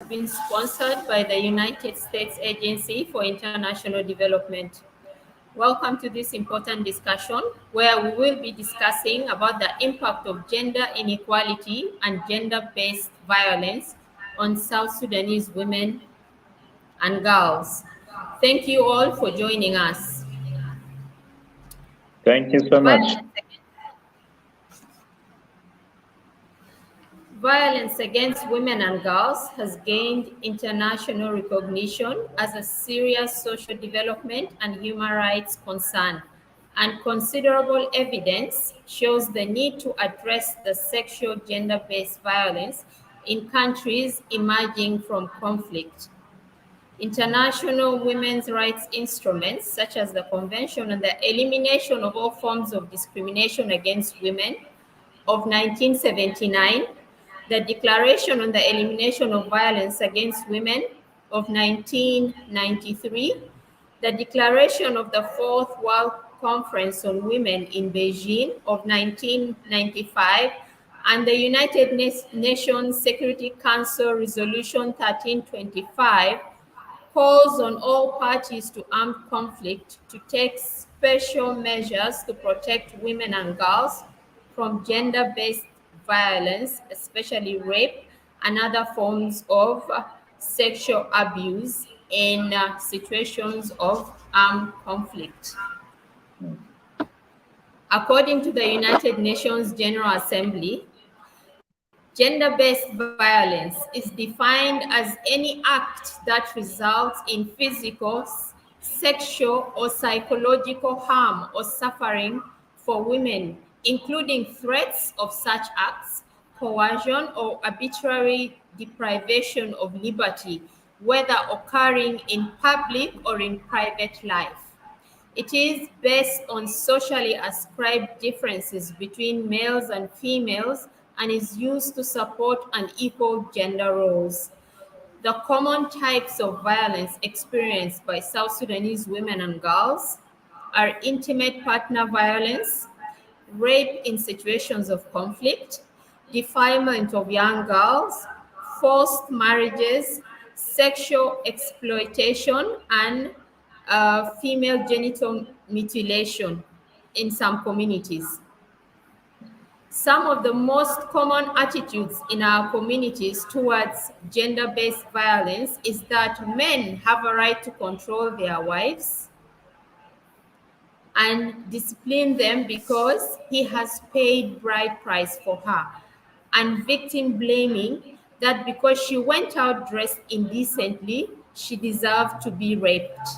been sponsored by the United States Agency for International Development. Welcome to this important discussion where we will be discussing about the impact of gender inequality and gender-based violence on South Sudanese women and girls. Thank you all for joining us. Thank you so much. Violence against women and girls has gained international recognition as a serious social development and human rights concern, and considerable evidence shows the need to address the sexual gender-based violence in countries emerging from conflict. International women's rights instruments, such as the Convention on the Elimination of All Forms of Discrimination Against Women of 1979, the Declaration on the Elimination of Violence Against Women of 1993, the Declaration of the Fourth World Conference on Women in Beijing of 1995, and the United Nations Security Council Resolution 1325 calls on all parties to armed conflict to take special measures to protect women and girls from gender-based violence, especially rape and other forms of sexual abuse in situations of armed conflict. According to the United Nations General Assembly, gender-based violence is defined as any act that results in physical, sexual, or psychological harm or suffering for women, including threats of such acts, coercion, or arbitrary deprivation of liberty, whether occurring in public or in private life. It is based on socially ascribed differences between males and females and is used to support unequal gender roles. The common types of violence experienced by South Sudanese women and girls are intimate partner violence, rape in situations of conflict, defilement of young girls, forced marriages, sexual exploitation, and female genital mutilation in some communities. Some of the most common attitudes in our communities towards gender-based violence is that men have a right to control their wives and discipline them because he has paid bride price for her, and victim blaming that because she went out dressed indecently, she deserved to be raped.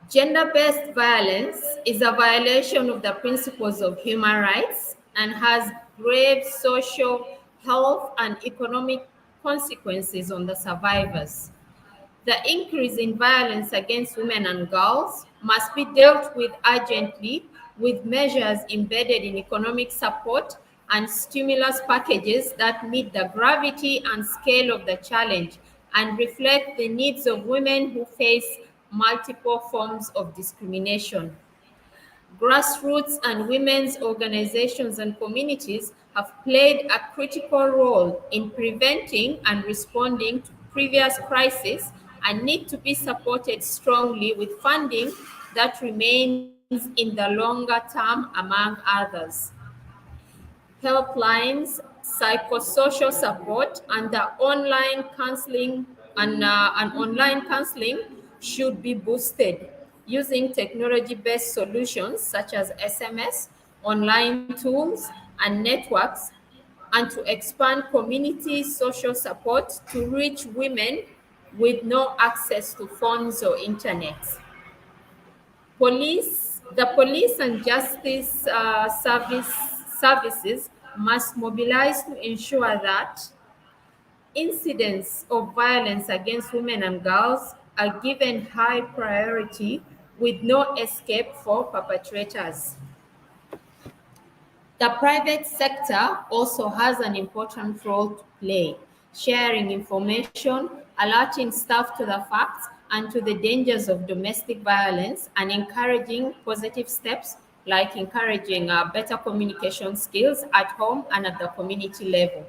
Gender-based violence is a violation of the principles of human rights and has grave social, health, and economic consequences on the survivors. The increase in violence against women and girls must be dealt with urgently with measures embedded in economic support and stimulus packages that meet the gravity and scale of the challenge and reflect the needs of women who face multiple forms of discrimination. Grassroots and women's organizations and communities have played a critical role in preventing and responding to previous crises and need to be supported strongly with funding that remains in the longer term, among others. Helplines, psychosocial support, and the online counseling should be boosted using technology-based solutions such as SMS, online tools, and networks, and to expand community social support to reach women with no access to phones or internet. The police and justice services must mobilize to ensure that incidents of violence against women and girls are given high priority with no escape for perpetrators. The private sector also has an important role to play, sharing information, alerting staff to the facts and to the dangers of domestic violence, and encouraging positive steps like encouraging better communication skills at home and at the community level.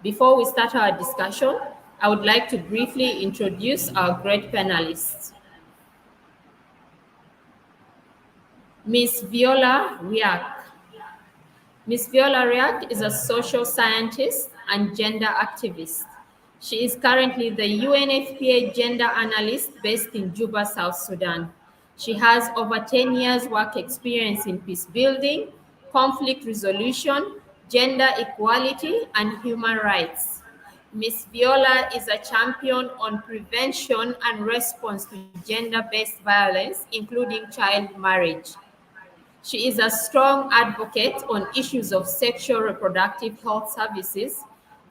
Before we start our discussion, I would like to briefly introduce our great panelists. Ms. Viola Riak. Ms. Viola Riak is a social scientist and gender activist. She is currently the UNFPA gender analyst based in Juba, South Sudan. She has over 10 years work experience in peace building, conflict resolution, gender equality, and human rights. Ms. Viola is a champion on prevention and response to gender-based violence, including child marriage. She is a strong advocate on issues of sexual reproductive health services,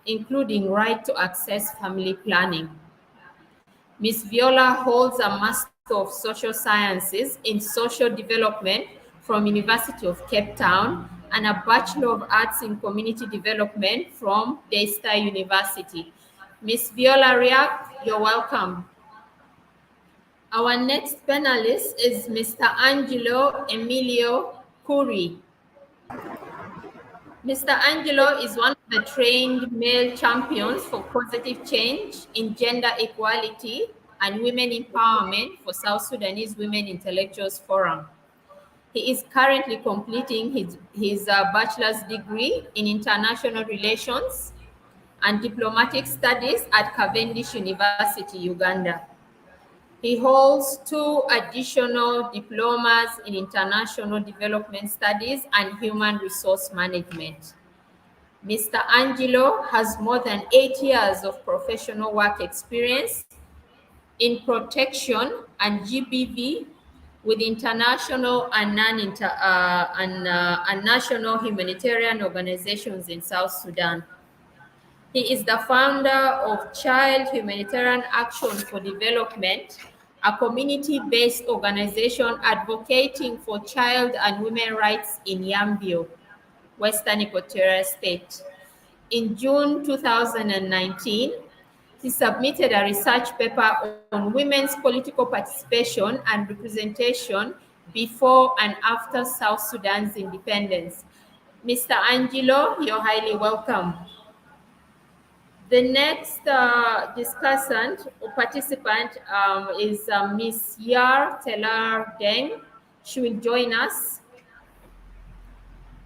including right to access family planning. Ms. Viola holds a Master of Social Sciences in Social Development from University of Cape Town and a Bachelor of Arts in Community Development from Daystar University. Ms. Viola Riak, you're welcome. Our next panelist is Mr. Angelo Emilio Curi. Mr. Angelo is one of the trained male champions for positive change in gender equality and women empowerment for South Sudanese Women Intellectuals Forum. He is currently completing his bachelor's degree in international relations and diplomatic studies at Cavendish University, Uganda. He holds 2 additional diplomas in international development studies and human resource management. Mr. Angelo has more than 8 years of professional work experience in protection and GBV with international and national humanitarian organizations in South Sudan. He is the founder of Child Humanitarian Action for Development, a community-based organization advocating for child and women rights in Yambio, Western Equatoria State. In June 2019, he submitted a research paper on women's political participation and representation before and after South Sudan's independence. Mr. Angelo, you're highly welcome. The next discussant or participant is Ms. Yar Telar Deng. She will join us.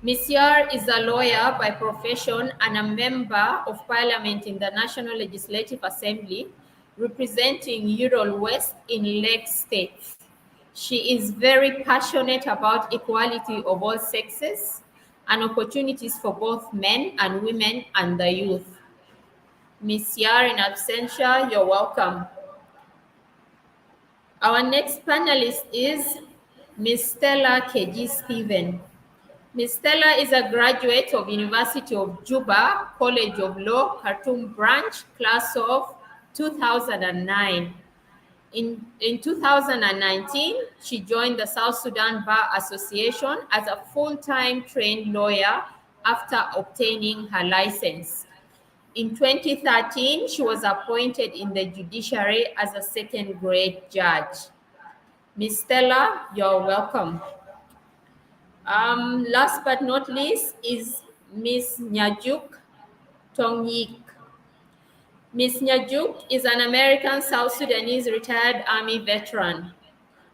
Ms. Yar is a lawyer by profession and a member of parliament in the National Legislative Assembly, representing Ural West in Lake State. She is very passionate about equality of all sexes and opportunities for both men and women and the youth. Ms. Yar in absentia, you're welcome. Our next panelist is Ms. Stella Keji Stephen. Ms. Stella is a graduate of University of Juba, College of Law, Khartoum branch, class of 2009. In 2019, she joined the South Sudan Bar Association as a full-time trained lawyer after obtaining her license. In 2013, she was appointed in the judiciary as a second-grade judge. Ms. Stella, you're welcome. Last but not least is Ms. Nyajuk Tongyik. Ms. Nyajuk is an American South Sudanese retired Army veteran,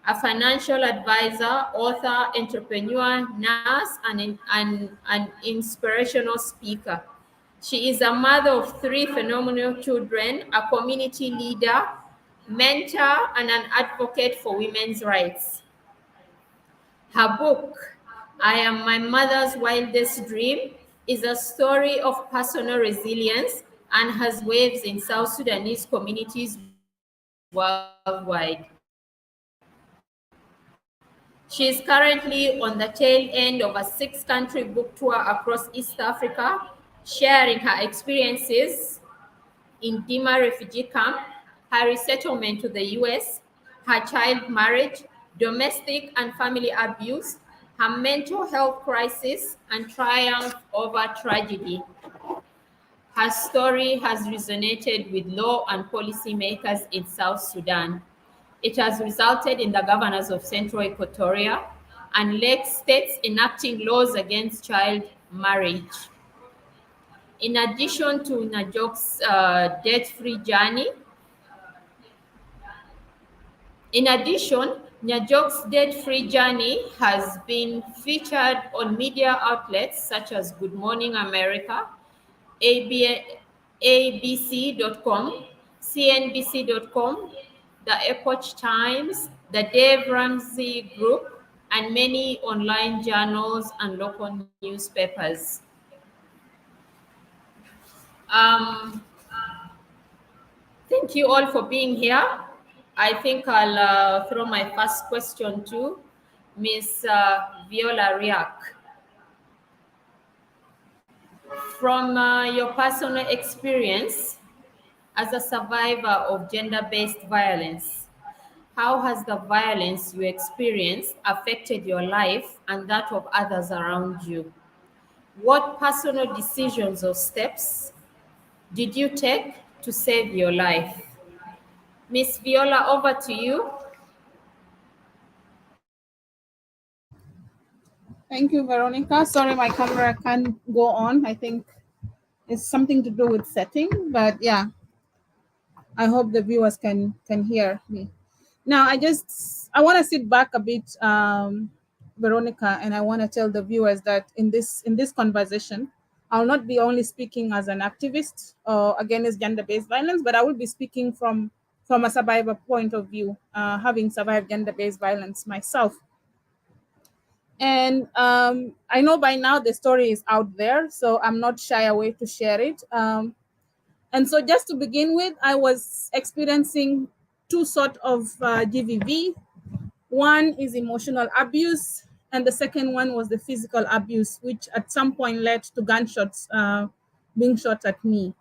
a financial advisor, author, entrepreneur, nurse, and an inspirational speaker. She is a mother of 3 phenomenal children, a community leader, mentor, and an advocate for women's rights. Her book, I Am My Mother's Wildest Dream, is a story of personal resilience and has waves in South Sudanese communities worldwide. She is currently on the tail end of a 6-country book tour across East Africa, sharing her experiences in Dima refugee camp, her resettlement to the US, her child marriage, domestic and family abuse, her mental health crisis, and triumph over tragedy. Her story has resonated with law and policymakers in South Sudan. It has resulted in the governors of Central Equatoria and Lake states enacting laws against child marriage. In addition to Nyajuk's debt-free journey, Nyajuk's debt-free journey has been featured on media outlets such as Good Morning America, ABC.com, CNBC.com, the Epoch Times, the Dave Ramsey Group, and many online journals and local newspapers. Um, Thank you all for being here. I think I'll throw my first question to Miss Viola Riak. From your personal experience as a survivor of gender-based violence, how has the violence you experienced affected your life and that of others around you? What personal decisions or steps did you take to save your life? Miss Viola, over to you. Thank you, Veronica. Sorry, my camera can't go on. I think it's something to do with setting, but yeah, I hope the viewers can hear me. Now, I want to sit back a bit, Veronica, and I want to tell the viewers that in this conversation, I'll not be only speaking as an activist against gender-based violence, but I will be speaking from a survivor point of view, having survived gender-based violence myself. And I know by now the story is out there, so I'm not shy away to share it. And so just to begin with, I was experiencing two sort of GVV. One is emotional abuse, and the second one was the physical abuse, which at some point led to gunshots being shot at me.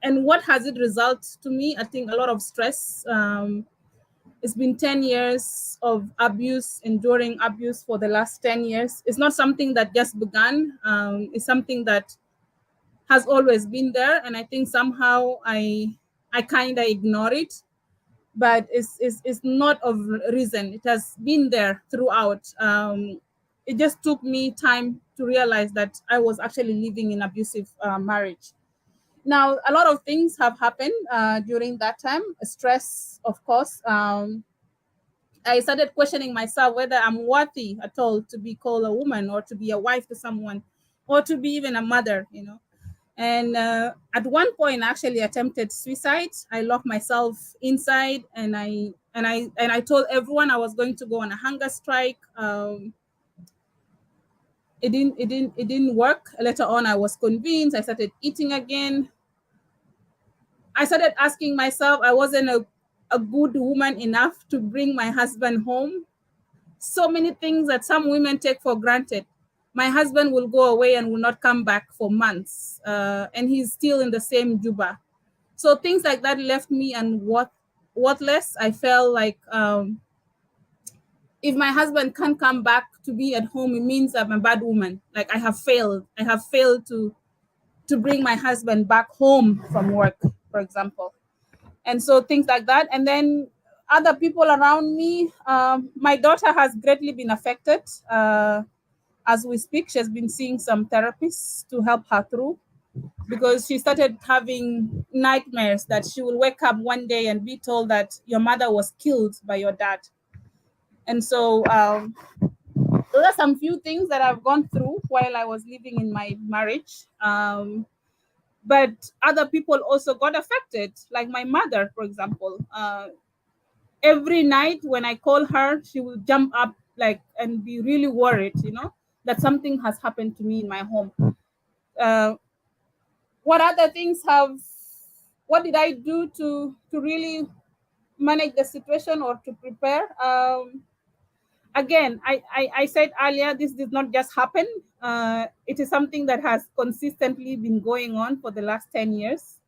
And what has it result to me? I think a lot of stress. It's been 10 years of abuse, enduring abuse for the last 10 years. It's not something that just began. It's something that has always been there. And I think somehow I kind of ignore it, but it's not of reason. It has been there throughout. It just took me time to realize that I was actually living in abusive marriage. Now, a lot of things have happened during that time. Stress, of course. I started questioning myself whether I'm worthy at all to be called a woman or to be a wife to someone or to be even a mother, And at one point, I actually attempted suicide. I locked myself inside, and I told everyone I was going to go on a hunger strike. It didn't work. Later on, I was convinced. I started eating again. I started asking myself, I wasn't a good woman enough to bring my husband home. So many things that some women take for granted. My husband will go away and will not come back for months, and he's still in the same Juba. So things like that left me worthless. I felt like if my husband can't come back to be at home, it means I'm a bad woman. Like I have failed. I have failed to bring my husband back home from work, for example. And so things like that. And then other people around me, my daughter has greatly been affected. As we speak, she has been seeing some therapists to help her through, because she started having nightmares that she will wake up one day and be told that your mother was killed by your dad. And so those are some few things that I've gone through while I was living in my marriage. But other people also got affected, like my mother, for example. Every night when I call her, she will jump up and be really worried, that something has happened to me in my home. What other things what did I do to really manage the situation or to prepare? Again, I said earlier, this did not just happen. It is something that has consistently been going on for the last 10 years.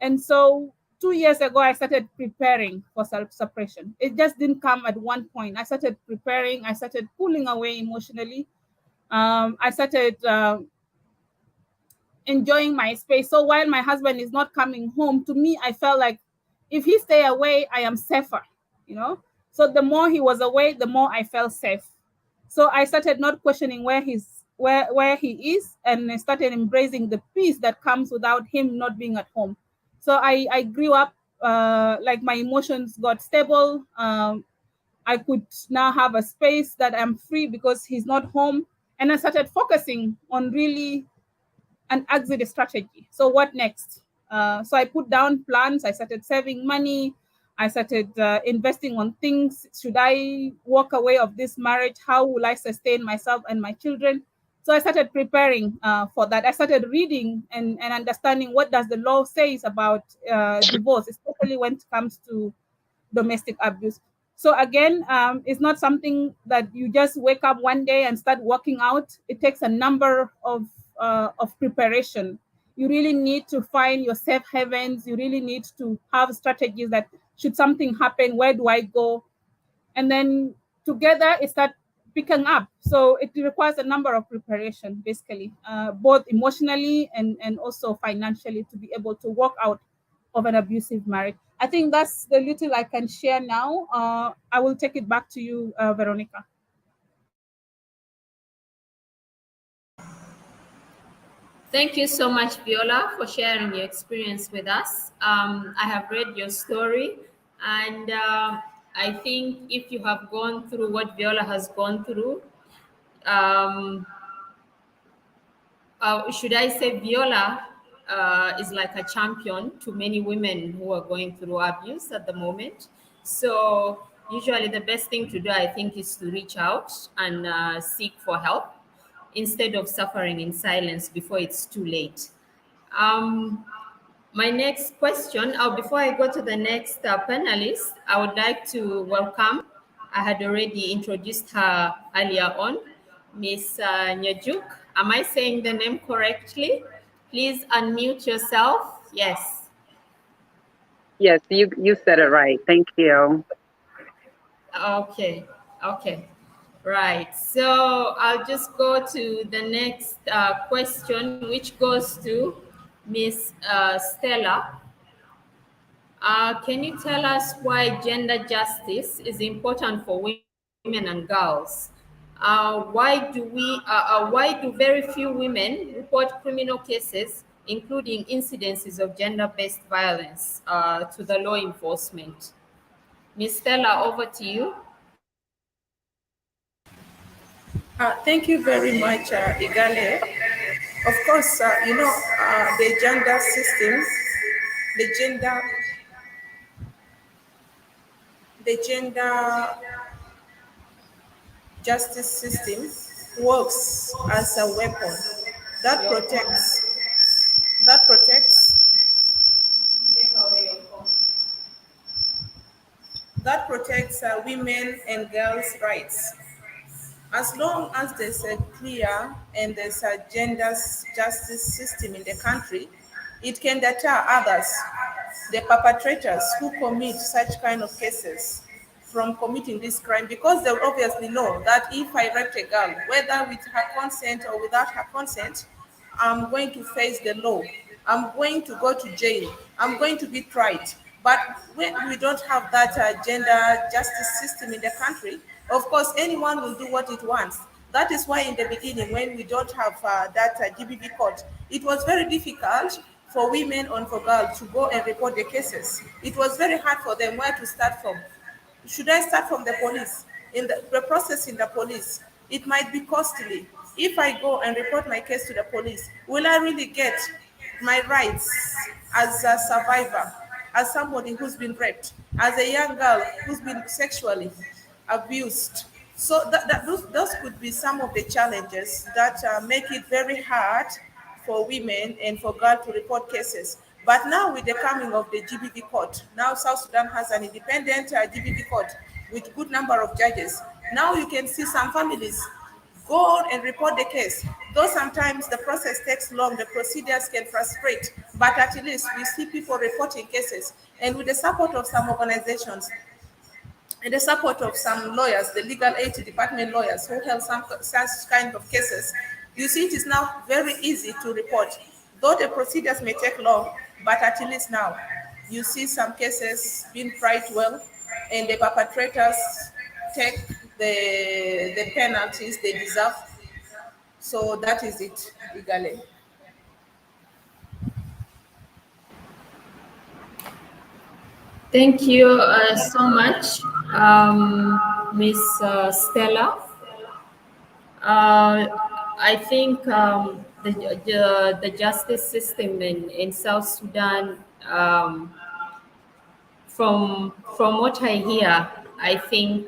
And so 2 years ago, I started preparing for self-suppression. It just didn't come at one point. I started preparing. I started pulling away emotionally. I started enjoying my space. So while my husband is not coming home, to me, I felt like if he stay away, I am safer, So the more he was away, the more I felt safe. So I started not questioning where where he is, and started embracing the peace that comes without him not being at home. So I grew up, like my emotions got stable. I could now have a space that I'm free because he's not home. And I started focusing on really an exit strategy. So what next? So I put down plans. I started saving money. I started investing on things. Should I walk away of this marriage? How will I sustain myself and my children? So I started preparing for that. I started reading and understanding what does the law says about divorce, especially when it comes to domestic abuse. So again, it's not something that you just wake up one day and start working out. It takes a number of preparation. You really need to find your safe havens. You really need to have strategies that should something happen, where do I go? And then together it start picking up. So it requires a number of preparation, basically, both emotionally and also financially, to be able to walk out of an abusive marriage. I think that's the little I can share now. I will take it back to you, Veronica. Thank you so much, Viola, for sharing your experience with us. I have read your story, and I think if you have gone through what Viola has gone through, um, should I say Viola is like a champion to many women who are going through abuse at the moment. So usually the best thing to do, I think, is to reach out and seek for help instead of suffering in silence before it's too late. Um, my next question, before I go to the next panelist, I would like to welcome, I had already introduced her earlier on, Miss Nyajuk. Am I saying the name correctly? Please unmute yourself. Yes. Yes, you said it right. Thank you. Okay. Okay. Right. So I'll just go to the next question, which goes to Miss Stella. Can you tell us why gender justice is important for women and girls? Why do very few women report criminal cases, including incidences of gender-based violence, to the law enforcement? Ms. Stella, over to you. Thank you very much, Igale. Of course, the gender system, the gender, the gender justice system works as a weapon that protects, that protects, that protects women and girls' rights. As long as there's a clear and there's a gender justice system in the country, it can deter others, the perpetrators who commit such kind of cases, from committing this crime, because they will obviously know that if I rape a girl, whether with her consent or without her consent, I'm going to face the law. I'm going to go to jail. I'm going to be tried. But when we don't have that gender justice system in the country, of course, anyone will do what it wants. That is why in the beginning, when we don't have that GBV court, it was very difficult for women and for girls to go and report the cases. It was very hard for them where to start from. Should I start from the police? In the process in the police, it might be costly. If I go and report my case to the police, will I really get my rights as a survivor, as somebody who's been raped, as a young girl who's been sexually abused? So those could be some of the challenges that make it very hard for women and for girls to report cases. But now with the coming of the GBV court, now South Sudan has an independent GBV court with good number of judges. Now you can see some families go and report the case. Though sometimes the process takes long, the procedures can frustrate, but at least we see people reporting cases. And with the support of some organizations, and the support of some lawyers, the legal aid department lawyers who help some such kind of cases, you see it is now very easy to report. Though the procedures may take long, but at least now you see some cases being tried well, and the perpetrators take the penalties they deserve. So that is it, Igale. Thank you so much, Ms. Stella. I think the justice system in South Sudan, from what I hear, I think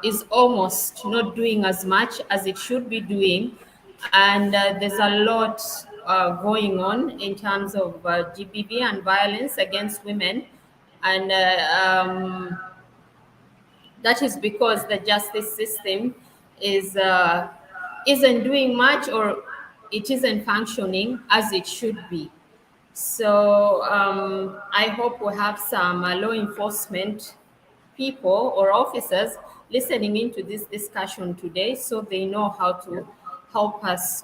is almost not doing as much as it should be doing, and there's a lot going on in terms of GBV and violence against women, and that is because the justice system isn't doing much, or it isn't functioning as it should be. So I hope we have some law enforcement people or officers listening into this discussion today, so they know how to help us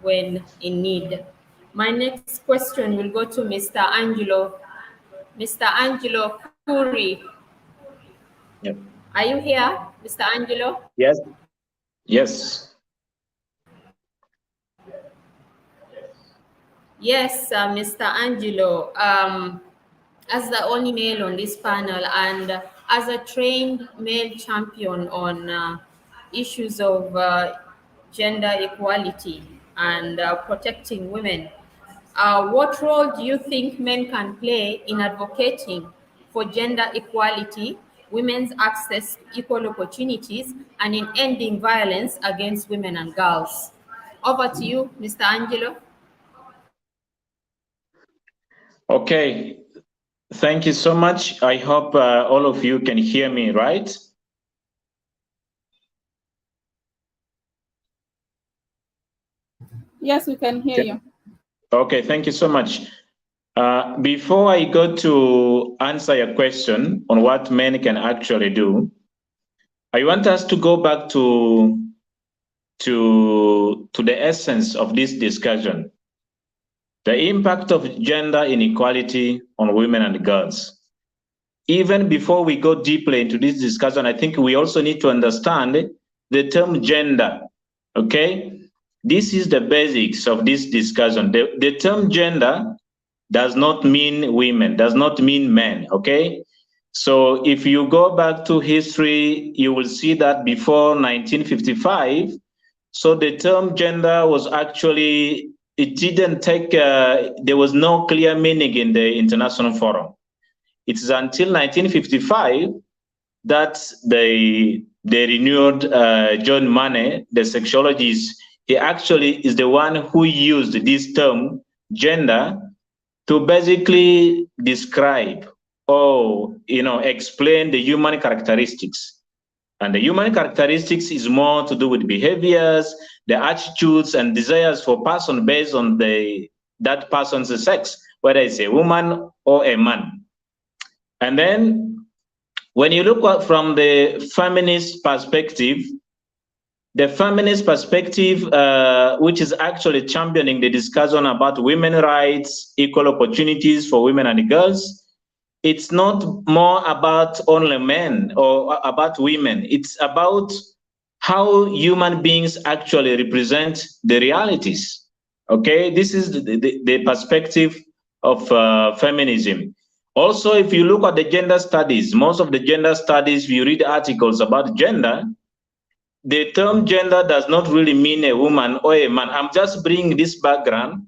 when in need. My next question will go to Mr. Angelo. Mr. Angelo Kuri. Yep. Are you here, Mr. Angelo? Yes. Yes. Yes, Mr. Angelo. As the only male on this panel and as a trained male champion on issues of gender equality and protecting women, what role do you think men can play in advocating for gender equality, women's access to equal opportunities, and in ending violence against women and girls? Over to you, Mr. Angelo. Okay. Thank you so much. I hope all of you can hear me, right? Yes, we can hear you. Okay, thank you so much. Before I go to answer your question on what men can actually do, I want us to go back to the essence of this discussion, the impact of gender inequality on women and girls. Even before we go deeply into this discussion, I think we also need to understand the term gender, okay? This is the basics of this discussion. The term gender does not mean women, does not mean men, okay? So if you go back to history, you will see that before 1955, so the term gender was actually, it didn't take, there was no clear meaning in the international forum. It is until 1955 that they renewed John Money, the sexologist. He actually is the one who used this term gender to basically describe or explain the human characteristics. And the human characteristics is more to do with behaviors, the attitudes and desires for person based on that person's sex, whether it's a woman or a man. And then when you look at from the feminist perspective, which is actually championing the discussion about women's rights, equal opportunities for women and girls, it's not more about only men or about women. It's about how human beings actually represent the realities. Okay, this is the perspective of feminism. Also, if you look at the gender studies, most of the gender studies, if you read articles about gender, the term gender does not really mean a woman or a man. I'm just bringing this background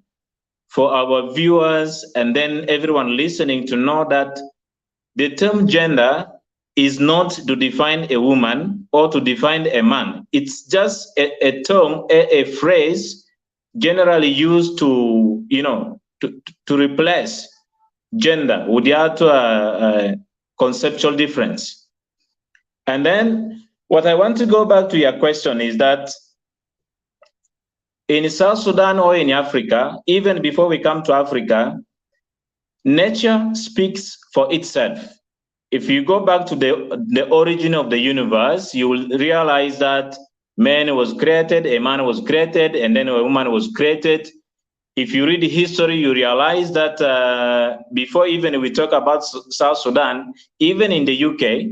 for our viewers and then everyone listening to know that the term gender is not to define a woman or to define a man. It's just a term, a phrase generally used to, to replace gender without conceptual difference. And then what I want to go back to your question is that in South Sudan or in Africa, even before we come to Africa, nature speaks for itself. If you go back to the origin of the universe, you will realize that man was created, a man was created, and then a woman was created. If you read history, you realize that before even we talk about South Sudan, even in the UK,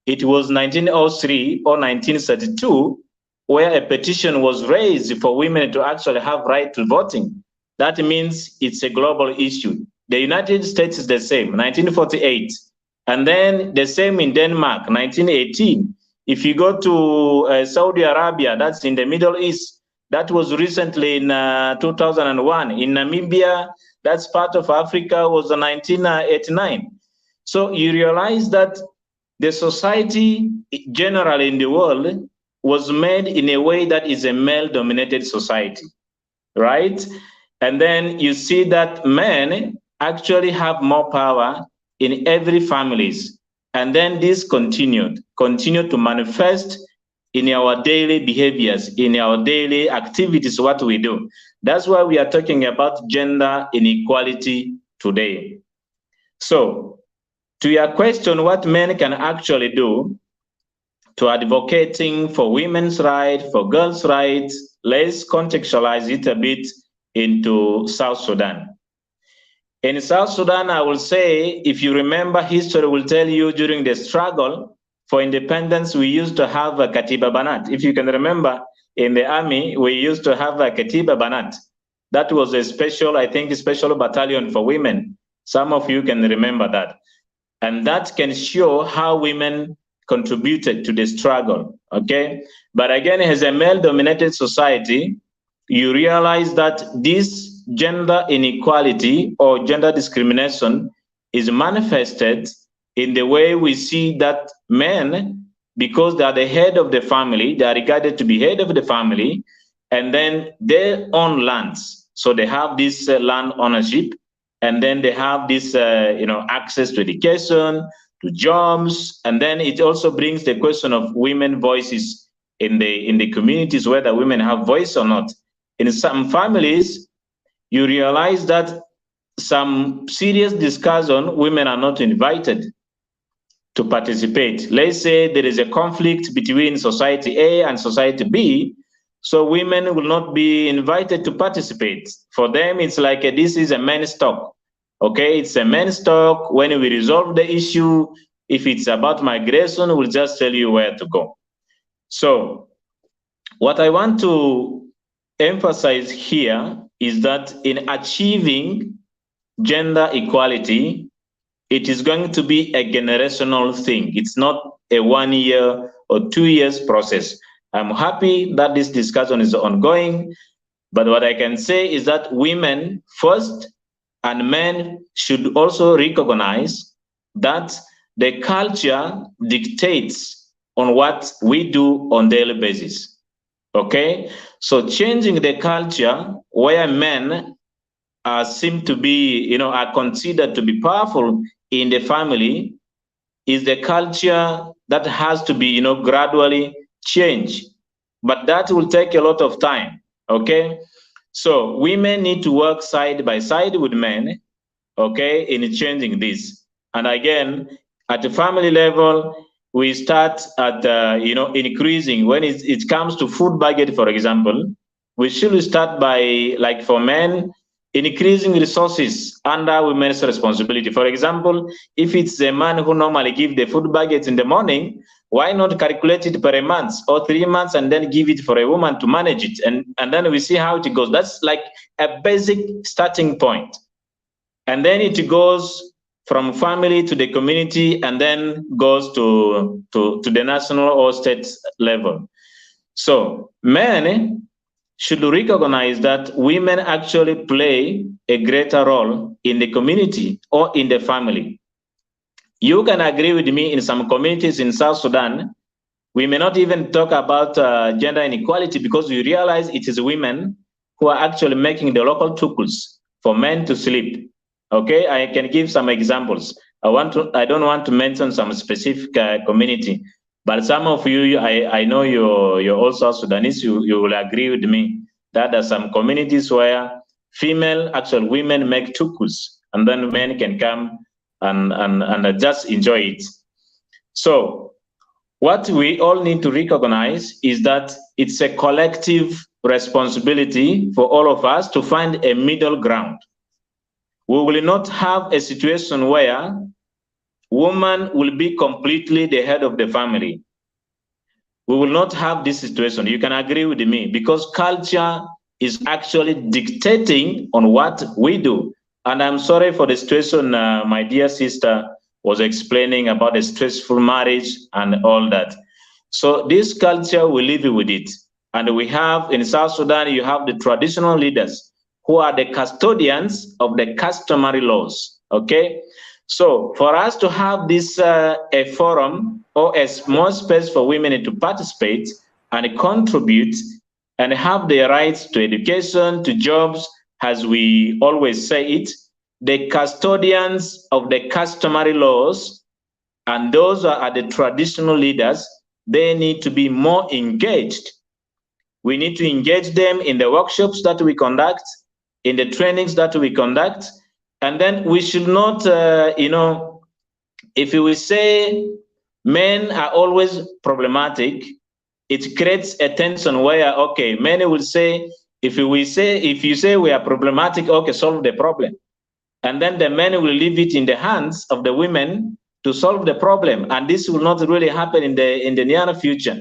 it was 1903 or 1932 where a petition was raised for women to actually have right to voting. That means it's a global issue. The United States is the same, 1948. And then the same in Denmark, 1918. If you go to Saudi Arabia, that's in the Middle East, that was recently in 2001. In Namibia, that's part of Africa, was 1989. So you realize that the society generally in the world was made in a way that is a male-dominated society, right? And then you see that men actually have more power in every families. And then this continued to manifest in our daily behaviors, in our daily activities, what we do. That's why we are talking about gender inequality today. So, to your question, what men can actually do to advocating for women's rights, for girls' rights, let's contextualize it a bit into South Sudan. In South Sudan, I will say, if you remember, history will tell you during the struggle for independence, we used to have a Katiba Banat. If you can remember, in the army, we used to have a Katiba Banat. That was a special, I think, a special battalion for women. Some of you can remember that. And that can show how women contributed to the struggle, okay? But again, as a male-dominated society, you realize that this gender inequality or gender discrimination is manifested in the way we see that men, because they are the head of the family, they are regarded to be head of the family, and then they own lands. So they have this land ownership, and then they have this access to education, to jobs, and then it also brings the question of women voices in the communities, whether women have voice or not. In some families, you realize that some serious discussion, women are not invited to participate. Let's say there is a conflict between society A and society B, so women will not be invited to participate. For them, it's like this is a men's talk. Okay, it's a men's talk. When we resolve the issue, if it's about migration, we'll just tell you where to go. So what I want to emphasize here is that in achieving gender equality, it is going to be a generational thing. It's not a 1 year or 2 years process. I'm happy that this discussion is ongoing, but what I can say is that women first and men should also recognize that the culture dictates on what we do on daily basis. Okay, so changing the culture where men seem to be, are considered to be powerful in the family is the culture that has to be, gradually changed. But that will take a lot of time. Okay, so women need to work side by side with men, okay, in changing this. And again, at the family level, we start at increasing. When it comes to food budget, for example, we should start by, like for men, increasing resources under women's responsibility. For example, if it's a man who normally gives the food budget in the morning, why not calculate it per a month or 3 months and then give it for a woman to manage it? And then we see how it goes. That's like a basic starting point. And then it goes from family to the community, and then goes to the national or state level. So men should recognize that women actually play a greater role in the community or in the family. You can agree with me, in some communities in South Sudan, we may not even talk about gender inequality, because we realize it is women who are actually making the local tukuls for men to sleep. Okay, I can give some examples. I don't want to mention some specific community, but some of you, I know you're also Sudanese, you will agree with me that there are some communities where female, actual women make tukus, and then men can come and just enjoy it. So what we all need to recognize is that it's a collective responsibility for all of us to find a middle ground. We will not have a situation where woman will be completely the head of the family. we will not have this situation. You can agree with me, because culture is actually dictating on what we do. And I'm sorry for the situation my dear sister was explaining about a stressful marriage and all that. So this culture, we live with it. And we have, in South Sudan, you have the traditional leaders who are the custodians of the customary laws, okay? So for us to have this a forum or a small space for women to participate and contribute and have their rights to education, to jobs, as we always say it, the custodians of the customary laws, and those are the traditional leaders, they need to be more engaged. We need to engage them in the workshops that we conduct, in the trainings that we conduct, and then we should not, if we say men are always problematic, it creates a tension where, okay, many will say, if you say we are problematic, okay, solve the problem. And then the men will leave it in the hands of the women to solve the problem. And this will not really happen in the near future.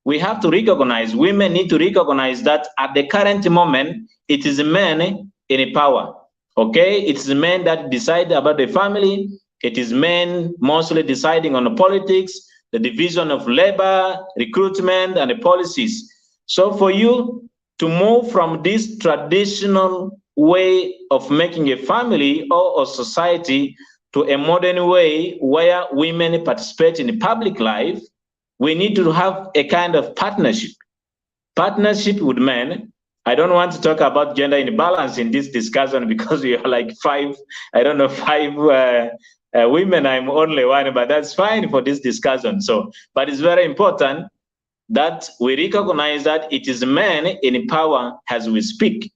We have to recognize, women need to recognize that at the current moment, it is men in power, okay? It is men that decide about the family. It is men mostly deciding on the politics, the division of labor, recruitment, and the policies. So for you to move from this traditional way of making a family or a society to a modern way where women participate in public life, we need to have a kind of partnership with men. I don't want to talk about gender imbalance in this discussion because we are like five women. I'm only one, but that's fine for this discussion. So, but it's very important that we recognize that it is men in power as we speak.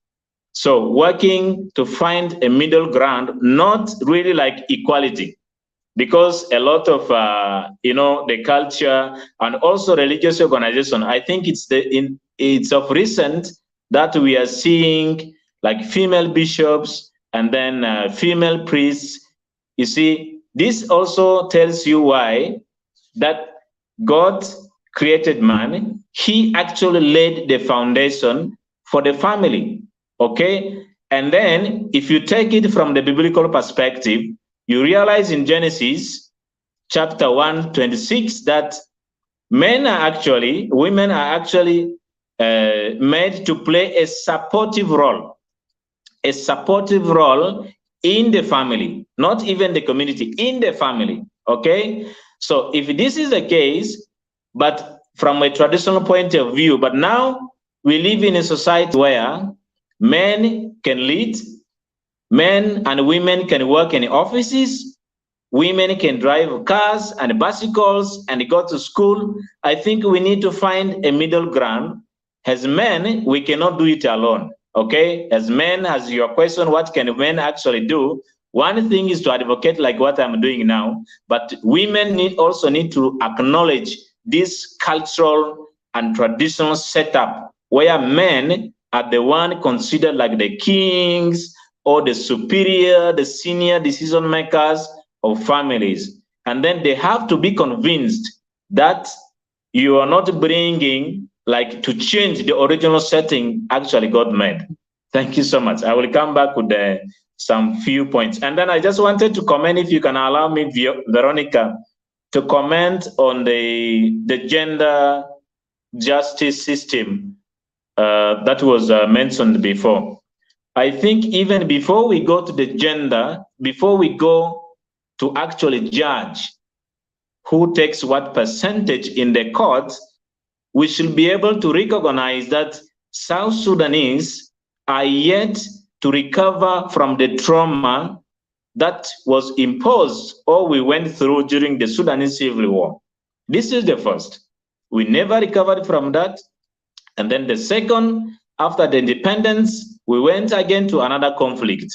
So working to find a middle ground, not really like equality, because a lot of the culture and also religious organization, I think it's of recent that we are seeing like female bishops and then female priests. You see, this also tells you why that God created man. He actually laid the foundation for the family, okay? And then if you take it from the biblical perspective, you realize in Genesis chapter 1:26 that women are actually made to play a supportive role in the family, not even the community, in the family, okay? So if this is the case, but from a traditional point of view, but now we live in a society where men can lead, men and women can work in offices, women can drive cars and bicycles and go to school. I think we need to find a middle ground. As men, we cannot do it alone, okay? As men, as your question, what can men actually do? One thing is to advocate like what I'm doing now, but women also need to acknowledge this cultural and traditional setup where men are the one considered like the kings or the superior, the senior decision makers of families. And then they have to be convinced that you are not bringing like to change the original setting actually God made. Thank you so much. I will come back with some few points. And then I just wanted to comment, if you can allow me, Veronica, to comment on the gender justice system that was mentioned before. I think even before we go to the gender, before we go to actually judge who takes what percentage in the court, we should be able to recognize that South Sudanese are yet to recover from the trauma that was imposed or we went through during the Sudanese Civil War. This is the first. We never recovered from that. And then the second, after the independence, we went again to another conflict.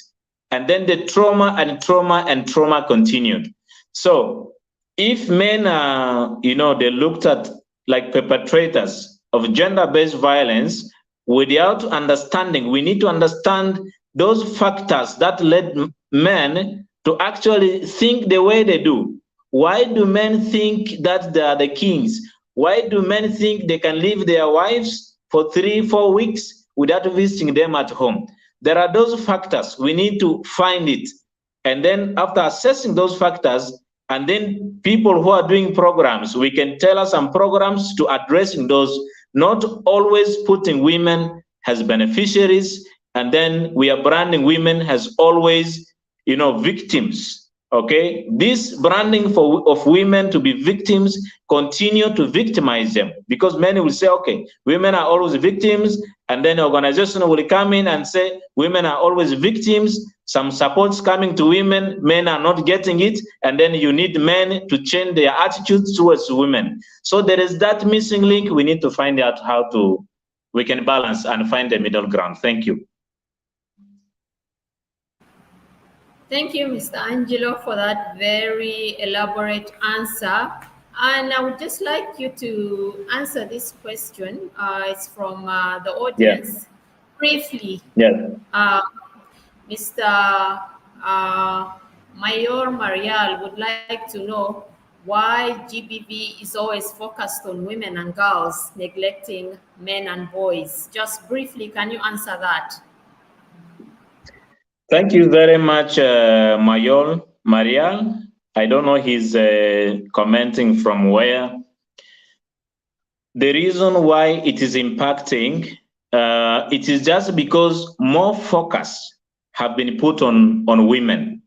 And then the trauma and trauma and trauma continued. So if men are, they looked at like perpetrators of gender-based violence without understanding, we need to understand those factors that led men to actually think the way they do. Why do men think that they are the kings? Why do men think they can leave their wives for 3-4 weeks without visiting them at home? There are those factors. We need to find it. And then after assessing those factors, and then people who are doing programs, we can tailor some programs to addressing those, not always putting women as beneficiaries, and then we are branding women as always, victims. Okay, this branding of women to be victims continue to victimize them, because many will say, okay, women are always victims, and then the organization will come in and say women are always victims. Some support's coming to women, men are not getting it, and then you need men to change their attitudes towards women. So there is that missing link. We need to find out how we can balance and find the middle ground. Thank you. Thank you, Mr. Angelo, for that very elaborate answer. And I would just like you to answer this question. It's from the audience. Briefly, Mr. Mayor Marial would like to know why GBV is always focused on women and girls, neglecting men and boys. Just briefly, can you answer that? Thank you very much, Marial. I don't know he's commenting from where. The reason why it is impacting, it is just because more focus have been put on women.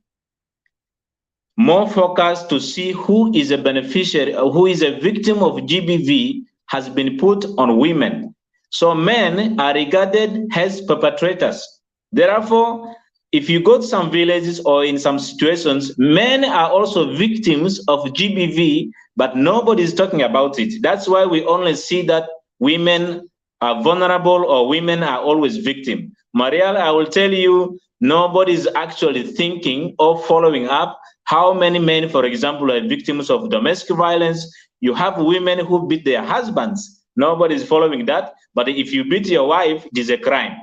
More focus to see who is a beneficiary, who is a victim of GBV has been put on women. So men are regarded as perpetrators. Therefore, if you go to some villages or in some situations, men are also victims of GBV, but nobody is talking about it. That's why we only see that women are vulnerable or women are always victims. Marielle, I will tell you, nobody is actually thinking or following up how many men, for example, are victims of domestic violence. You have women who beat their husbands. Nobody is following that. But if you beat your wife, it is a crime.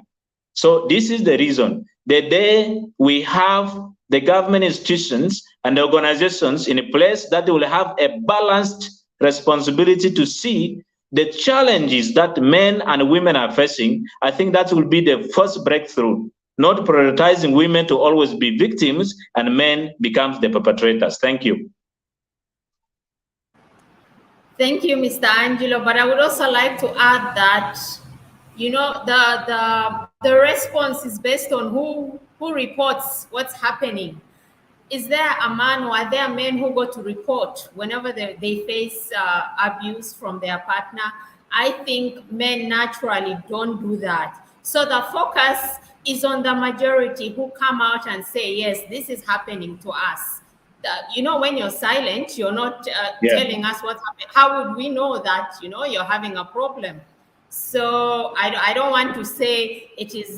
So this is the reason. The day we have the government institutions and the organizations in a place that will have a balanced responsibility to see the challenges that men and women are facing, I think that will be the first breakthrough, not prioritizing women to always be victims and men becomes the perpetrators. Thank you. Thank you, Mr. Angelo. But I would also like to add that, the response is based on who reports what's happening. Is there a man or are there men who go to report whenever they face abuse from their partner? I think men naturally don't do that. So the focus is on the majority who come out and say, yes, this is happening to us. When you're silent, you're not telling us what's happening. How would we know that, you're having a problem? So I don't want to say it is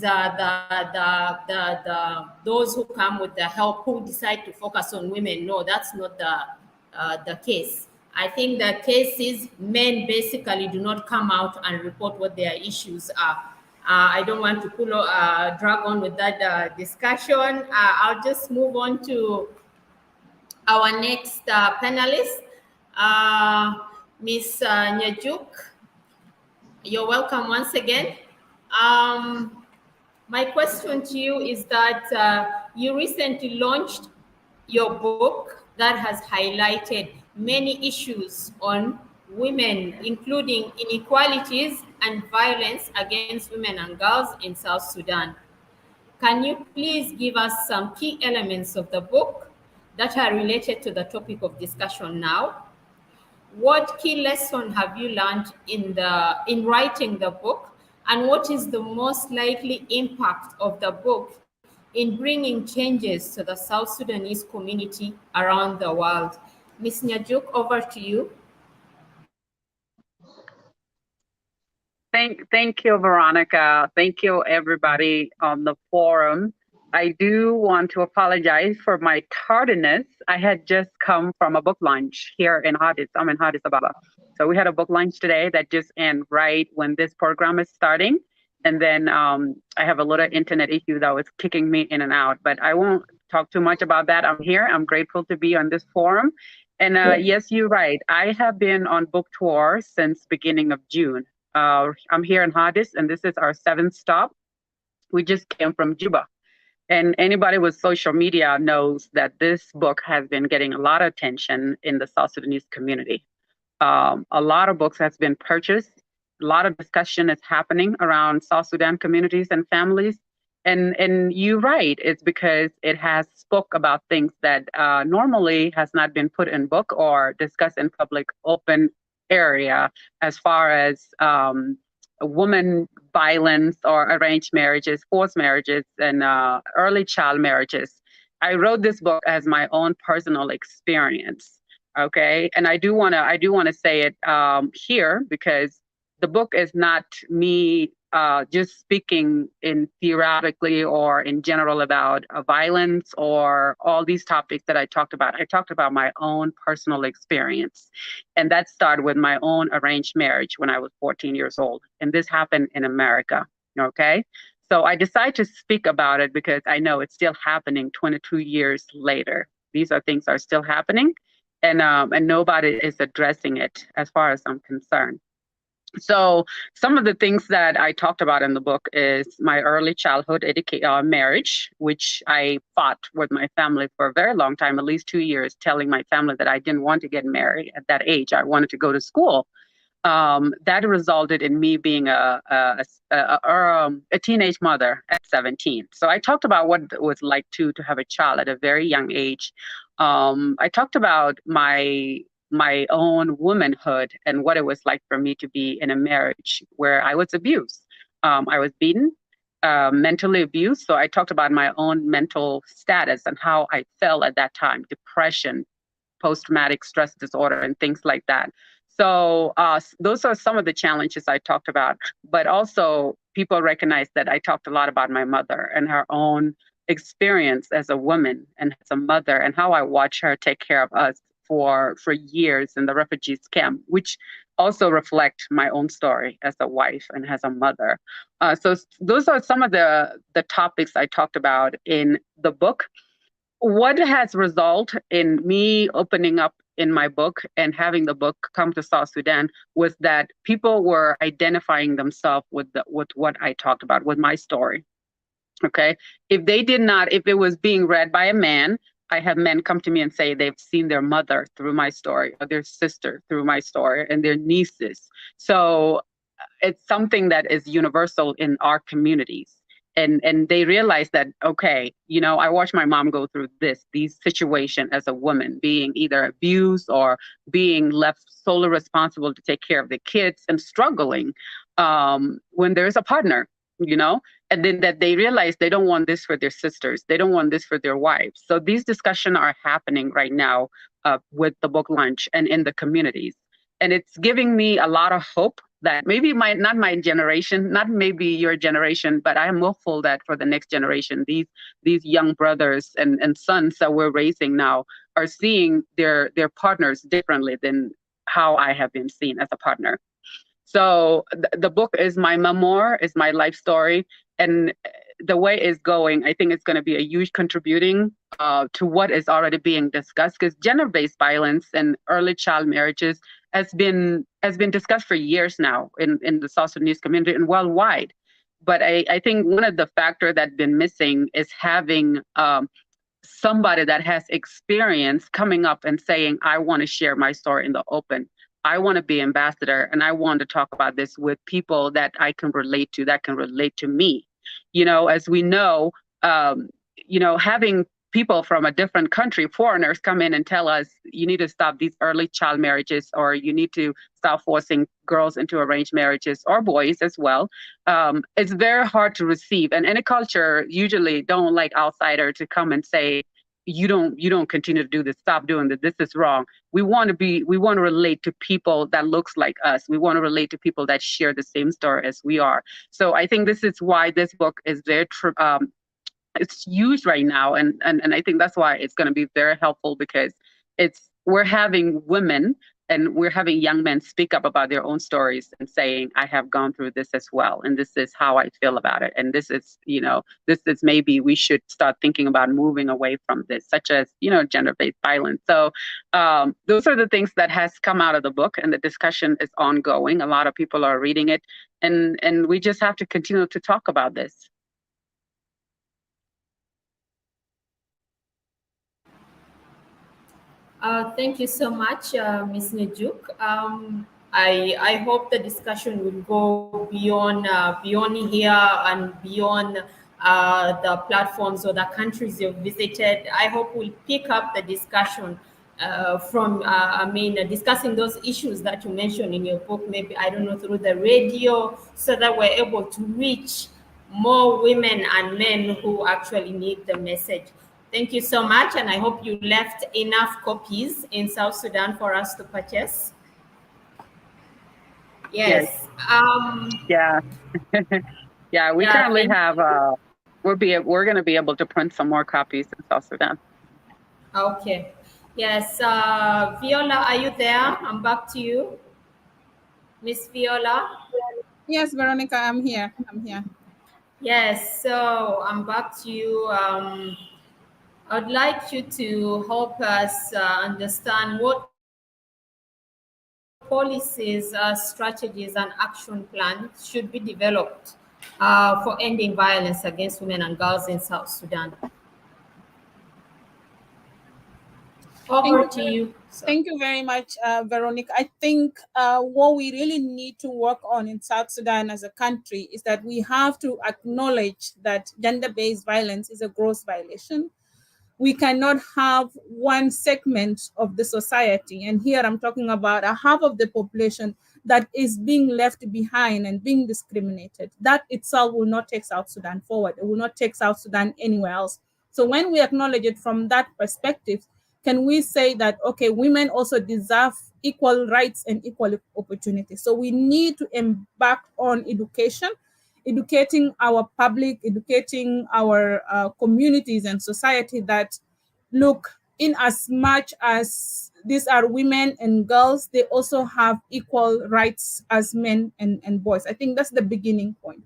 those who come with the help who decide to focus on women. No, that's not the case. I think the case is men basically do not come out and report what their issues are. I don't want to drag on with that discussion. I'll just move on to our next panelist, Ms. Nyajuk. You're welcome once again. My question to you is that you recently launched your book that has highlighted many issues on women, including inequalities and violence against women and girls in South Sudan. Can you please give us some key elements of the book that are related to the topic of discussion now? What key lesson have you learned in writing the book, and what is the most likely impact of the book in bringing changes to the South Sudanese community around the world? Ms. Nyajuk, over to you. Thank you, Veronica. Thank you, everybody on the forum. I do want to apologize for my tardiness. I had just come from a book launch here in Addis. I'm in Addis Ababa. So we had a book launch today that just ended right when this program is starting. And then I have a little internet issue that was kicking me in and out, but I won't talk too much about that. I'm here. I'm grateful to be on this forum. And yes, you're right. I have been on book tour since beginning of June. I'm here in Hadis, and this is our 7th stop. We just came from Juba. And anybody with social media knows that this book has been getting a lot of attention in the South Sudanese community. A lot of books has been purchased. A lot of discussion is happening around South Sudan communities and families. And you're right, it's because it has spoke about things that normally has not been put in book or discussed in public open area, as far as woman violence or arranged marriages, forced marriages, and early child marriages. I wrote this book as my own personal experience. Okay, and I do want to say it here, because the book is not me just speaking in theoretically or in general about violence or all these topics that I talked about. I talked about my own personal experience, and that started with my own arranged marriage when I was 14 years old, and this happened in America. Okay, so I decided to speak about it because I know it's still happening 22 years later. These are things are still happening. And nobody is addressing it as far as I'm concerned. So some of the things that I talked about in the book is my early childhood marriage, which I fought with my family for a very long time, at least 2 years, telling my family that I didn't want to get married at that age. I wanted to go to school. That resulted in me being a teenage mother at 17. So I talked about what it was like to have a child at a very young age. I talked about my own womanhood and what it was like for me to be in a marriage where I was abused. I was beaten, mentally abused. So I talked about my own mental status and how I felt at that time, depression, post-traumatic stress disorder, and things like that. So those are some of the challenges I talked about, but also people recognize that I talked a lot about my mother and her own experience as a woman and as a mother, and how I watched her take care of us for years in the refugees camp, which also reflect my own story as a wife and as a mother. So those are some of the topics I talked about in the book. What has resulted in me opening up in my book and having the book come to South Sudan was that people were identifying themselves with what I talked about, with my story. Okay, if it was being read by a man, I have men come to me and say they've seen their mother through my story, or their sister through my story, and their nieces. So it's something that is universal in our communities. And they realize that, okay, I watched my mom go through these situations as a woman, being either abused or being left solely responsible to take care of the kids and struggling when there's a partner, and then that they realize they don't want this for their sisters. They don't want this for their wives. So these discussions are happening right now with the book launch and in the communities. And it's giving me a lot of hope that maybe not my generation, not maybe your generation, but I am hopeful that for the next generation, these young brothers and sons that we're raising now are seeing their partners differently than how I have been seen as a partner. So the book is my memoir, is my life story. And the way it's going, I think it's going to be a huge contributing to what is already being discussed, because gender-based violence and early child marriages has been discussed for years now in the South Sudanese community and worldwide. But I think one of the factors that's been missing is having somebody that has experience coming up and saying, I want to share my story in the open. I want to be ambassador, and I want to talk about this with people that I can relate to, that can relate to me. As we know, having people from a different country, foreigners, come in and tell us, you need to stop these early child marriages, or you need to stop forcing girls into arranged marriages, or boys as well. It's very hard to receive. And any culture usually don't like outsider to come and say, you don't continue to do this, stop doing this, this is wrong. We want to relate to people that looks like us. We want to relate to people that share the same story as we are. So I think this is why this book is very it's used right now, and I think that's why it's going to be very helpful, because we're having women and we're having young men speak up about their own stories and saying, I have gone through this as well, and this is how I feel about it, and this is, this is maybe we should start thinking about moving away from this, such as, gender-based violence. So those are the things that has come out of the book, and the discussion is ongoing. A lot of people are reading it, and we just have to continue to talk about this. Thank you so much, Ms. Nyajuk. I hope the discussion will go beyond here and beyond the platforms or the countries you've visited. I hope we'll pick up the discussion from discussing those issues that you mentioned in your book, maybe, I don't know, through the radio, so that we're able to reach more women and men who actually need the message. Thank you so much, and I hope you left enough copies in South Sudan for us to purchase. Yes. Yeah. Yeah, we currently have, we're going to be able to print some more copies in South Sudan. Okay. Yes. Viola, are you there? I'm back to you. Miss Viola? Yes, Veronica, I'm here. Yes, so I'm back to you. I'd like you to help us understand what policies, strategies, and action plans should be developed for ending violence against women and girls in South Sudan. Over to you. Thank you very much, Veronica. I think what we really need to work on in South Sudan as a country is that we have to acknowledge that gender-based violence is a gross violation. We cannot have one segment of the society, and here I'm talking about a half of the population, that is being left behind and being discriminated. That itself will not take South Sudan forward. It will not take South Sudan anywhere else. So when we acknowledge it from that perspective, can we say that, okay, women also deserve equal rights and equal opportunities? So we need to embark on education, educating our public, educating our communities and society that, look, in as much as these are women and girls, they also have equal rights as men and boys. I think that's the beginning point.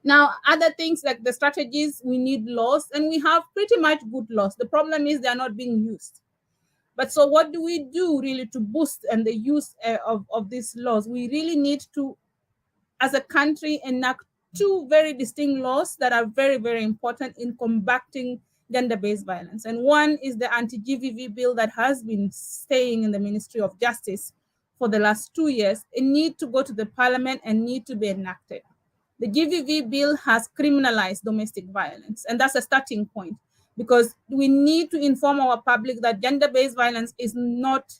Now, other things like the strategies, we need laws, and we have pretty much good laws. The problem is they're not being used. But so what do we do really to boost and the use of these laws? We really need to, as a country, enact two very distinct laws that are very, very important in combating gender-based violence. And one is the Anti-Gvv Bill that has been staying in the Ministry of Justice for the last 2 years. It needs to go to the parliament and need to be enacted. The GVV bill has criminalized domestic violence, and that's a starting point, because we need to inform our public that gender-based violence is not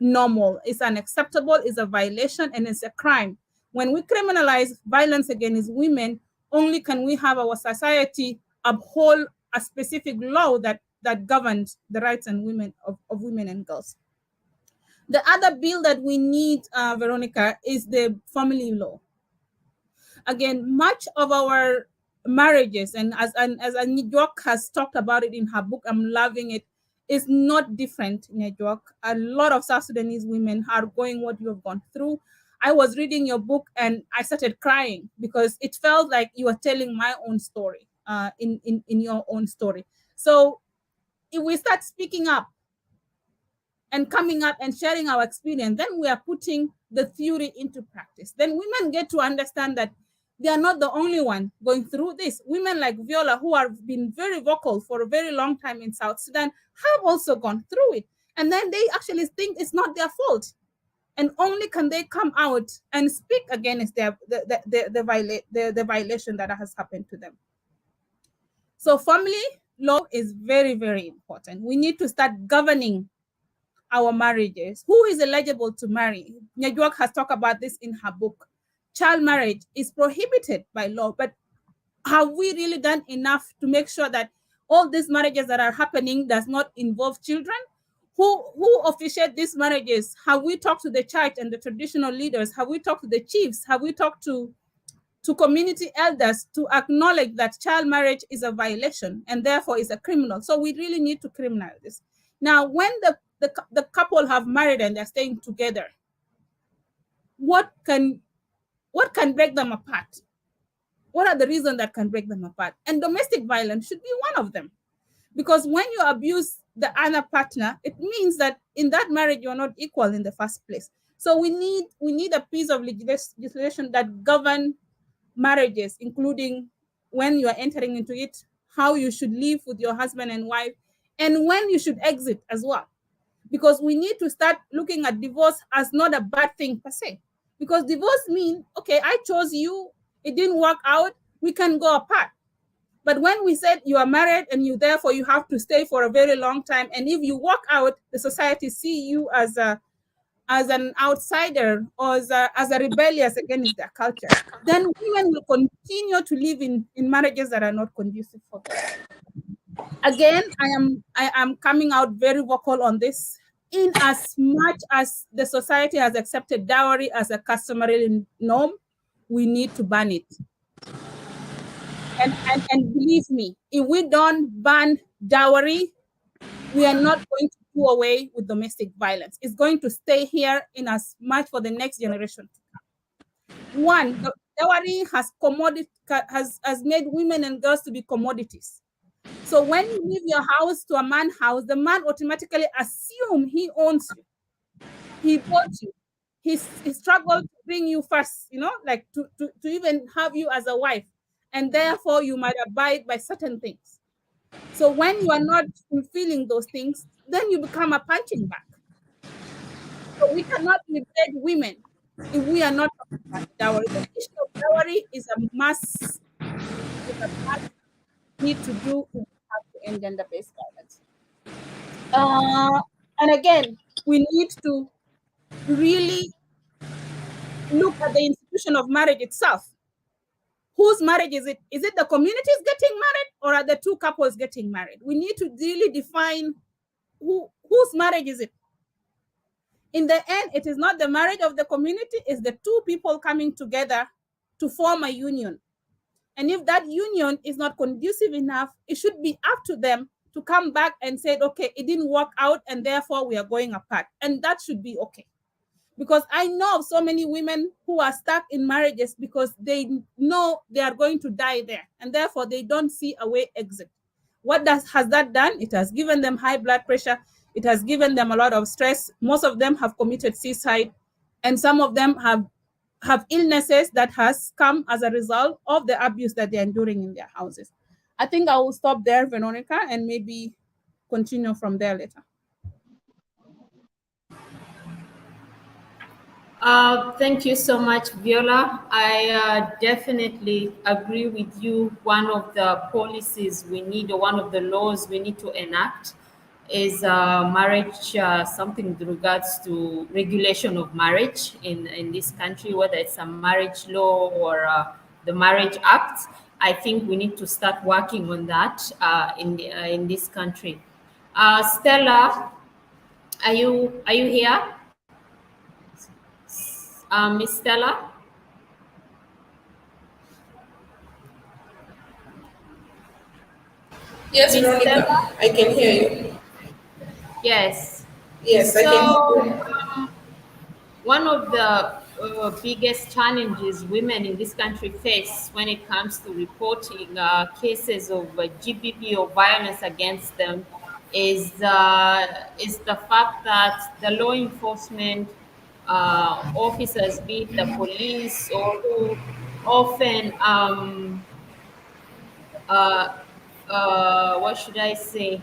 normal, it's unacceptable, it's a violation, and it's a crime. When we criminalize violence against women, only can we have our society uphold a specific law that governs the rights and of women and girls. The other bill that we need, Veronica, is the family law. Again, much of our marriages, and as Nyajuk has talked about it in her book, I'm loving it, is not different in Nyajuk. A lot of South Sudanese women are going what you have gone through. I was reading your book and I started crying because it felt like you were telling my own story in your own story. So if we start speaking up and coming up and sharing our experience, then we are putting the theory into practice. Then women get to understand that they are not the only one going through this. Women like Viola, who have been very vocal for a very long time in South Sudan, have also gone through it. And then they actually think it's not their fault. And only can they come out and speak against the violation that has happened to them. So family law is very, very important. We need to start governing our marriages. Who is eligible to marry? Nyajuk has talked about this in her book. Child marriage is prohibited by law, but have we really done enough to make sure that all these marriages that are happening does not involve children? Who officiate these marriages? Have we talked to the church and the traditional leaders? Have we talked to the chiefs? Have we talked to community elders to acknowledge that child marriage is a violation and therefore is a criminal? So we really need to criminalize this. Now, when the the couple have married and they're staying together, what can break them apart? What are the reasons that can break them apart? And domestic violence should be one of them. Because when you abuse the other partner, it means that in that marriage, you're not equal in the first place. So we need a piece of legislation that govern marriages, including when you are entering into it, how you should live with your husband and wife, and when you should exit as well. Because we need to start looking at divorce as not a bad thing per se. Because divorce means, okay, I chose you, it didn't work out, we can go apart. But when we said you are married and you therefore you have to stay for a very long time, and if you walk out, the society see you as an outsider or as a rebellious against their culture, then women will continue to live in marriages that are not conducive for them. Again, I am coming out very vocal on this. In as much as the society has accepted dowry as a customary norm, we need to ban it. And believe me, if we don't ban dowry, we are not going to do away with domestic violence. It's going to stay here in as much for the next generation. One, the dowry has made women and girls to be commodities. So when you leave your house to a man's house, the man automatically assumes he owns you. He bought you. He struggled to bring you first, like to even have you as a wife. And therefore, you might abide by certain things. So when you are not fulfilling those things, then you become a punching bag. So we cannot liberate women if we are not talking about dowry. The issue of dowry is a must. It's a must need to do if we have to end gender-based violence. And again, we need to really look at the institution of marriage itself. Whose marriage is it? Is it the communities getting married, or are the two couples getting married? We need to really define whose marriage is it. In the end, it is not the marriage of the community, it's the two people coming together to form a union. And if that union is not conducive enough, it should be up to them to come back and say, okay, it didn't work out and therefore we are going apart. And that should be okay. Because I know of so many women who are stuck in marriages because they know they are going to die there, and therefore they don't see a way exit. What has that done? It has given them high blood pressure. It has given them a lot of stress. Most of them have committed suicide, and some of them have illnesses that has come as a result of the abuse that they're enduring in their houses. I think I will stop there, Veronica, and maybe continue from there later. Thank you so much, Viola. I definitely agree with you. One of the policies we need, or one of the laws we need to enact, is marriage, something with regards to regulation of marriage in this country, whether it's a marriage law or the Marriage Act. I think we need to start working on that in this country. Stella, are you here? Miss Stella? Yes, Miss Veronica, Stella? I can hear you. Yes. Yes, I So, can hear you. one of the biggest challenges women in this country face when it comes to reporting cases of GBV or violence against them is the fact that the law enforcement officers, be it the police, or who often uh, what should I say?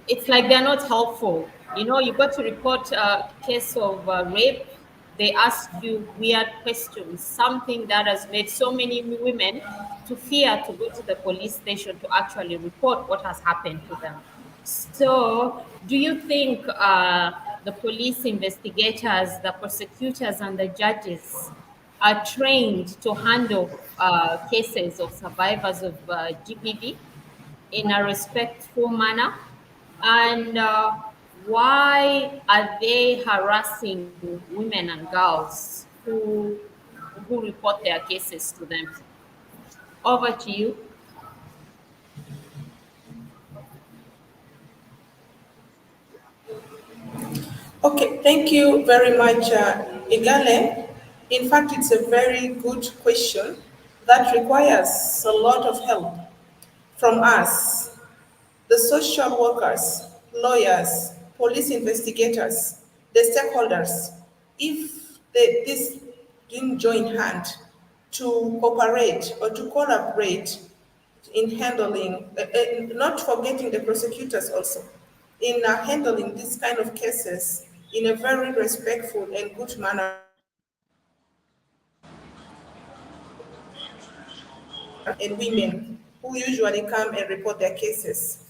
It's like they're not helpful. You got to report a case of rape. They ask you weird questions, something that has made so many women to fear to go to the police station to actually report what has happened to them. So, do you think the police investigators, the prosecutors, and the judges are trained to handle cases of survivors of GBV in a respectful manner? And why are they harassing women and girls who report their cases to them? Over to you. Okay, thank you very much, Igale. In fact, it's a very good question that requires a lot of help from us, the social workers, lawyers, police investigators, the stakeholders. If this didn't join hand to cooperate or to collaborate in handling, not forgetting the prosecutors also, in handling this kind of cases in a very respectful and good manner, and women who usually come and report their cases.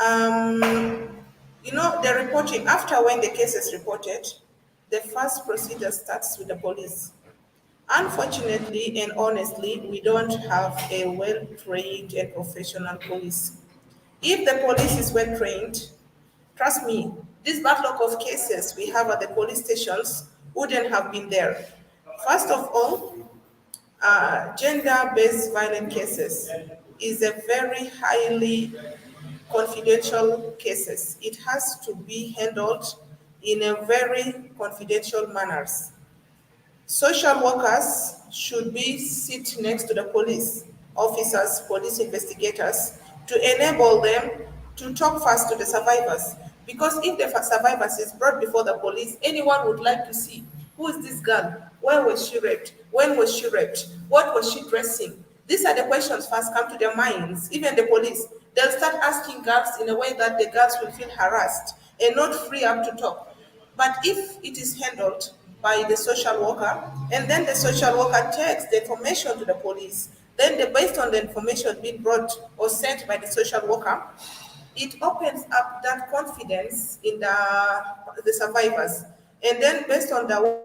Um, the reporting, after when the case is reported, the first procedure starts with the police. Unfortunately and honestly, we don't have a well-trained and professional police. If the police is well-trained, trust me, this backlog of cases we have at the police stations wouldn't have been there. First of all, gender-based violent cases is a very highly confidential cases. It has to be handled in a very confidential manners. Social workers should be sit next to the police officers, police investigators, to enable them to talk fast to the survivors. Because if the survivors is brought before the police, anyone would like to see who is this girl, where was she raped, when was she raped, what was she dressing. These are the questions first come to their minds. Even the police, they'll start asking girls in a way that the girls will feel harassed and not free up to talk. But if it is handled by the social worker, and then the social worker takes the information to the police, then based on the information being brought or sent by the social worker, it opens up that confidence in the survivors. And then based on the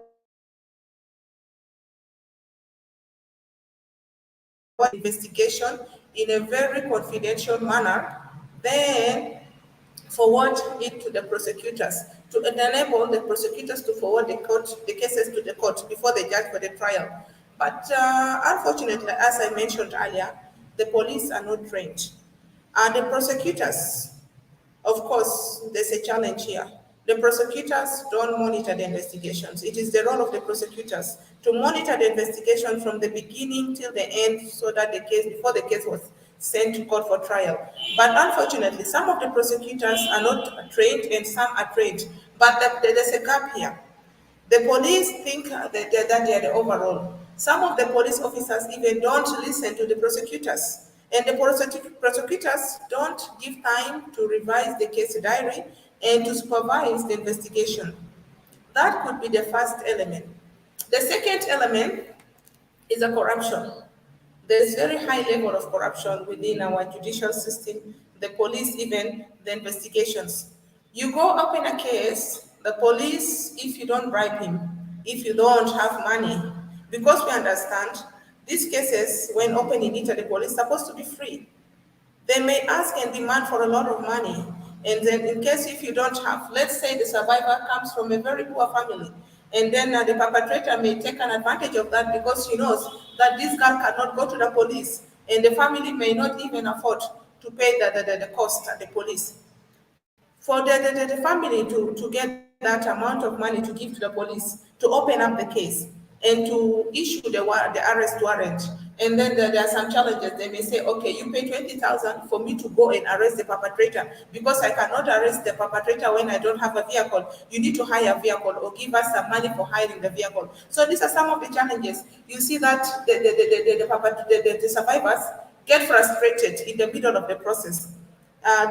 investigation in a very confidential manner, then forward it to the prosecutors to enable the prosecutors to forward the cases to the court before the judge for the trial. But unfortunately, as I mentioned earlier, the police are not trained. And the prosecutors, of course, there's a challenge here. The prosecutors don't monitor the investigations. It is the role of the prosecutors to monitor the investigation from the beginning till the end so that before the case was sent to court for trial. But unfortunately, some of the prosecutors are not trained and some are trained. But there's a gap here. The police think that they are the overall. Some of the police officers even don't listen to the prosecutors. And the prosecutors don't give time to revise the case diary and to supervise the investigation. That could be the first element. The second element is a corruption. There's very high level of corruption within our judicial system, the police, even the investigations. You go open a case, the police, if you don't bribe him, if you don't have money, because we understand these cases, when open in Italy, the police are supposed to be free. They may ask and demand for a lot of money. And then in case if you don't have, let's say the survivor comes from a very poor family, and then the perpetrator may take an advantage of that because she knows that this girl cannot go to the police, and the family may not even afford to pay the cost at the police. For the family to get that amount of money to give to the police to open up the case and to issue the arrest warrant. And then there are some challenges. They may say, okay, you pay 20,000 for me to go and arrest the perpetrator because I cannot arrest the perpetrator when I don't have a vehicle. You need to hire a vehicle or give us some money for hiring the vehicle. So these are some of the challenges. You see that the survivors get frustrated in the middle of the process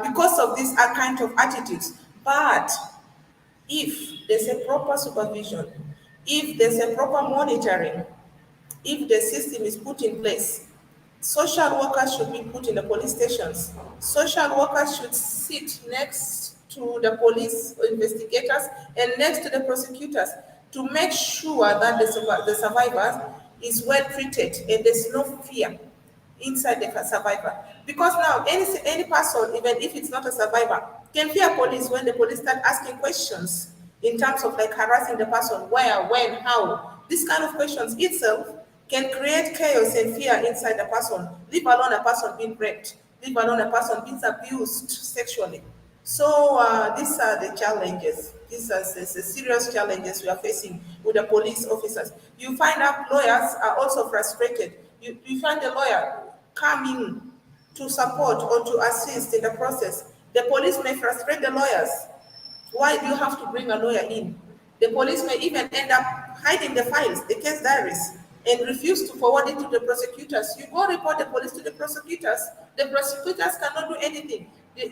because of these kind of attitudes. But if there's a proper supervision, if there's a proper monitoring, if the system is put in place, social workers should be put in the police stations. Social workers should sit next to the police investigators and next to the prosecutors to make sure that the survivor is well treated and there's no fear inside the survivor. Because now any person, even if it's not a survivor, can fear police when the police start asking questions in terms of like harassing the person, where, when, how. This kind of questions itself can create chaos and fear inside the person, leave alone a person being raped, leave alone a person being abused sexually. So these are the challenges. These are the serious challenges we are facing with the police officers. You find out lawyers are also frustrated. You find a lawyer coming to support or to assist in the process. The police may frustrate the lawyers. Why do you have to bring a lawyer in? The police may even end up hiding the files, the case diaries, and refuse to forward it to the prosecutors. You go report the police to the prosecutors cannot do anything.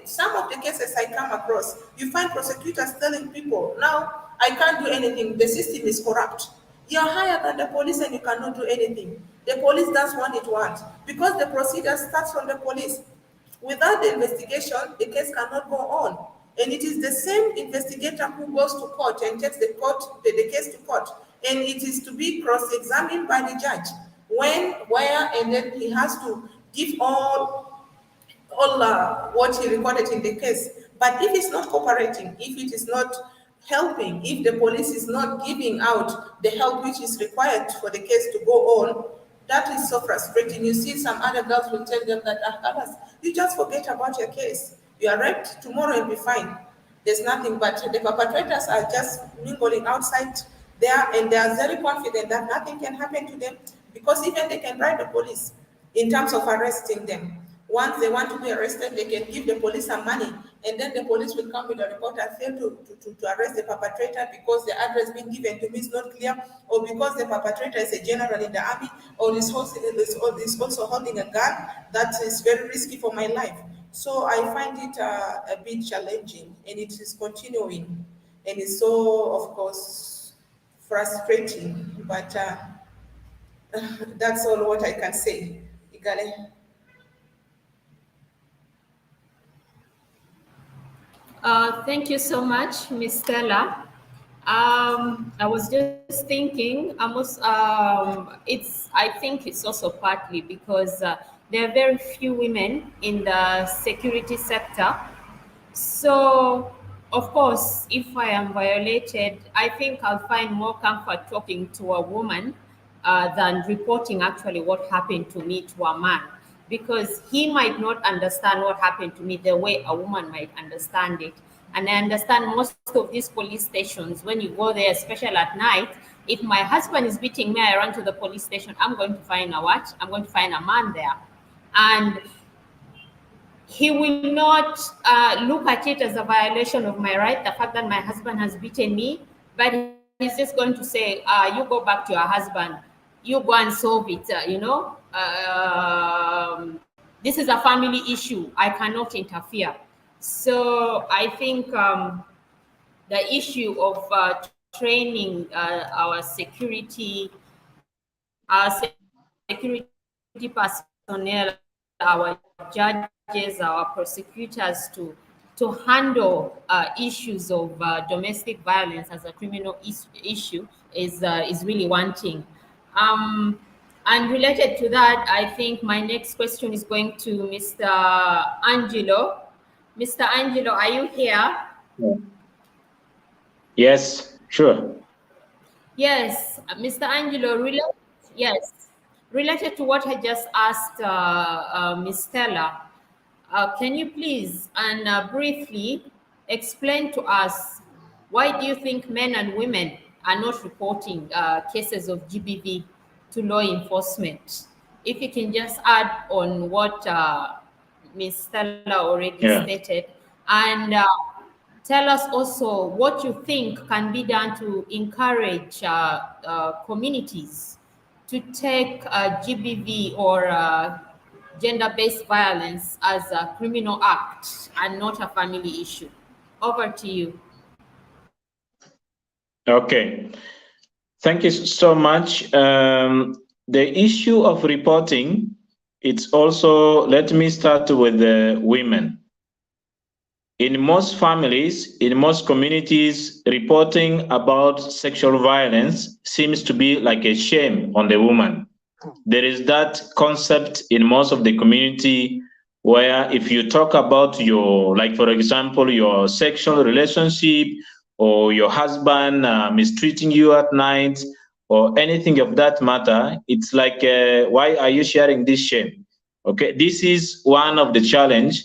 Some of the cases I come across, you find prosecutors telling people, now I can't do anything, the system is corrupt. You're higher than the police and you cannot do anything. The police does what it wants because the procedure starts from the police. Without the investigation, the case cannot go on. And it is the same investigator who goes to court and takes the case to court. And it is to be cross-examined by the judge. When, where, and then he has to give all what he recorded in the case. But if it's not cooperating, if it is not helping, if the police is not giving out the help which is required for the case to go on, that is so frustrating. You see, some other girls will tell them that, you just forget about your case. You are raped, tomorrow you'll be fine. There's nothing, but the perpetrators are just mingling outside there, and they are very confident that nothing can happen to them because even they can bribe the police in terms of arresting them. Once they want to be arrested, they can give the police some money, and then the police will come with a report and fail to arrest the perpetrator because the address being given to me is not clear, or because the perpetrator is a general in the army, or is also holding a gun that is very risky for my life. So I find it a bit challenging, and it is continuing, and it's so, of course, frustrating, but that's all what I can say. Igale. Thank you so much, Ms. Stella. I was just thinking, I think it's also partly because there are very few women in the security sector. So, of course, if I am violated, I think I'll find more comfort talking to a woman than reporting actually what happened to me to a man, because he might not understand what happened to me the way a woman might understand it. And I understand most of these police stations, when you go there, especially at night, if my husband is beating me, I run to the police station, I'm going to find a what? I'm going to find a man there. And he will not look at it as a violation of my right, the fact that my husband has beaten me, but he's just going to say, you go back to your husband, you go and solve it, this is a family issue, I cannot interfere. So I think the issue of training our security personnel, our judges, our prosecutors to handle issues of domestic violence as a criminal issue is really wanting. And related to that, I think my next question is going to Mr. Angelo. Mr. Angelo, are you here? Yes, sure. Yes, Mr. Angelo, related to what I just asked Ms. Stella, can you please and briefly explain to us why do you think men and women are not reporting cases of GBV to law enforcement? If you can just add on what Ms. Stella already stated, and tell us also what you think can be done to encourage communities to take GBV or gender-based violence as a criminal act and not a family issue. Over to you. Okay, thank you so much. The issue of reporting, it's also, let me start with the women. In most families, in most communities, reporting about sexual violence seems to be like a shame on the woman. There is that concept in most of the community where if you talk about your, like for example, your sexual relationship or your husband mistreating you at night or anything of that matter, it's like, why are you sharing this shame? Okay, this is one of the challenge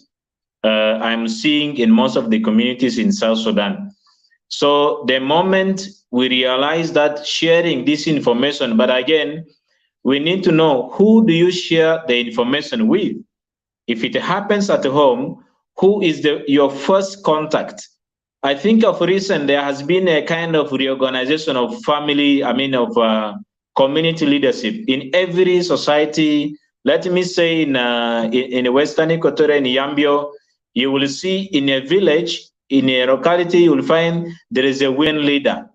I'm seeing in most of the communities in South Sudan. So the moment we realize that sharing this information, but again, we need to know who do you share the information with? If it happens at home, who is your first contact? I think of recent, there has been a kind of reorganization of family, of community leadership in every society. Let me say in Western Equatoria, in Yambio, you will see in a village, in a locality, you will find there is a women leader.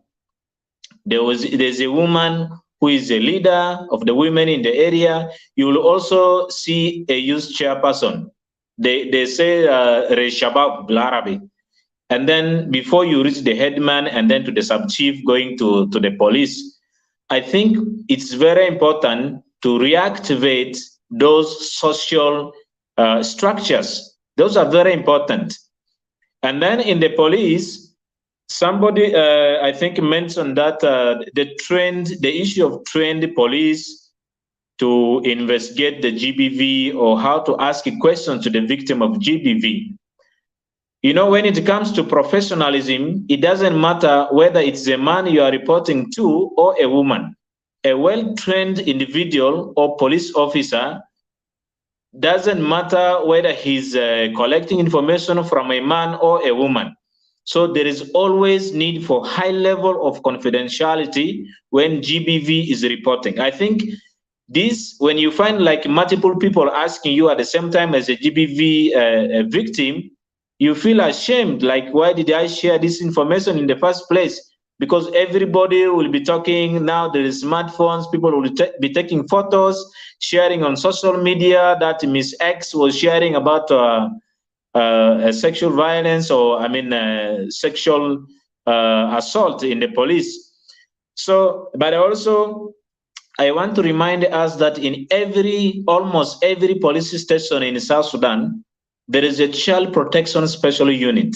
There's a woman who is a leader of the women in the area. You will also see a youth chairperson. They say Reshabab Blarabi. And then before you reach the headman and then to the sub-chief going to the police, I think it's very important to reactivate those social structures. Those are very important. And then in the police, somebody I think mentioned that the issue of trained police to investigate the GBV or how to ask a question to the victim of GBV. You know, when it comes to professionalism, it doesn't matter whether it's a man you are reporting to or a woman. A well-trained individual or police officer doesn't matter whether he's collecting information from a man or a woman. So there is always need for high level of confidentiality when GBV is reporting. I think this, when you find like multiple people asking you at the same time as a GBV victim, you feel ashamed, like, why did I share this information in the first place? Because everybody will be talking now. There is smartphones, people will be taking photos, sharing on social media that Miss X was sharing about sexual violence or sexual assault in the police. So, but also I want to remind us that in almost every police station in South Sudan, there is a child protection special unit.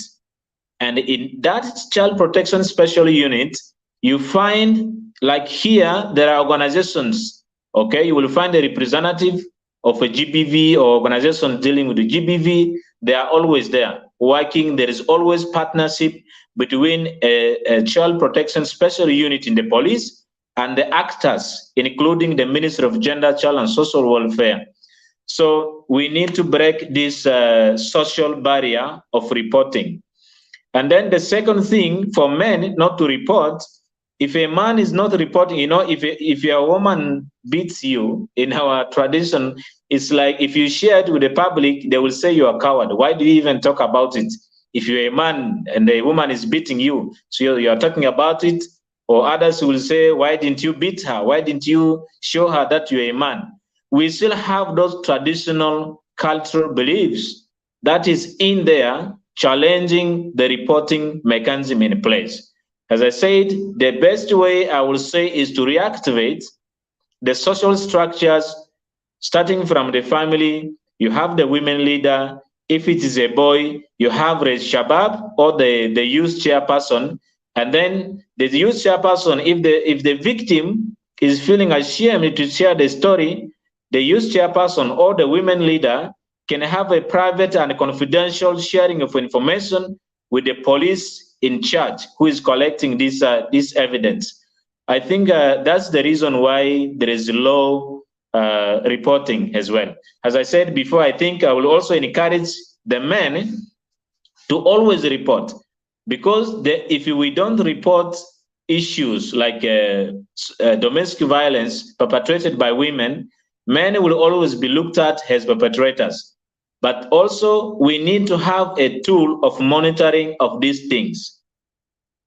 And in that child protection special unit, you find, like here, there are organizations, okay? You will find a representative of a GBV or organization dealing with the GBV. They are always there working. There is always partnership between a child protection special unit in the police and the actors, including the Ministry of Gender, Child and Social Welfare. So we need to break this social barrier of reporting. And then the second thing for men not to report, if a man is not reporting, you know, if your woman beats you, in our tradition, it's like if you share it with the public, they will say you are a coward. Why do you even talk about it? If you're a man and the woman is beating you, so you're talking about it, or others will say, why didn't you beat her? Why didn't you show her that you're a man? We still have those traditional cultural beliefs that is in there, challenging the reporting mechanism in place. As I said, the best way I will say is to reactivate the social structures, starting from the family. You have the women leader. If it is a boy, you have the Shabab or the youth chairperson. And then the youth chairperson, if the victim is feeling ashamed to share the story, the youth chairperson or the women leader can have a private and confidential sharing of information with the police in charge who is collecting this evidence. I think that's the reason why there is low reporting as well. As I said before, I think I will also encourage the men to always report, because if we don't report issues like domestic violence perpetrated by women, men will always be looked at as perpetrators. But also, we need to have a tool of monitoring of these things.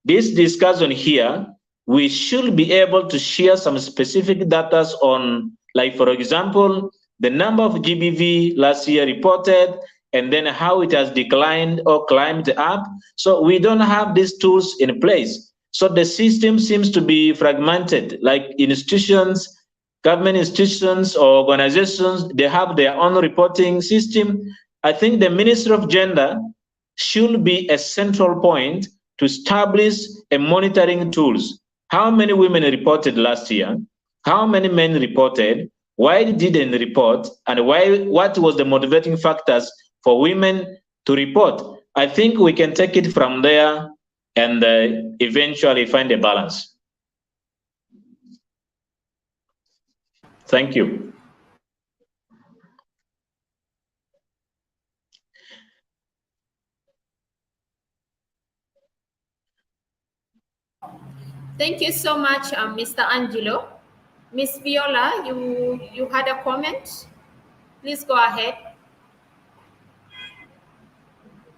This discussion here, we should be able to share some specific data on, like, for example, the number of GBV last year reported, and then how it has declined or climbed up. So we don't have these tools in place. So the system seems to be fragmented, like institutions, government institutions or organizations, they have their own reporting system. I think the Ministry of Gender should be a central point to establish a monitoring tools. How many women reported last year? How many men reported? Why didn't report? And what was the motivating factors for women to report. I think we can take it from there and eventually find a balance. Thank you. Thank you so much, Mr. Angelo. Miss Viola, you had a comment? Please go ahead.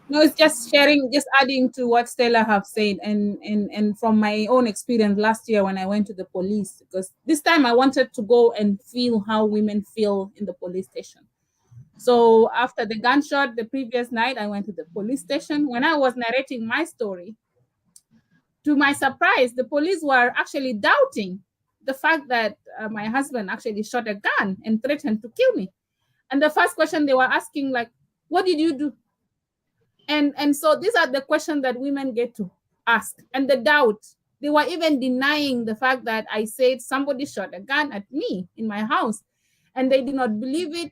No, it's just sharing, just adding to what Stella have said, and from my own experience last year when I went to the police, because this time I wanted to go and feel how women feel in the police station. So after the gunshot the previous night, I went to the police station. When I was narrating my story, to my surprise, the police were actually doubting the fact that my husband actually shot a gun and threatened to kill me. And the first question they were asking, like, what did you do? And so these are the questions that women get to ask. And the doubt, they were even denying the fact that I said somebody shot a gun at me in my house. And they did not believe it.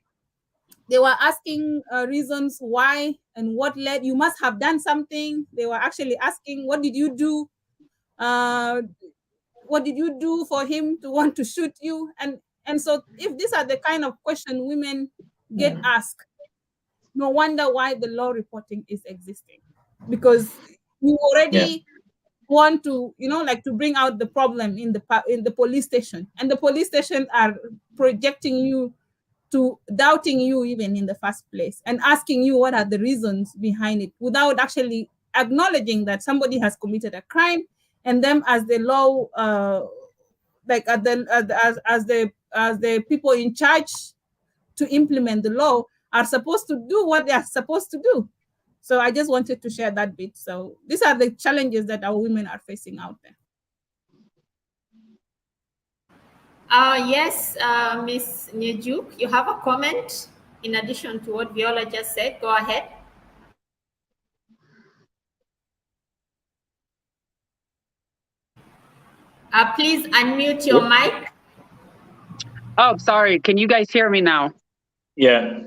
They were asking reasons why and what led. You must have done something. They were actually asking, what did you do? What did you do for him to want to shoot you? And so if these are the kind of questions women get asked, no wonder why the law reporting is existing, because you already want to, like, to bring out the problem in the police station, and the police station are projecting you to doubting you even in the first place and asking you what are the reasons behind it, without actually acknowledging that somebody has committed a crime, and them as the law, like as the people in charge to implement the law, are supposed to do what they are supposed to do. So I just wanted to share that bit. So these are the challenges that our women are facing out there. Yes, Miss Nyajuk, you have a comment in addition to what Viola just said. Go ahead. Please unmute your mic. Oh, sorry. Can you guys hear me now? Yeah.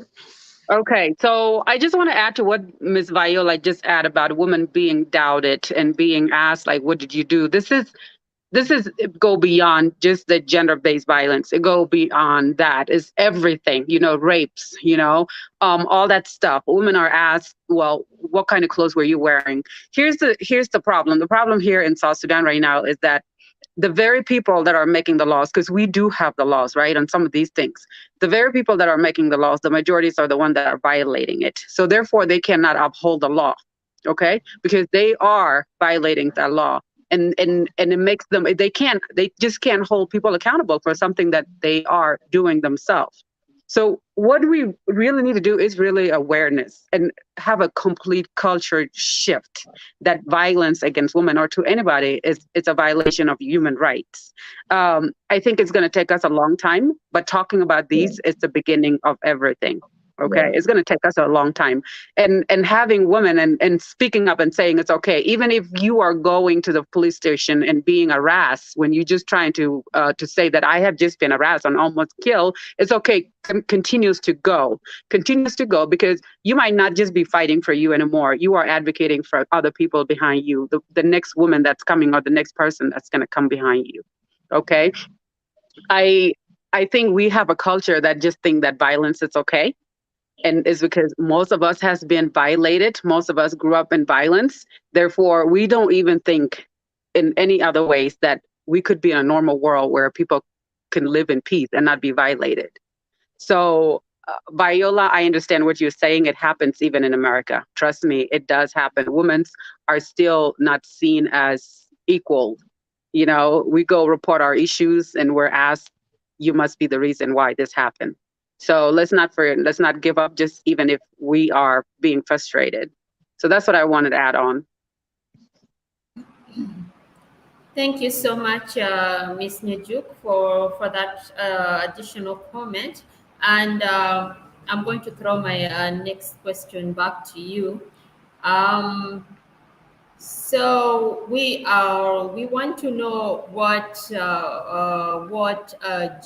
Okay, so I just want to add to what Ms. Viola just added about women being doubted and being asked, like, what did you do? This is go beyond just the gender-based violence. It go beyond that. It's everything, rapes, all that stuff. Women are asked, well, what kind of clothes were you wearing? Here's the problem. The problem here in South Sudan right now is that the very people that are making the laws, because we do have the laws, right, on some of these things, the very people that are making the laws, the majorities are the ones that are violating it. So therefore, they cannot uphold the law, okay, because they are violating that law. And it makes them, they just can't hold people accountable for something that they are doing themselves. So what we really need to do is really awareness and have a complete culture shift that violence against women or to anybody it's a violation of human rights. I think it's going to take us a long time, but talking about these is the beginning of everything. Okay, it's going to take us a long time, and having women and speaking up and saying it's okay, even if you are going to the police station and being harassed, when you're just trying to say that I have just been harassed and almost killed, it's okay. Continues to go, because you might not just be fighting for you anymore. You are advocating for other people behind you, the next woman that's coming or the next person that's going to come behind you. Okay, I think we have a culture that just think that violence is okay. And it's because most of us has been violated. Most of us grew up in violence. Therefore, we don't even think in any other ways that we could be in a normal world where people can live in peace and not be violated. So, Viola, I understand what you're saying. It happens even in America. Trust me, it does happen. Women are still not seen as equal. We go report our issues and we're asked, you must be the reason why this happened. So let's not give up, just even if we are being frustrated. So that's what I wanted to add on. Thank you so much, Ms. Nyajuk, for that additional comment. And I'm going to throw my next question back to you. So we want to know what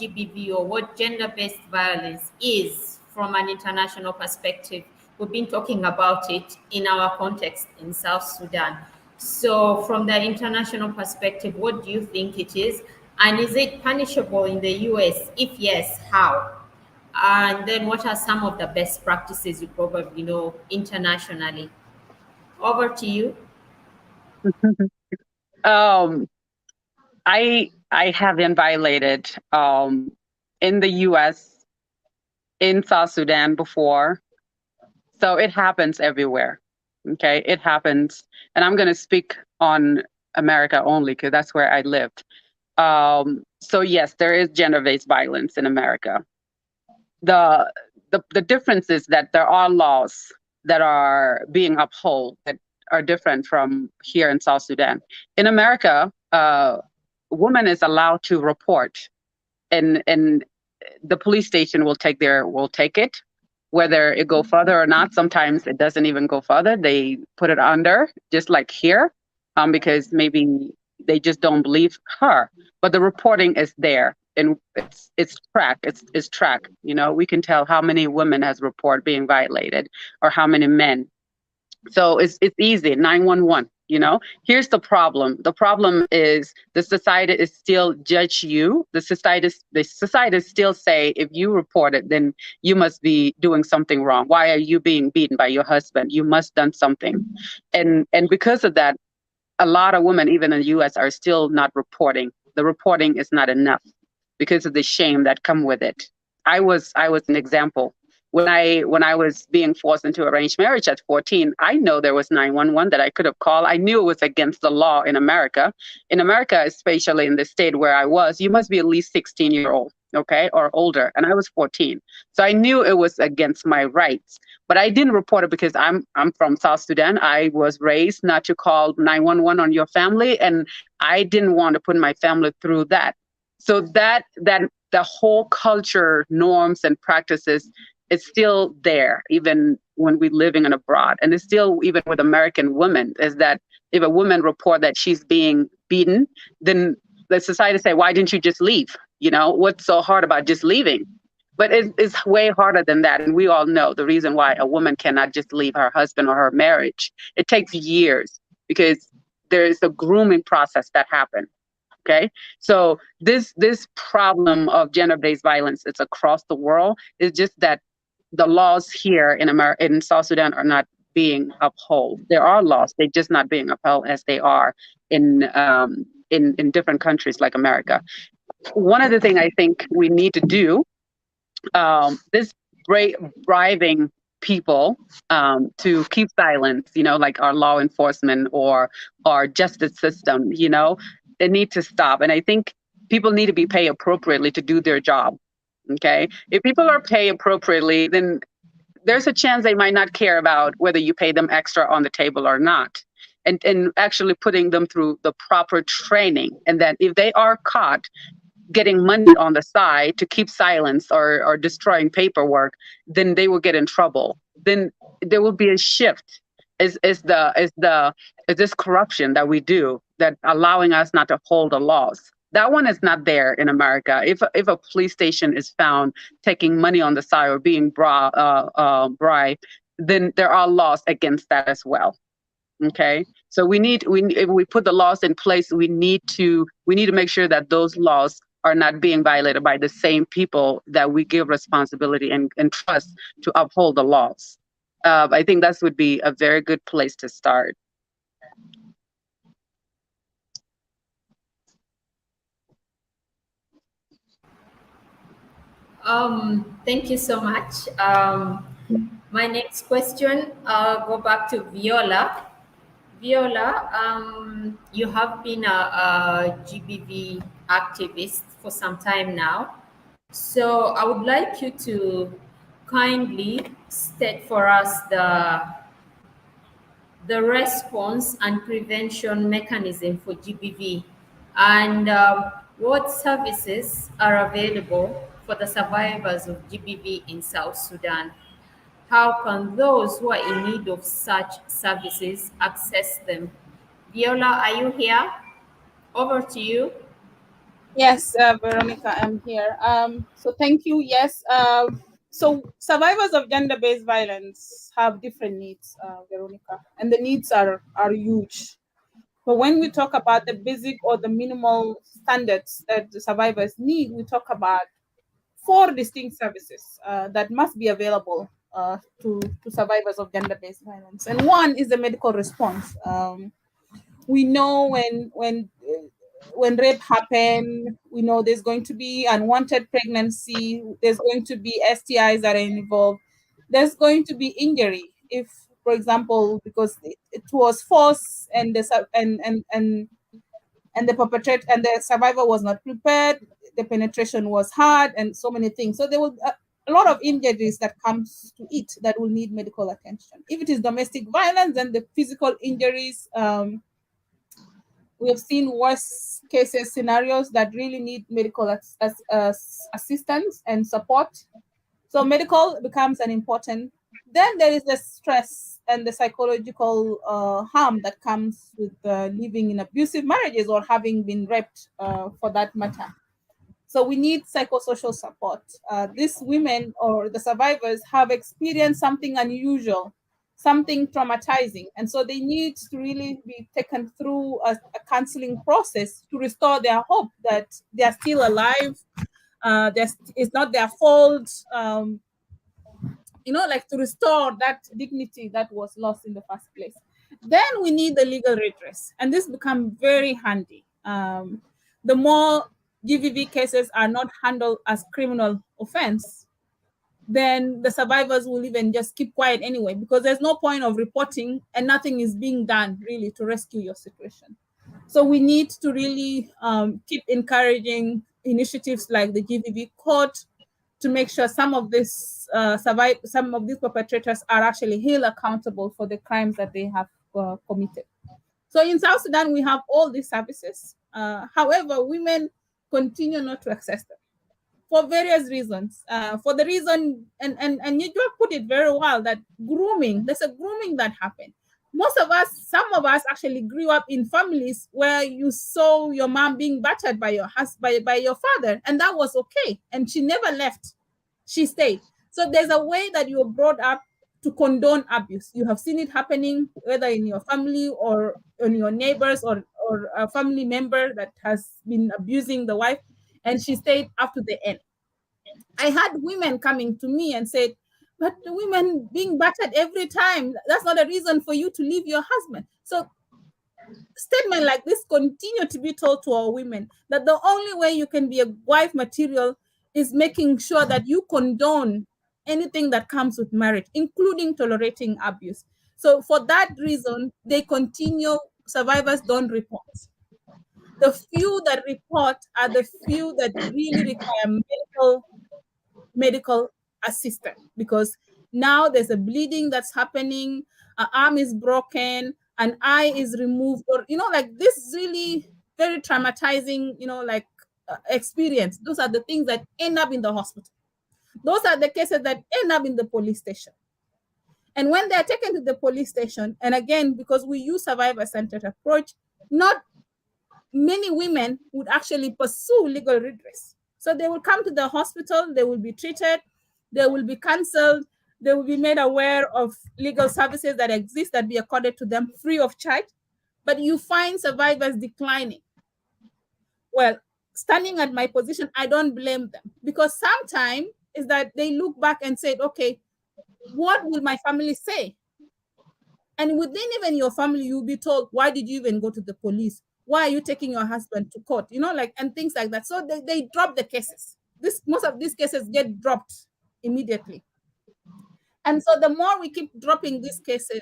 GBV or what gender-based violence is from an international perspective. we've been talking about it in our context in South Sudan. So from the international perspective, what do you think it is? And is it punishable in the US? If yes, how? And then what are some of the best practices you probably know internationally? Over to you. I have been violated in the US, in South Sudan before. So it happens everywhere. Okay, it happens. And I'm going to speak on America only because that's where I lived. So yes, there is gender-based violence in America. The difference is that there are laws that are being upheld that are different from here in South Sudan. In America, a woman is allowed to report, and the police station will take it, whether it go further or not. Sometimes it doesn't even go further. They put it under, just like here, because maybe they just don't believe her. But the reporting is there, and it's tracked. It's tracked. You know, we can tell how many women has reported being violated or how many men. So it's easy. 911. You know, here's the problem. The problem is the society is still judge you. The society still say if you report it, then you must be doing something wrong. Why are you being beaten by your husband? You must done something, and because of that, a lot of women, even in the U.S., are still not reporting. The reporting is not enough because of the shame that come with it. I was an example. When I was being forced into arranged marriage at 14, I know there was 911 that I could have called. I knew it was against the law in America. In America, especially in the state where I was, you must be at least 16-year-old, okay, or older. And I was 14. So I knew it was against my rights. But I didn't report it because I'm from South Sudan. I was raised not to call 911 on your family, and I didn't want to put my family through that. So that the whole culture, norms, and practices is still there, even when we're living in abroad. And it's still, even with American women, is that if a woman report that she's being beaten, then the society say, why didn't you just leave? You know, what's so hard about just leaving? But it's way harder than that. And we all know the reason why a woman cannot just leave her husband or her marriage. It takes years because there is a grooming process that happens. Okay, so this problem of gender-based violence, it's across the world. It's just that the laws here in America, in South Sudan, are not being upheld. There are laws, they're just not being upheld as they are in different countries like America. One of the things I think we need to do, this bribing people to keep silence, you know, like our law enforcement or our justice system, you know, they need to stop. And I think people need to be paid appropriately to do their job. Okay, if people are paid appropriately, then there's a chance they might not care about whether you pay them extra on the table or not. And actually putting them through the proper training. And then if they are caught getting money on the side to keep silence or destroying paperwork, then they will get in trouble. Then there will be a shift. Is this corruption that we do that allowing us not to hold the laws? That one is not there in America. If a police station is found taking money on the side or being bribed, then there are laws against that as well. Okay, so if we put the laws in place, we need to make sure that those laws are not being violated by the same people that we give responsibility and trust to uphold the laws. I think that would be a very good place to start. Thank you so much. My next question, go back to Viola. Viola, you have been a GBV activist for some time now. So I would like you to kindly state for us the response and prevention mechanism for GBV and what services are available for the survivors of GBV in South Sudan. How can those who are in need of such services access them? Viola, are you here? Over to you. Yes, Veronica, I'm here. So thank you. Yes, So survivors of gender-based violence have different needs, Veronica, and the needs are huge. But when we talk about the basic or the minimal standards that the survivors need, we talk about four distinct services that must be available to survivors of gender-based violence. And one is the medical response. We know when rape happen, we know there's going to be unwanted pregnancy, there's going to be STIs that are involved, there's going to be injury if, for example, because it was forced and the perpetrator and the survivor was not prepared, the penetration was hard, and so many things. So there will a lot of injuries that comes to it that will need medical attention. If it is domestic violence, then the physical injuries. We have seen worse cases, scenarios that really need medical assistance and support. So medical becomes an important. Then there is the stress and the psychological harm that comes with living in abusive marriages or having been raped, for that matter. So we need psychosocial support. These women or the survivors have experienced something unusual, something traumatizing. And so they need to really be taken through a counseling process to restore their hope that they are still alive. It's not their fault. Like to restore that dignity that was lost in the first place. Then we need the legal redress, and this becomes very handy. The more GVV cases are not handled as criminal offense, then the survivors will even just keep quiet anyway, because there's no point of reporting and nothing is being done really to rescue your situation. So we need to really keep encouraging initiatives like the GVV court to make sure some of these perpetrators are actually held accountable for the crimes that they have committed. So in South Sudan, we have all these services. However, women continue not to access them for various reasons. For the reason, and Nyajuk put it very well, that grooming, there's a grooming that happened. Some of us actually grew up in families where you saw your mom being battered by your husband, by your father, and that was okay. And she never left. She stayed. So there's a way that you were brought up to condone abuse. You have seen it happening, whether in your family or in your neighbors or a family member that has been abusing the wife, and she stayed up to the end. I had women coming to me and said, but the women being battered every time, that's not a reason for you to leave your husband. So statement like this continue to be told to our women, that the only way you can be a wife material is making sure that you condone anything that comes with marriage, including tolerating abuse. So for that reason, they continue, survivors don't report. The few that report are the few that really require medical assistance, because now there's a bleeding that's happening, an arm is broken, an eye is removed, or like this really very traumatizing experience. Those are the things that end up in the hospital. Those are the cases that end up in the police station. And when they're taken to the police station, and again, because we use survivor-centered approach, not many women would actually pursue legal redress. So they will come to the hospital, they will be treated, they will be counseled, they will be made aware of legal services that exist that be accorded to them free of charge. But you find survivors declining. Well, standing at my position, I don't blame them, because sometimes is that they look back and said, okay, what will my family say? And within even your family, you'll be told, why did you even go to the police? Why are you taking your husband to court? And things like that. So they drop the cases. Most of these cases get dropped immediately. And so the more we keep dropping these cases,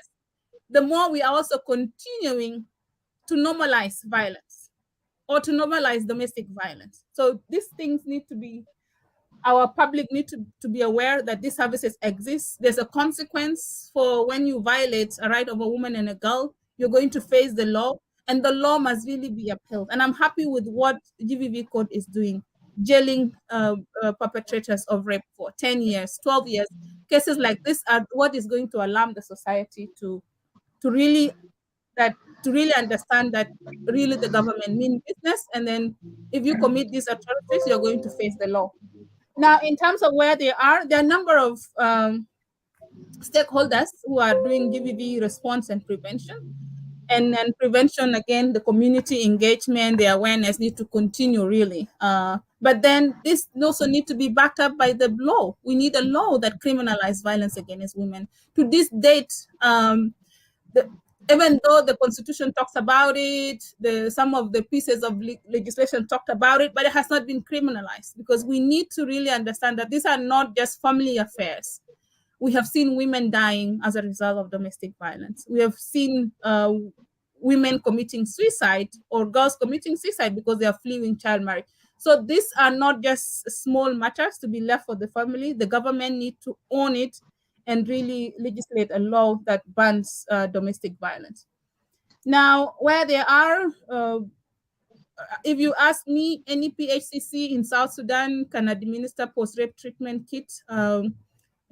the more we are also continuing to normalize violence or to normalize domestic violence. So these things need to be, our public need to be aware that these services exist. There's a consequence for when you violate a right of a woman and a girl. You're going to face the law, and the law must really be upheld. And I'm happy with what GVV Code is doing, jailing perpetrators of rape for 10 years, 12 years. Cases like this are what is going to alarm the society to really understand that really the government means business. And then if you commit these atrocities, you're going to face the law. Now, in terms of where they are, there are a number of stakeholders who are doing GBV response and prevention. And prevention, again, the community engagement, the awareness need to continue really. But then this also need to be backed up by the law. We need a law that criminalizes violence against women. To this date, even though the Constitution talks about it, some of the pieces of legislation talked about it, but it has not been criminalized, because we need to really understand that these are not just family affairs. We have seen women dying as a result of domestic violence. We have seen women committing suicide or girls committing suicide because they are fleeing child marriage. So these are not just small matters to be left for the family. The government need to own it and really legislate a law that bans domestic violence. Now, where they are, if you ask me, any PHCC in South Sudan can administer post-rape treatment kit.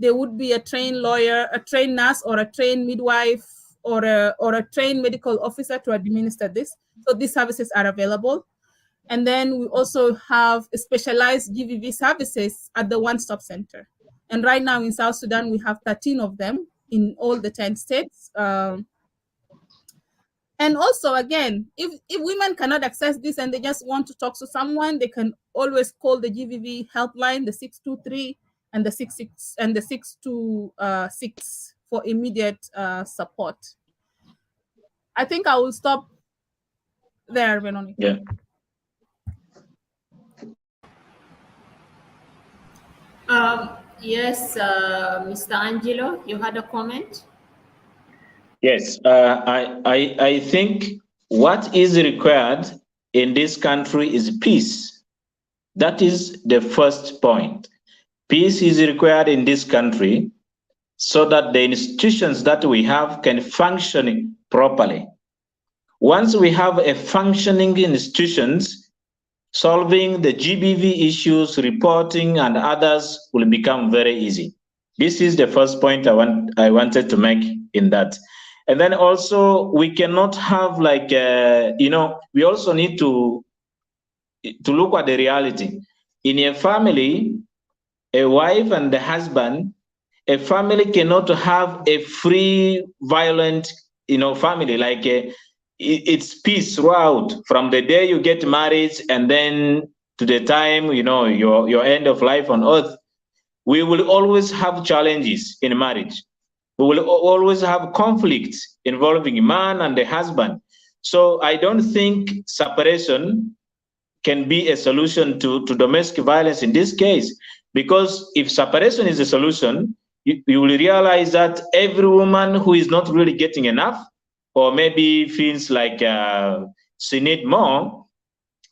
There would be a trained lawyer, a trained nurse, or a trained midwife, or a trained medical officer to administer this. So these services are available. And then we also have specialized GVV services at the one-stop center. And right now in South Sudan, we have 13 of them in all the 10 states. And also, again, if women cannot access this and they just want to talk to someone, they can always call the GVV helpline, the 623 and the 66 and the 626 for immediate support. I think I will stop there, Veronica. Yeah. Yes, Mr. Angelo, you had a comment? Yes, I think what is required in this country is peace. That is the first point. Peace is required in this country so that the institutions that we have can function properly. Once we have a functioning institutions, solving the GBV issues, reporting, and others will become very easy. This is the first point I wanted to make in that. And then also, we cannot have like, we also need to look at the reality. In a family, a wife and the husband, a family cannot have a free, violent, family. Like it's peace throughout, from the day you get married and then to the time, your end of life on earth. We will always have challenges in marriage. We will always have conflicts involving a man and the husband. So I don't think separation can be a solution to domestic violence in this case, because if separation is a solution, you will realize that every woman who is not really getting enough, or maybe feels like she need more,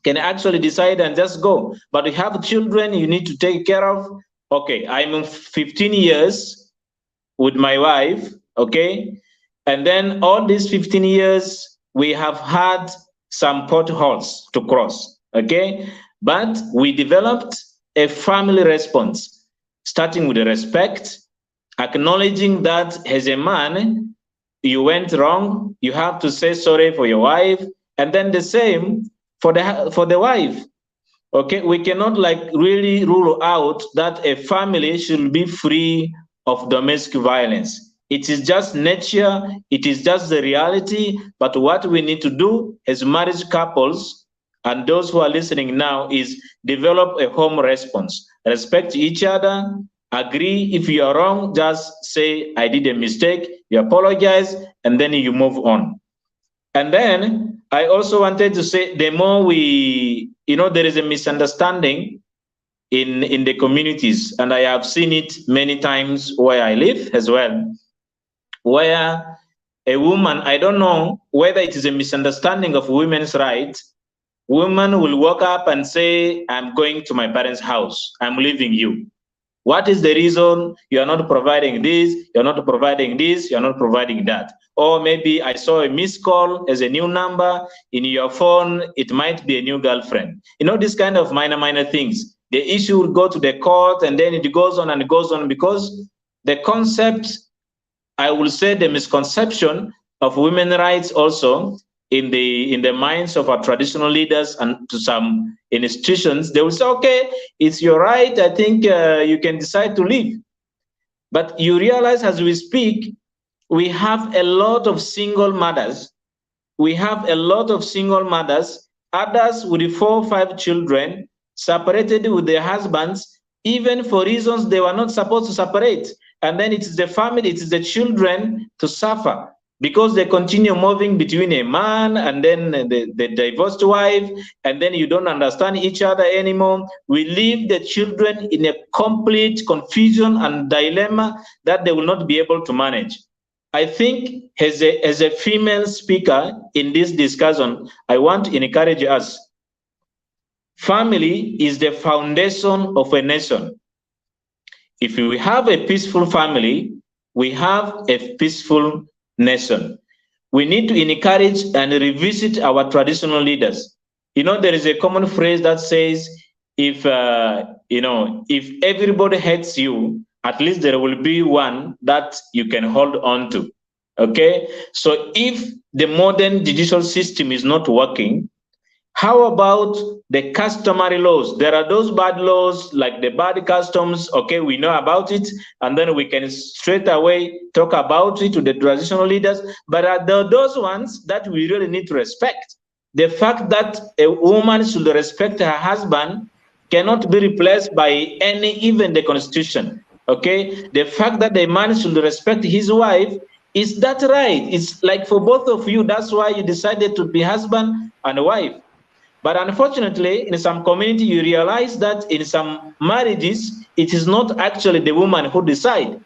can actually decide and just go. But you have children you need to take care of. Okay, I'm 15 years with my wife, okay? And then all these 15 years, we have had some potholes to cross, okay? But we developed a family response, starting with respect, acknowledging that as a man, you went wrong, you have to say sorry for your wife, and then the same for the wife. Okay, we cannot like really rule out that a family should be free of domestic violence. It is just nature, it is just the reality, but what we need to do as married couples and those who are listening now is develop a home response. Respect each other, agree if you are wrong, just say, I did a mistake, you apologize, and then you move on. And then I also wanted to say, the more we, there is a misunderstanding in the communities, and I have seen it many times where I live as well, where a woman, I don't know whether it is a misunderstanding of women's rights, women will walk up and say, I'm going to my parents' house, I'm leaving you. What is the reason? You are not providing this, you're not providing this, you're not providing that. Or maybe I saw a missed call as a new number in your phone, it might be a new girlfriend. This kind of minor things. The issue will go to the court, and then it goes on and it goes on, because the concept, I will say the misconception of women's rights also in the minds of our traditional leaders and to some institutions, they will say, okay, it's your right, I think you can decide to leave. But you realize as we speak, we have a lot of single mothers. We have a lot of single mothers, others with 4 or 5 children, separated with their husbands, even for reasons they were not supposed to separate. And then it is the family, it is the children to suffer because they continue moving between a man and then the divorced wife, and then you don't understand each other anymore. We leave the children in a complete confusion and dilemma that they will not be able to manage. I think as a female speaker in this discussion, I want to encourage us. Family is the foundation of a nation. If we have a peaceful family, we have a peaceful nation. We need to encourage and revisit our traditional leaders. You know, there is a common phrase that says, if everybody hates you, at least there will be one that you can hold on to. Okay, so if the modern judicial system is not working, how about the customary laws? There are those bad laws like the bad customs. Okay, we know about it, and then we can straight away talk about it to the traditional leaders. But there are those ones that we really need to respect. The fact that a woman should respect her husband cannot be replaced by even the constitution. Okay, the fact that a man should respect his wife, is that right? It's like for both of you, that's why you decided to be husband and wife. But unfortunately, in some community, you realize that in some marriages, it is not actually the woman who decides.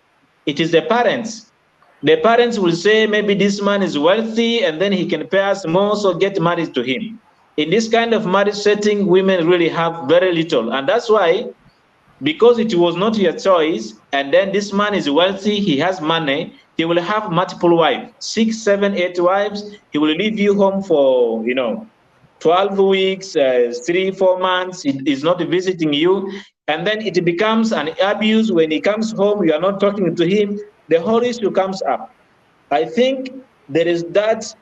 It is the parents. The parents will say, maybe this man is wealthy and then he can pay us more, so get married to him. In this kind of marriage setting, women really have very little. And that's why, because it was not your choice, and then this man is wealthy, he has money, he will have multiple wives, 6, 7, 8 wives. He will leave you home for, 12 weeks, 3, 4 months, he's not visiting you. And then it becomes an abuse. When he comes home, you are not talking to him. The whole issue comes up. I think there is that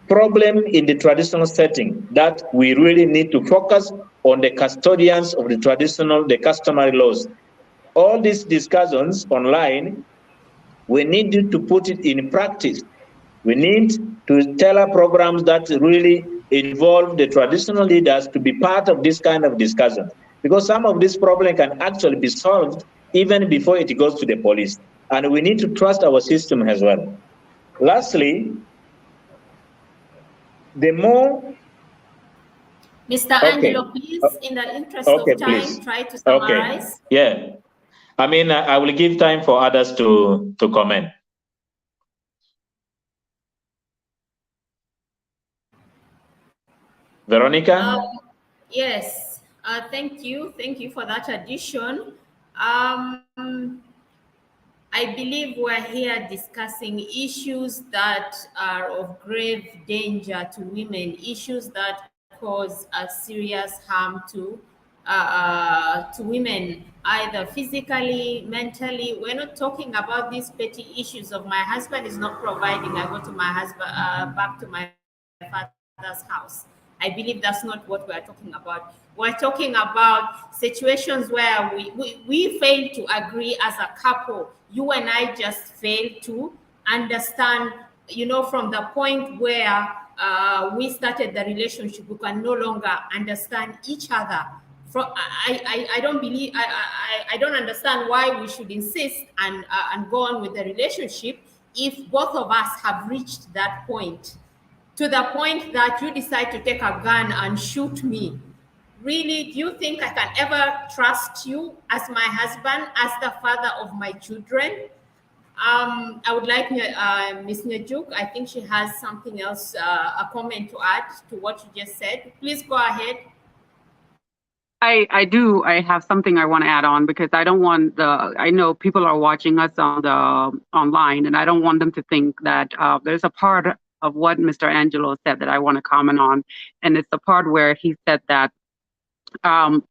problem in the traditional setting that we really need to focus on the custodians of the traditional, the customary laws. All these discussions online, we need to put it in practice. We need to tailor programs that really involve the traditional leaders to be part of this kind of discussion, because some of this problem can actually be solved even before it goes to the police. And we need to trust our system as well. Lastly, the more... Mr. Angelo, please, in the interest of time, please try to summarize. Okay. Yeah. I mean, I will give time for others to comment. Veronica? Yes, thank you. Thank you for that addition. I believe we're here discussing issues that are of grave danger to women, issues that cause a serious harm to women, either physically, mentally. We're not talking about these petty issues of my husband is not providing, I go to my husband, back to my father's house. I believe that's not what we're talking about. We're talking about situations where we fail to agree as a couple. You and I just fail to understand, from the point where we started the relationship, we can no longer understand each other. I don't believe, I don't understand why we should insist and go on with the relationship if both of us have reached that point. To the point that you decide to take a gun and shoot me. Really, do you think I can ever trust you as my husband, as the father of my children? I would like Ms. Nyajuk, I think she has something else, a comment to add to what you just said. Please go ahead. I do. I have something I want to add on, because I don't want I know people are watching us online, and I don't want them to think that there's a part of what Mr. Angelo said that I want to comment on. And it's the part where he said that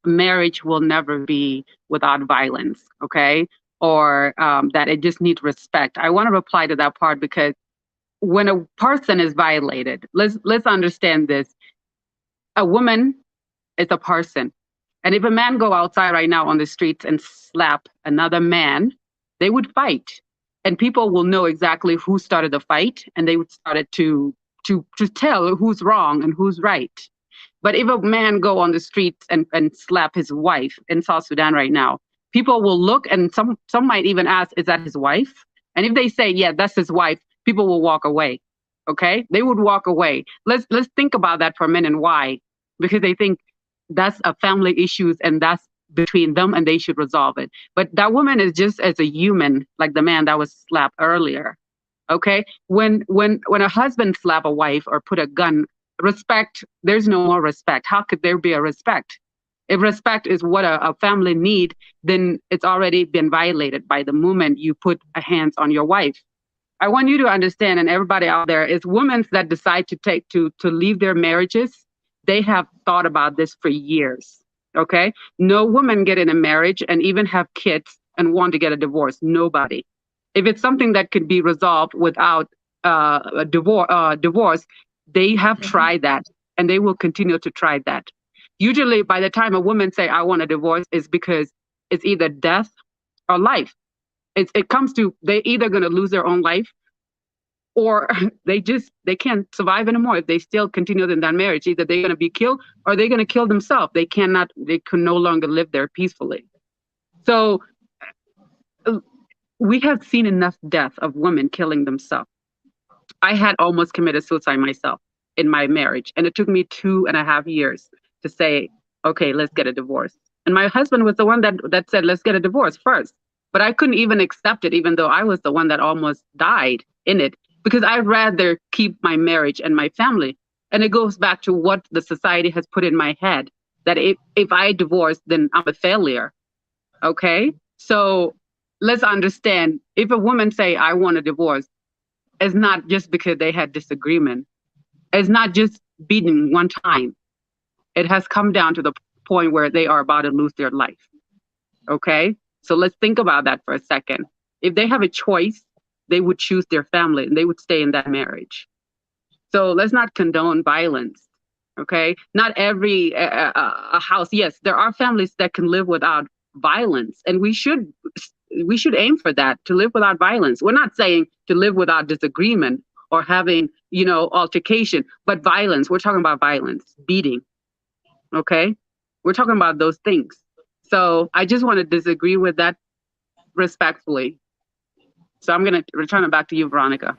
marriage will never be without violence, okay? Or that it just needs respect. I want to reply to that part, because when a person is violated, let's understand this. A woman is a person. And if a man go outside right now on the streets and slap another man, they would fight. And people will know exactly who started the fight, and they would start it to tell who's wrong and who's right. But if a man go on the streets and slap his wife in South Sudan right now, people will look, and some might even ask, is that his wife? And if they say, yeah, that's his wife, people will walk away. Okay? They would walk away. Let's think about that for a minute. Why? Because they think that's a family issues and that's between them and they should resolve it. But that woman is just as a human, like the man that was slapped earlier. Okay? When a husband slap a wife or put a gun, respect, there's no more respect. How could there be a respect? If respect is what a family need, then it's already been violated by the moment you put a hands on your wife. I want you to understand, and everybody out there, is women that decide to leave their marriages, they have thought about this for years. Okay? No woman get in a marriage and even have kids and want to get a divorce. Nobody. If it's something that could be resolved without a divorce, they have tried that, and they will continue to try that. Usually, by the time a woman say, I want a divorce, is because it's either death or life. It comes to, they're either going to lose their own life, or they can't survive anymore if they still continue in that marriage. Either they're going to be killed or they're going to kill themselves. They can no longer live there peacefully. So we have seen enough death of women killing themselves. I had almost committed suicide myself in my marriage, and it took me 2.5 years to say, okay, let's get a divorce. And my husband was the one that said, let's get a divorce first. But I couldn't even accept it, even though I was the one that almost died in it, because I'd rather keep my marriage and my family. And it goes back to what the society has put in my head, that if I divorce, then I'm a failure. Okay? So let's understand, if a woman say, I want a divorce, it's not just because they had disagreement. It's not just beaten one time. It has come down to the point where they are about to lose their life. Okay? So let's think about that for a second. If they have a choice, they would choose their family and they would stay in that marriage. So let's not condone violence. Okay? Not every a house. Yes, there are families that can live without violence, and we should aim for that, to live without violence. We're not saying to live without disagreement or having, altercation, but violence. We're talking about violence, beating. Okay? We're talking about those things. So I just want to disagree with that respectfully. So I'm going to return it back to you, Veronica.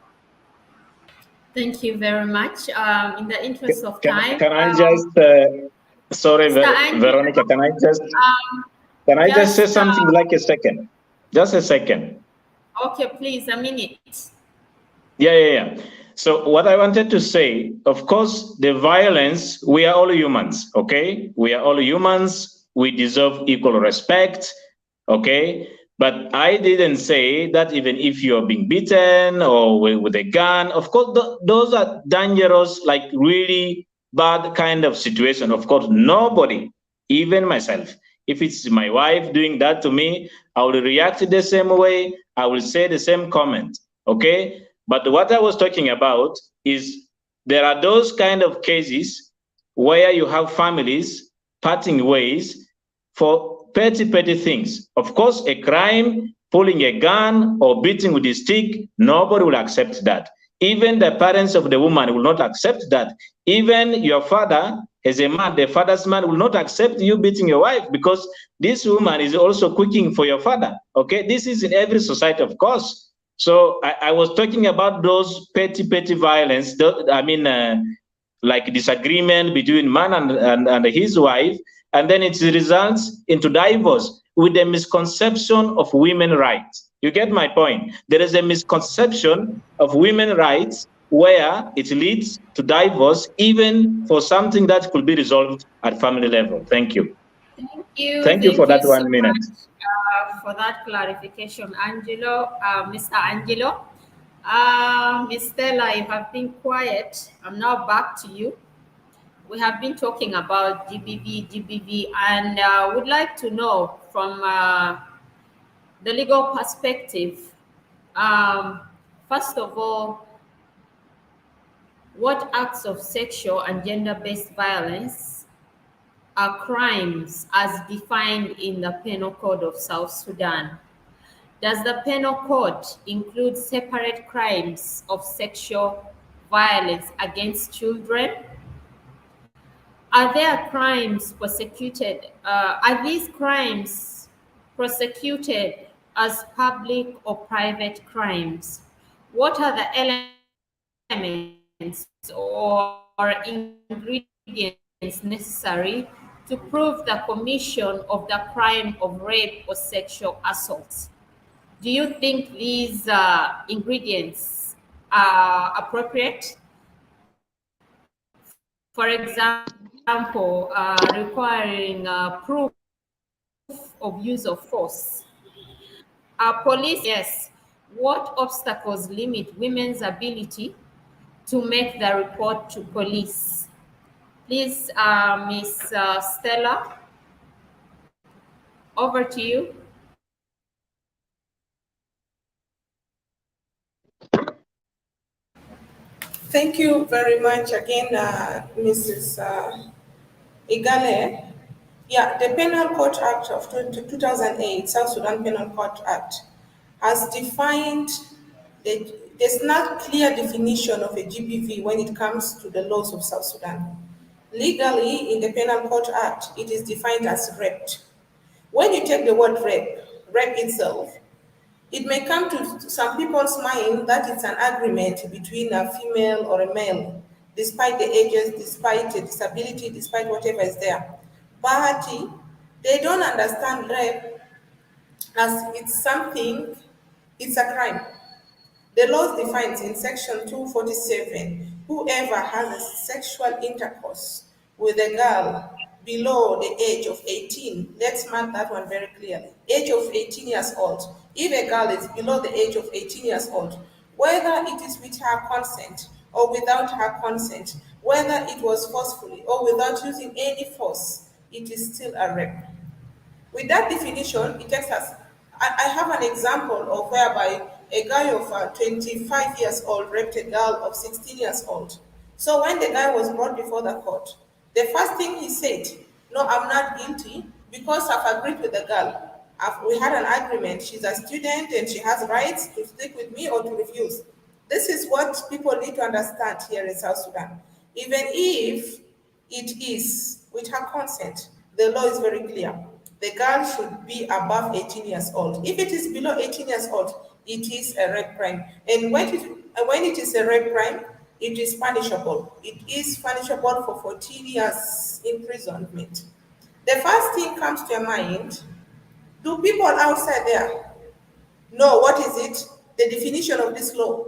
Thank you very much. In the interest of time, can I just sorry, Veronica, can I just say something like a second? Just a second. Okay, please, a minute. Yeah. So what I wanted to say, of course, the violence, we are all humans, okay? We are all humans. We deserve equal respect, okay? But I didn't say that even if you're being beaten or with a gun, of course, those are dangerous, like really bad kind of situation. Of course, nobody, even myself, if it's my wife doing that to me, I will react the same way. I will say the same comment, okay? But what I was talking about is there are those kind of cases where you have families parting ways for petty things. Of course, a crime, pulling a gun or beating with a stick, nobody will accept that. Even the parents of the woman will not accept that. Even your father, as a man, the father's man will not accept you beating your wife, because this woman is also cooking for your father. Okay, this is in every society, of course. So I was talking about those petty violence. Like disagreement between man and his wife, and then it results into divorce with the misconception of women's rights. You get my point? There is a misconception of women's rights where it leads to divorce, even for something that could be resolved at family level. Thank you. Thank you. Thank you for that 1 minute. For that clarification, Angelo, Mr. Angelo. Ms. Stella, you have been quiet. I'm now back to you. We have been talking about GBV, and would like to know from the legal perspective, first of all, What acts of sexual and gender-based violence are crimes as defined in the Penal Code of South Sudan? Does the Penal Code include separate crimes of sexual violence against children? Are there crimes prosecuted? Are these crimes prosecuted as public or private crimes? What are the elements or ingredients necessary to prove the commission of the crime of rape or sexual assault? Do you think these ingredients are appropriate? For example, requiring proof of use of force. Police, yes. What obstacles limit women's ability to make the report to police? Please, Ms. Stella, over to you. Thank you very much again, Mrs. Igale. Yeah, the Penal Court Act of 2008, South Sudan Penal Court Act, has defined there's not clear definition of a GBV when it comes to the laws of South Sudan. Legally, in the Penal Court Act, it is defined as rape. When you take the word rape itself, it may come to some people's mind that it's an agreement between a female or a male, despite the ages, despite the disability, despite whatever is there. But they don't understand rape as it's something, it's a crime. The law defines in section 247, whoever has a sexual intercourse with a girl below the age of 18, let's mark that one very clearly, age of 18 years old. If a girl is below the age of 18 years old, whether it is with her consent or without her consent, whether it was forcefully or without using any force, it is still a rape. With that definition, it takes us. I have an example of whereby a guy of 25 years old raped a girl of 16 years old. So when the guy was brought before the court, the first thing he said, "No, I'm not guilty because I've agreed with the girl. We had an agreement. She's a student and she has rights to stick with me or to refuse." This is what people need to understand here in South Sudan. Even if it is with her consent, the law is very clear. The girl should be above 18 years old. If it is below 18 years old, it is a rape crime. And when it is a rape crime, it is punishable. It is punishable for 14 years imprisonment. The first thing comes to your mind, do people outside there know what is it? The definition of this law.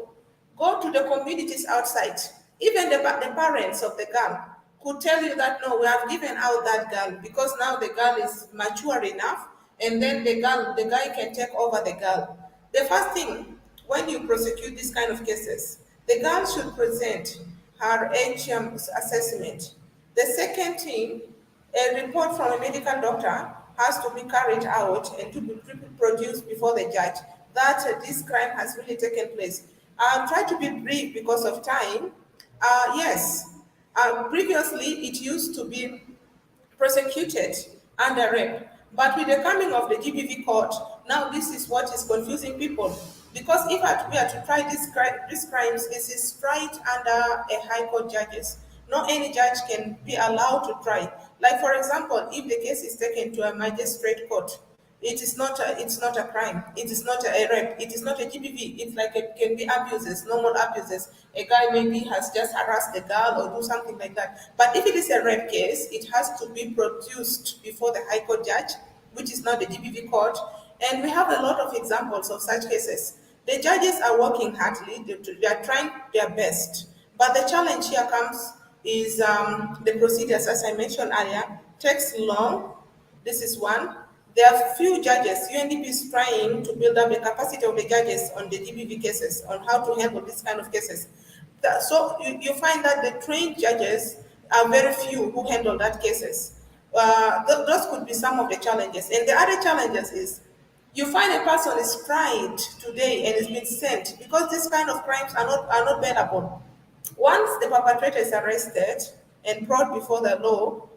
Go to the communities outside. Even the parents of the girl could tell you that no, we have given out that girl because now the girl is mature enough, and then the guy can take over the girl. The first thing, when you prosecute this kind of cases, the girl should present her age assessment. The second thing, a report from a medical doctor has to be carried out and to be produced before the judge that this crime has really taken place. I'll try to be brief because of time. Yes, previously it used to be prosecuted under rape. But with the coming of the GBV court, now this is what is confusing people. Because if we are to try these crimes, it is tried under a high court judges. Not any judge can be allowed to try. Like for example, if the case is taken to a magistrate court, it's not a crime. It is not a rape. It is not a GBV. It's like it can be abuses, normal abuses. A guy maybe has just harassed a girl or do something like that. But if it is a rape case, it has to be produced before the High Court judge, which is not the GBV court. And we have a lot of examples of such cases. The judges are working hardly. They are trying their best. But the challenge here comes is the procedures, as I mentioned earlier, takes long. This is one. There are few judges. UNDP is trying to build up the capacity of the judges on the GBV cases, on how to handle this kind of cases. So you find that the trained judges are very few who handle that cases. Those could be some of the challenges. And the other challenges is you find a person is tried today and has been sent because these kind of crimes are not bailable. Once the perpetrator is arrested and brought before the law,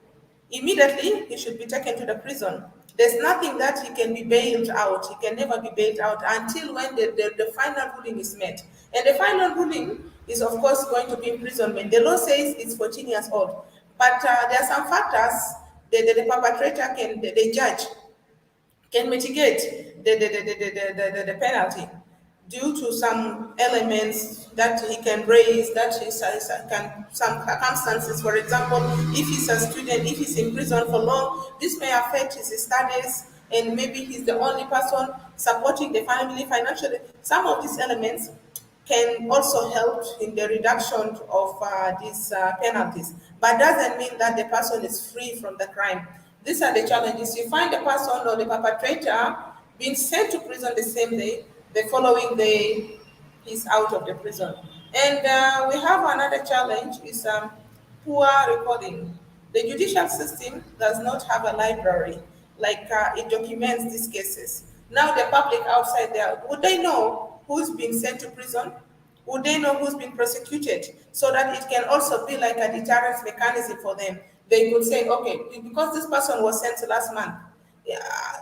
immediately he should be taken to the prison. There's nothing that he can be bailed out. He can never be bailed out until when the final ruling is met. And the final ruling is, of course, going to be imprisonment. The law says it's 14 years old. But there are some factors that the perpetrator can, the judge can mitigate the penalty due to some elements that he can raise, that can some circumstances. For example, if he's a student, if he's in prison for long, this may affect his studies, and maybe he's the only person supporting the family financially. Some of these elements can also help in the reduction of these penalties, but doesn't mean that the person is free from the crime. These are the challenges. You find the person or the perpetrator being sent to prison the same day, the following day he's out of the prison. And we have another challenge is poor recording. The judicial system does not have a library, like it documents these cases. Now the public outside there, would they know who's been sent to prison? Would they know who's been prosecuted? So that it can also be like a deterrence mechanism for them. They could say, okay, because this person was sent last month,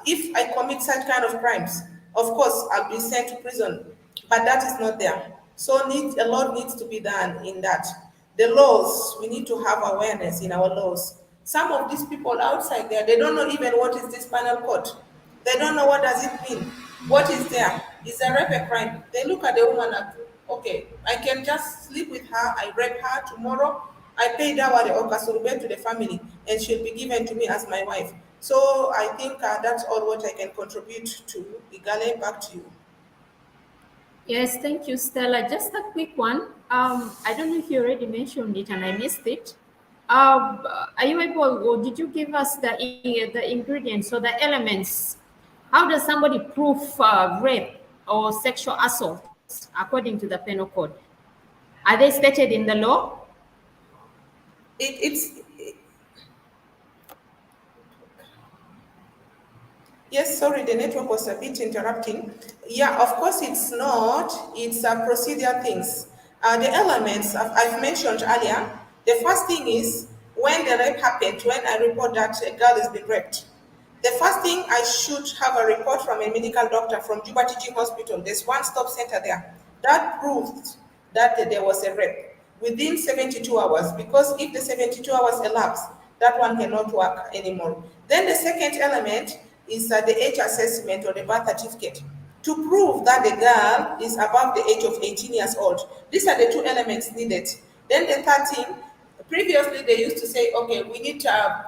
if I commit such kind of crimes, of course I'll be sent to prison. But that is not there. So a lot needs to be done in that. The laws, we need to have awareness in our laws. Some of these people outside there, they don't know even what is this penal code. They don't know what does it mean. What is there? Is a rape a crime? They look at the woman and, okay, I can just sleep with her, I rape her tomorrow, I pay dowry or kasurube to the family, and she'll be given to me as my wife. So I think that's all what I can contribute to. Igale, back to you. Yes, thank you, Stella. Just a quick one. I don't know if you already mentioned it and I missed it. Are you able, or did you give us the ingredients or the elements? How does somebody prove rape or sexual assault according to the penal code? Are they stated in the law? Yes, sorry, the network was a bit interrupting. Yeah, of course it's not. It's procedure things. The elements I've mentioned earlier, the first thing is when the rape happened, when I report that a girl has been raped, the first thing I should have a report from a medical doctor from Juba Teaching Hospital. There's one stop center there that proved that there was a rape within 72 hours, because if the 72 hours elapse, that one cannot work anymore. Then the second element is the age assessment or the birth certificate to prove that the girl is above the age of 18 years old. These are the two elements needed. Then the third thing, previously they used to say, okay, we need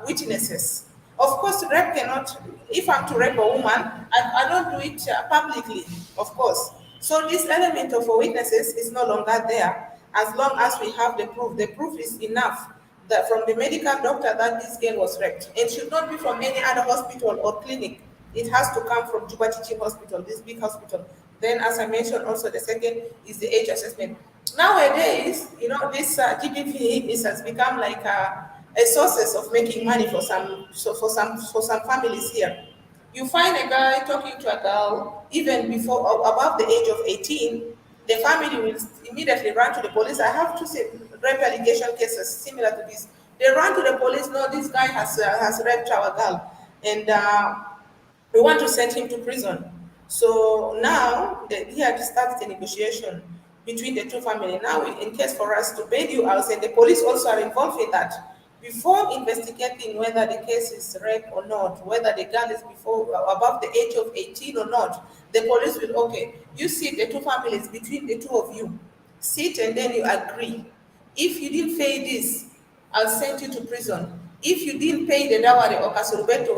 witnesses. Of course, rape cannot, if I'm to rape a woman, I don't do it publicly, of course. So this element of witnesses is no longer there as long as we have the proof. The proof is enough that from the medical doctor that this girl was raped. It should not be from any other hospital or clinic. It has to come from Juba Teaching Hospital, this big hospital. Then, as I mentioned, also the second is the age assessment. Nowadays, this GBV has become like a sources of making money for some families here. You find a guy talking to a girl even before or above the age of 18, the family will immediately run to the police. I have to say rape allegation cases similar to this. They run to the police. No, this guy has raped our girl, and we want to send him to prison. So now here starts the negotiation between the two families. Now, in case for us to bail you out, and the police also are involved in that. Before investigating whether the case is rape or not, whether the girl is above the age of 18 or not, the police will, okay, you see the two families, between the two of you, sit and then you agree. If you didn't pay this, I'll send you to prison. If you didn't pay the dowry or kasurbeto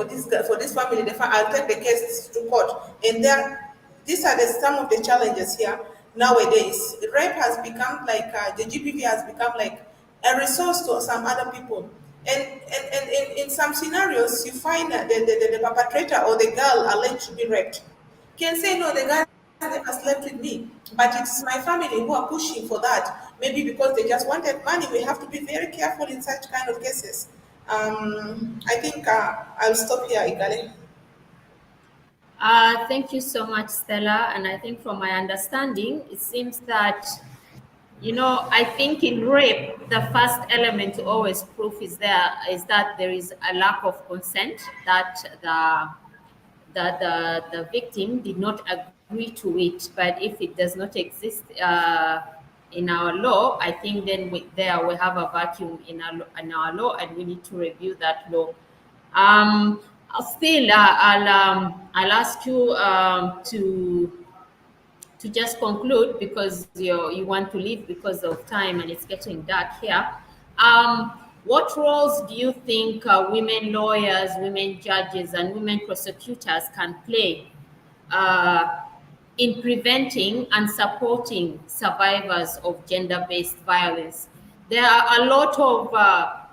for this family, I'll take the case to court. And these are some of the challenges here nowadays. Rape has become like, the GBV has become like a resource to some other people. And in some scenarios, you find that the perpetrator or the girl alleged to be raped can say, no, the guy never slept with me, but it's my family who are pushing for that. Maybe because they just wanted money. We have to be very careful in such kind of cases. I think I'll stop here, Igale. Thank you so much, Stella. And I think from my understanding, it seems that I think in rape, the first element to always prove is that there is a lack of consent, that the victim did not agree to it. But if it does not exist in our law, I think then we have a vacuum in our law, and we need to review that law. Still, I'll ask you to just conclude, because you want to leave because of time and it's getting dark here. What roles do you think women lawyers, women judges, and women prosecutors can play uh, in preventing and supporting survivors of gender-based violence? There are a lot of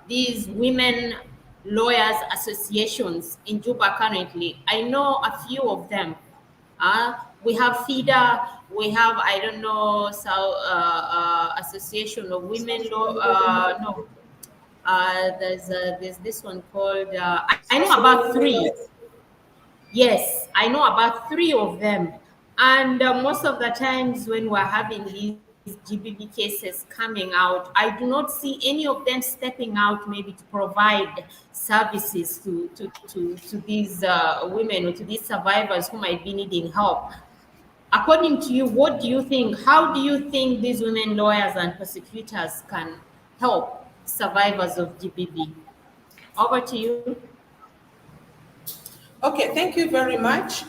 these women lawyers associations in Juba currently. I know a few of them. We have FIDA, we have, I don't know, Association of Women Law, no, there's this one called, I know about three. Yes, I know about three of them. And most of the times when we're having these GBV cases coming out, I do not see any of them stepping out maybe to provide services to these women or to these survivors who might be needing help. According to you, what do you think? How do you think these women lawyers and prosecutors can help survivors of GBV? Over to you. Okay, thank you very much.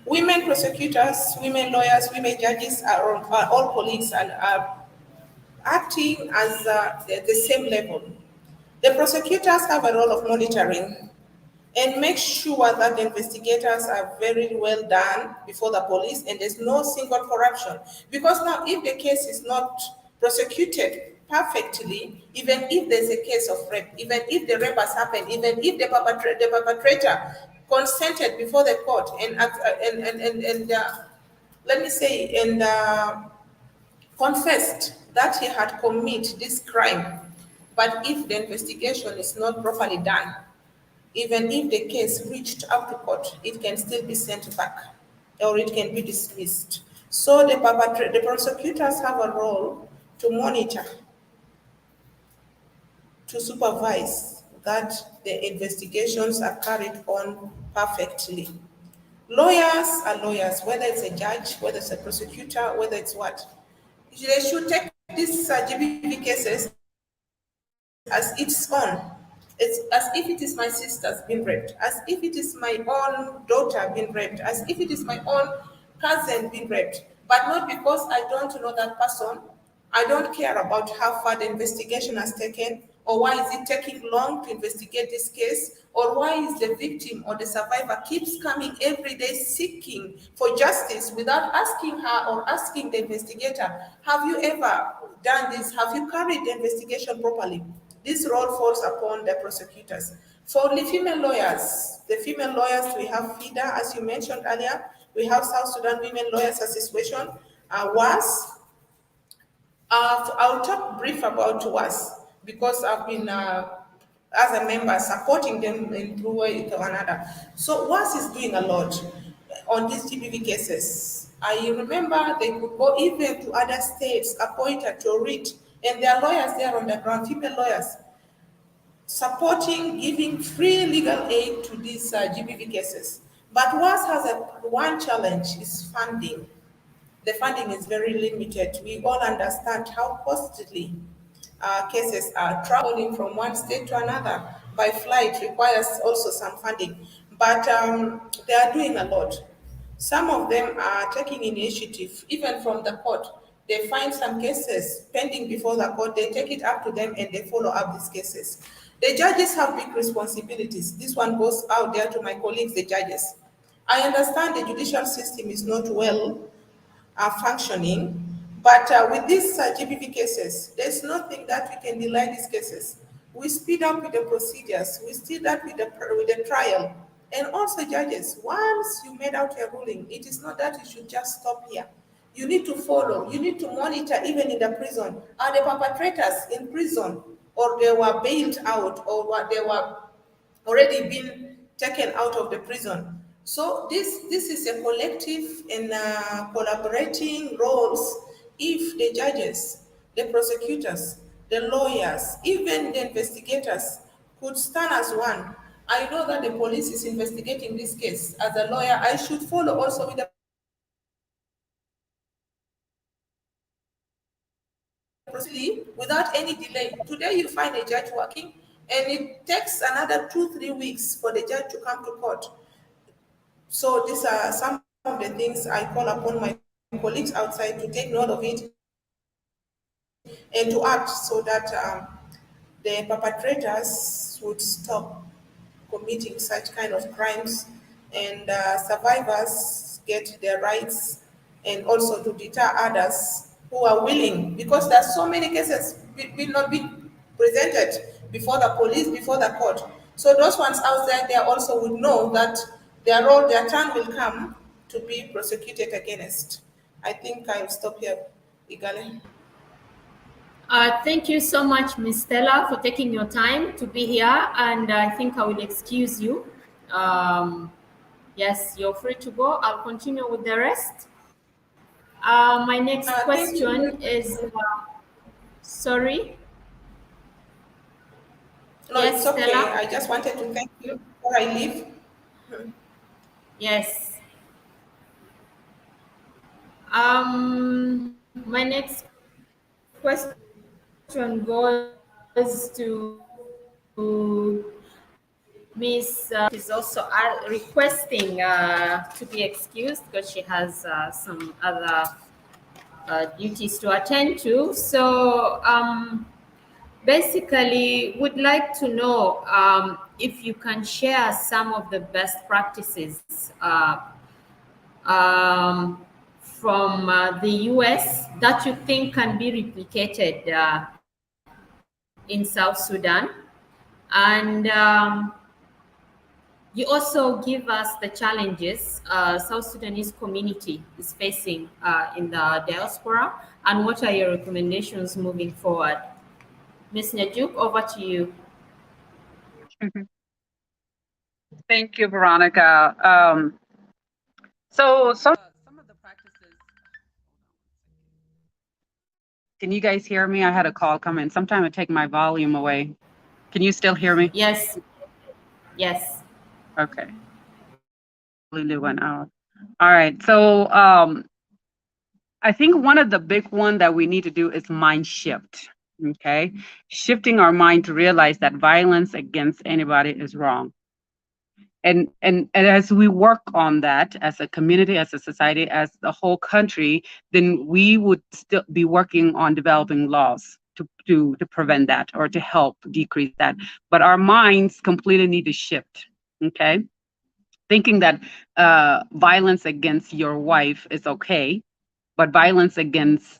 Women prosecutors, women lawyers, women judges are all colleagues and are acting as the same level. The prosecutors have a role of monitoring and make sure that the investigators are very well done before the police and there's no single corruption. Because now, if the case is not prosecuted perfectly, even if there's a case of rape, even if the rape has happened, even if the perpetrator consented before the court let me say, confessed that he had committed this crime, but if the investigation is not properly done, even if the case reached up to court, it can still be sent back or it can be dismissed. So the prosecutors have a role to monitor, to supervise that the investigations are carried on perfectly. Lawyers are lawyers, whether it's a judge, whether it's a prosecutor, whether it's what. They should take these GBV cases as its own. It's as if it is my sister's been raped, as if it is my own daughter being raped, as if it is my own cousin being raped. But not because I don't know that person. I don't care about how far the investigation has taken, or why is it taking long to investigate this case, or why is the victim or the survivor keeps coming every day seeking for justice without asking her or asking the investigator, have you ever done this? Have you carried the investigation properly? This role falls upon the prosecutors. For the female lawyers, we have FIDA, as you mentioned earlier. We have South Sudan Women Lawyers Association, WAS. I'll talk brief about WAS because I've been, as a member, supporting them in through way to another. So WAS is doing a lot on these GBV cases. I remember they could go even to other states, appointed to read, and there are lawyers there on the ground, female lawyers, supporting, giving free legal aid to these GBV cases. But WAS has one challenge, is funding. The funding is very limited. We all understand how costly cases are. Traveling from one state to another by flight requires also some funding, but they are doing a lot. Some of them are taking initiative, even from the court. They find some cases pending before the court, they take it up to them and they follow up these cases. The judges have big responsibilities. This one goes out there to my colleagues, the judges. I understand the judicial system is not well functioning, but with these GBV cases, there's nothing that we can delay these cases. We speed up with the procedures, we speed up with the trial, and also judges, once you made out a ruling, it is not that you should just stop here. You need to follow, you need to monitor even in the prison. Are the perpetrators in prison, or they were bailed out, or what they were already been taken out of the prison? So this is a collective and collaborating roles. If the judges, the prosecutors, the lawyers, even the investigators could stand as one. I know that the police is investigating this case. As a lawyer, I should follow also with the without any delay. Today you find a judge working, and it takes another 2-3 weeks for the judge to come to court. So these are some of the things I call upon my colleagues outside to take note of it and to act so that the perpetrators would stop committing such kind of crimes, and survivors get their rights, and also to deter others who are willing, because there are so many cases will not be presented before the police, before the court. So those ones out there, they also would know that their turn will come to be prosecuted against. I think I'll stop here, Igale. Thank you so much, Ms. Stella, for taking your time to be here, and I think I will excuse you. Yes, you're free to go. I'll continue with the rest. My next Thank you. question is, sorry? No, it's Yes, okay. Stella? I just wanted to thank you before I leave. Yes. My next question goes to Miss. She's also requesting to be excused because she has some other duties to attend to. So basically, would like to know if you can share some of the best practices from the US that you think can be replicated in South Sudan. And you also give us the challenges South Sudanese community is facing in the diaspora, and what are your recommendations moving forward? Ms. Nyajuk, over to you. Thank you, Veronica. So some of the practices. Can you guys hear me? I had a call come in. Sometime I take my volume away. Can you still hear me? Yes. Yes. Okay. Completely went out. All right. So I think one of the big one that we need to do is mind shift. Okay. Shifting our mind to realize that violence against anybody is wrong. And as we work on that as a community, as a society, as the whole country, then we would still be working on developing laws to prevent that or to help decrease that. But our minds completely need to shift. Okay. Thinking that violence against your wife is okay, but violence against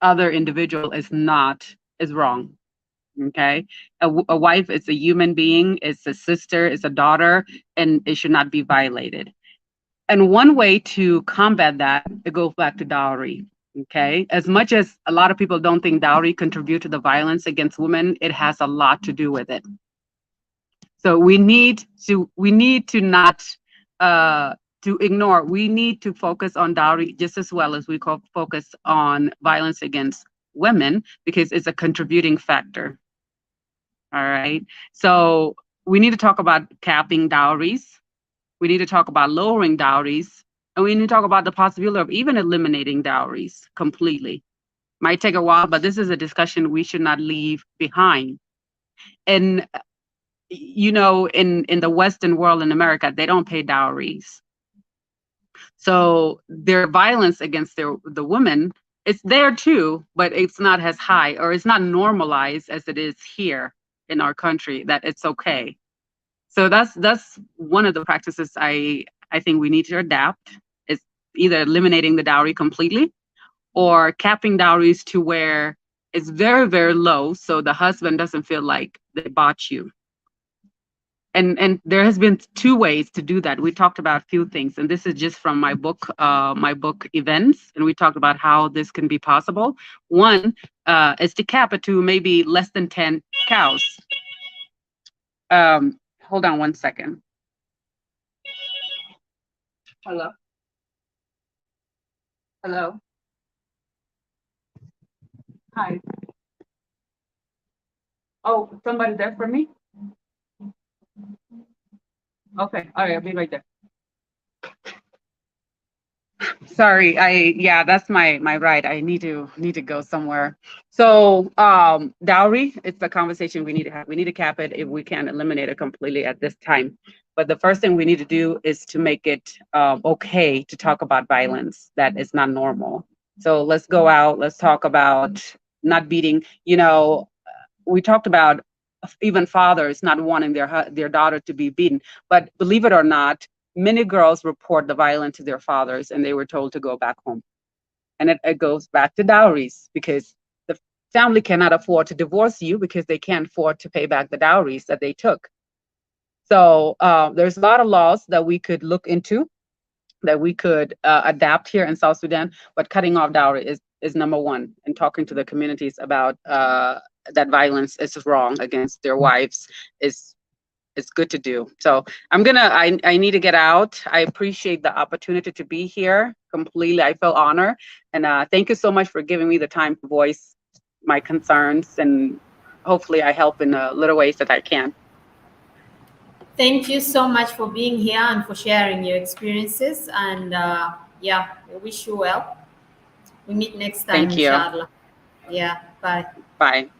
other individual is not, is wrong. Okay. A wife is a human being, it's a sister, it's a daughter, and it should not be violated. And one way to combat that, it goes back to dowry. Okay. As much as a lot of people don't think dowry contribute to the violence against women, it has a lot to do with it. So we need to not to ignore. We need to focus on dowry just as well as we focus on violence against women, because it's a contributing factor. All right. So we need to talk about capping dowries. We need to talk about lowering dowries. And we need to talk about the possibility of even eliminating dowries completely. Might take a while, but this is a discussion we should not leave behind. And, you know, in the Western world, in America, they don't pay dowries. So their violence against the women, it's there too, but it's not as high, or it's not normalized as it is here in our country, that it's okay. So that's one of the practices I think we need to adapt, is either eliminating the dowry completely or capping dowries to where it's very, very low, so the husband doesn't feel like they bought you. And there has been two ways to do that. We talked about a few things, and this is just from my book Events, and we talked about how this can be possible. One is to cap it to maybe less than 10 cows. Hold on one second. Hello? Hello? Hi. Oh, somebody there for me? Okay, all right, I'll be right there. Sorry, yeah, that's my right. I need to go somewhere. So dowry, it's a conversation we need to have. We need to cap it if we can eliminate it completely at this time. But the first thing we need to do is to make it okay to talk about violence that is not normal. So let's go out, let's talk about not beating, we talked about even fathers not wanting their daughter to be beaten. But believe it or not, many girls report the violence to their fathers and they were told to go back home. And it goes back to dowries, because the family cannot afford to divorce you because they can't afford to pay back the dowries that they took. So there's a lot of laws that we could look into, that we could adapt here in South Sudan, but cutting off dowry is number one, and talking to the communities about that violence is wrong against their wives is good to do. So I need to get out. I appreciate the opportunity to be here completely. I feel honored. And thank you so much for giving me the time to voice my concerns. And hopefully I help in little ways that I can. Thank you so much for being here and for sharing your experiences. And yeah, we wish you well. We meet next time, Thank you. inshallah. Yeah, bye. Bye.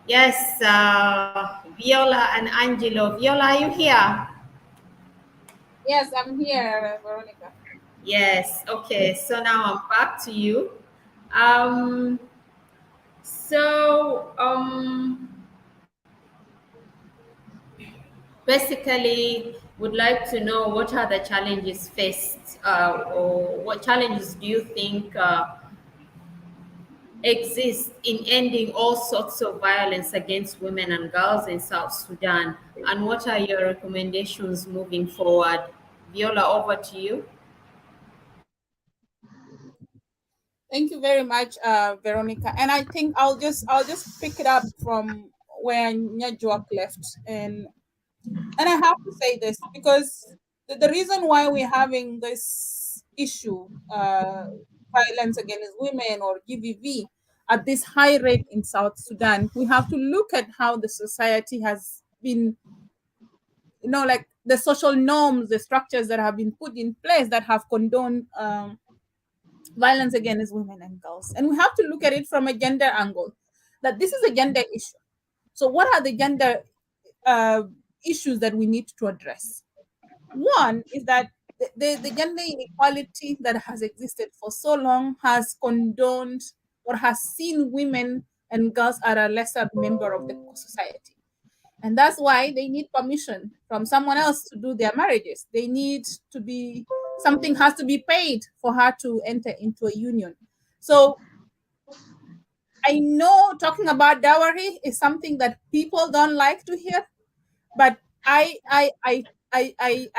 Yes, Viola and Angelo. Viola, are you here? Yes, I'm here, Veronica. Yes, okay. So now I'm back to you. Basically, would like to know what are the challenges faced, or what challenges do you think exist in ending all sorts of violence against women and girls in South Sudan, and what are your recommendations moving forward? Viola, over to you. Thank you very much, Veronica. And I think I'll just pick it up from where Nyajuk left, and I have to say this because the reason why we're having this issue, violence against women or GVV, at this high rate in South Sudan, we have to look at how the society has been, like the social norms, the structures that have been put in place that have condoned violence against women and girls. And we have to look at it from a gender angle, that this is a gender issue. So what are the gender issues that we need to address? One is that the gender inequality that has existed for so long has condoned or has seen women and girls as a lesser member of the society. And that's why they need permission from someone else to do their marriages. They need to be, something has to be paid for her to enter into a union. So I know talking about dowry is something that people don't like to hear, but I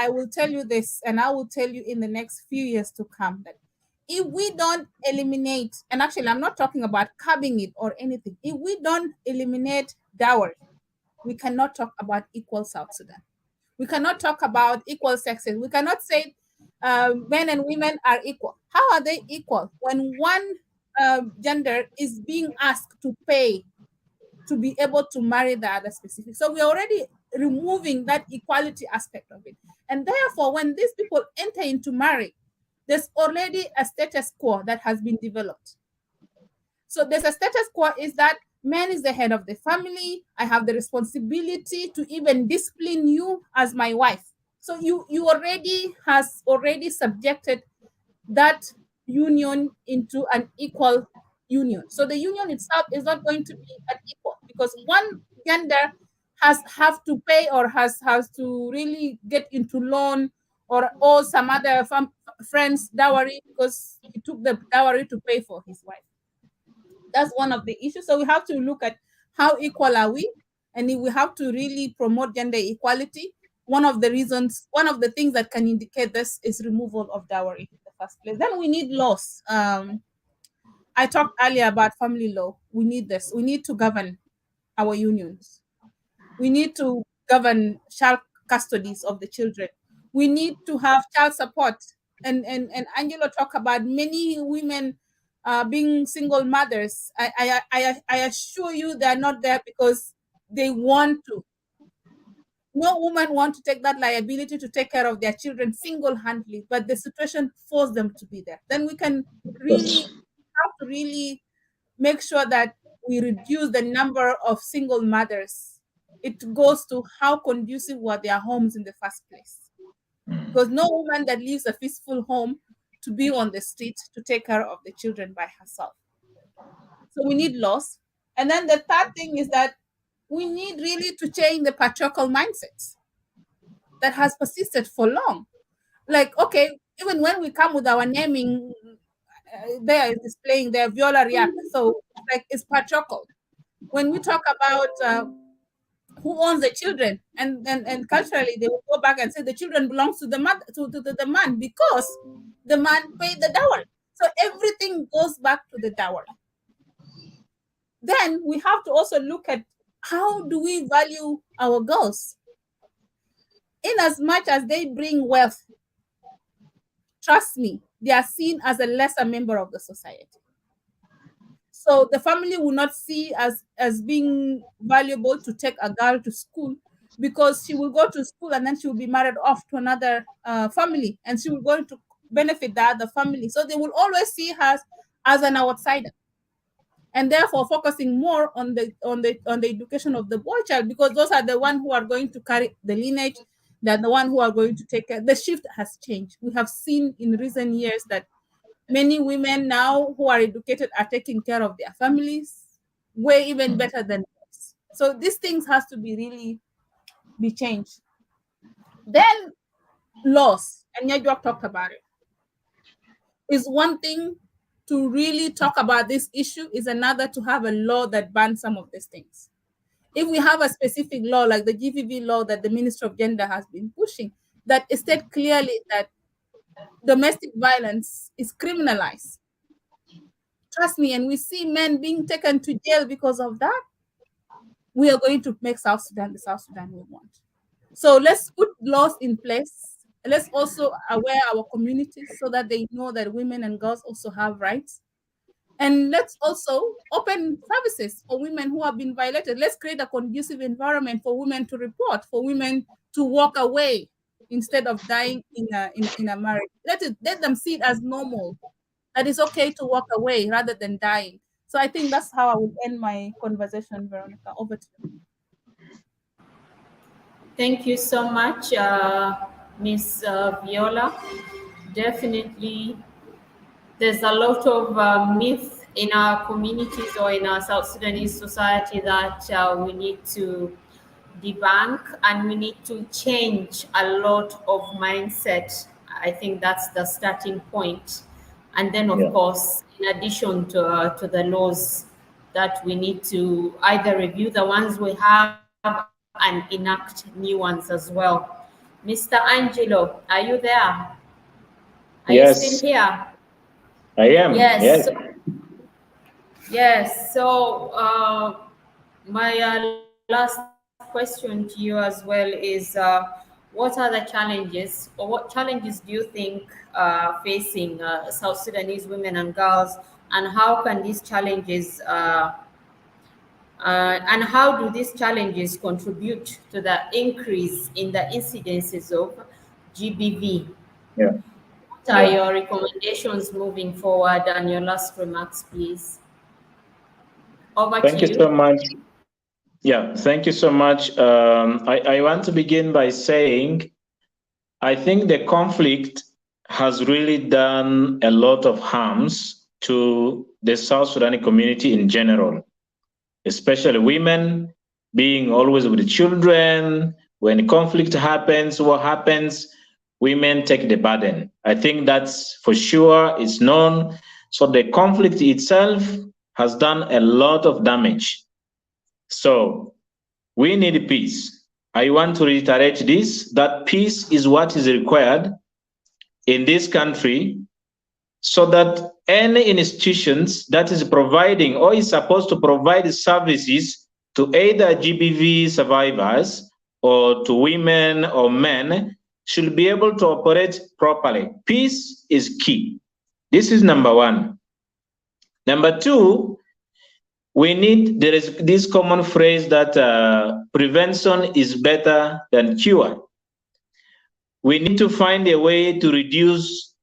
will tell you this, and I will tell you in the next few years to come, that if we don't eliminate, and actually I'm not talking about curbing it or anything, if we don't eliminate dowry, we cannot talk about equal South Sudan. We cannot talk about equal sexes. We cannot say men and women are equal. How are they equal when one gender is being asked to pay to be able to marry the other specific? So we're already removing that equality aspect of it. And therefore, when these people enter into marriage, there's already a status quo that has been developed. So there's a status quo is that man is the head of the family. I have the responsibility to even discipline you as my wife. So you already has already subjected that union into an equal union. So the union itself is not going to be an equal, because one gender have to pay or has to really get into loan or owe some other friends dowry because he took the dowry to pay for his wife. That's one of the issues. So we have to look at how equal are we, and if we have to really promote gender equality, one of the things that can indicate this is removal of dowry in the first place. Then we need laws. I talked earlier about family law. We need this. We need to govern our unions. We need to govern child custodies of the children. We need to have child support. And Angelo talked about many women being single mothers, I assure you they're not there because they want to. No woman want to take that liability to take care of their children single-handedly, but the situation forced them to be there. Then we can really have to really make sure that we reduce the number of single mothers. It goes to how conducive were their homes in the first place. Because no woman that leaves a peaceful home to be on the street to take care of the children by herself. So we need laws. And then the third thing is that we need really to change the patriarchal mindsets that has persisted for long. Like, okay, even when we come with our naming, there is displaying their Viola React. So like it's patriarchal. When we talk about who owns the children, and culturally they will go back and say the children belongs to the mother, to the man, because the man paid the dowry. So everything goes back to the dowry. Then we have to also look at how do we value our girls? In as much as they bring wealth, trust me, they are seen as a lesser member of the society. So the family will not see as being valuable to take a girl to school, because she will go to school and then she will be married off to another family, and she will go to benefit the other family. So they will always see her as an outsider, and therefore focusing more on the education of the boy child, because those are the ones who are going to carry the lineage. They're the one who are going to take care. The shift has changed. We have seen in recent years that many women now who are educated are taking care of their families way even better than us. So these things has to be really be changed. Then laws, and Nyajuk talked about it, is one thing. To really talk about this issue is another to have a law that bans some of these things. If we have a specific law like the GVV law that the Ministry of Gender has been pushing, that states clearly that domestic violence is criminalized. Trust me, and we see men being taken to jail because of that, we are going to make South Sudan the South Sudan we want. So let's put laws in place. Let's also aware our communities so that they know that women and girls also have rights. And let's also open services for women who have been violated. Let's create a conducive environment for women to report, for women to walk away instead of dying in a marriage. Let them see it as normal, that it's okay to walk away rather than dying. So I think that's how I would end my conversation, Veronica. Over to you. Thank you so much, Ms. Viola. Definitely, there's a lot of myth in our communities or in our South Sudanese society that we need to debunk, and we need to change a lot of mindset. I think that's the starting point. And then, of course, in addition to the laws, that we need to either review the ones we have and enact new ones as well. Mr. Angelo, are you there? Are you still here? I am. Yes. Yes. So my last question to you as well is, what are the challenges, or what challenges do you think facing South Sudanese women and girls, and how can these challenges and how do these challenges contribute to the increase in the incidences of GBV? What are your recommendations moving forward, and your last remarks, please? Over to you. Thank you so much. Yeah, thank you so much. I want to begin by saying, I think the conflict has really done a lot of harms to the South Sudan community in general, especially women being always with the children. When conflict happens, what happens? Women take the burden. I think that's for sure, it's known. So the conflict itself has done a lot of damage. So we need peace. I want to reiterate this, that peace is what is required in this country, so that any institutions that is providing or is supposed to provide services to either GBV survivors or to women or men should be able to operate properly. Peace is key. This is number one. Number two, there is this common phrase that prevention is better than cure. We need to find a way to reduce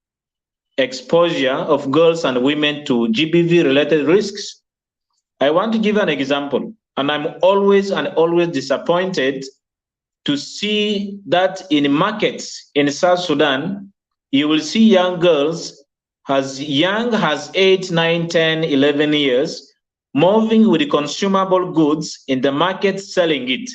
exposure of girls and women to GBV-related risks. I want to give an example, and I'm always disappointed to see that in markets in South Sudan, you will see young girls as young as 8, 9, 10, 11 years moving with consumable goods in the market selling it.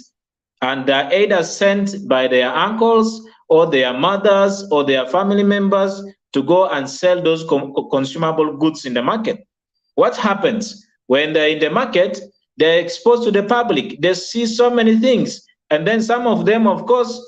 And they're either sent by their uncles or their mothers or their family members to go and sell those consumable goods in the market. What happens? When they're in the market, they're exposed to the public. They see so many things. And then some of them, of course,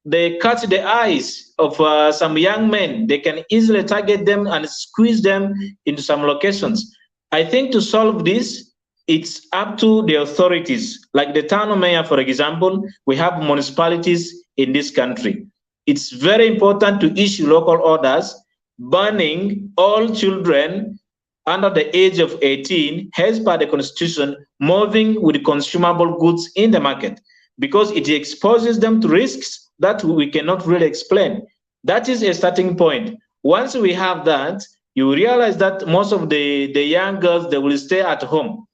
they catch the eyes of some young men. They can easily target them and squeeze them into some locations. I think to solve this, it's up to the authorities. Like the town mayor, for example, we have municipalities in this country. It's very important to issue local orders banning all children under the age of 18, as per the Constitution, moving with consumable goods in the market, because it exposes them to risks that we cannot really explain. That is a starting point. Once we have that, you realize that most of the young girls, they will stay at home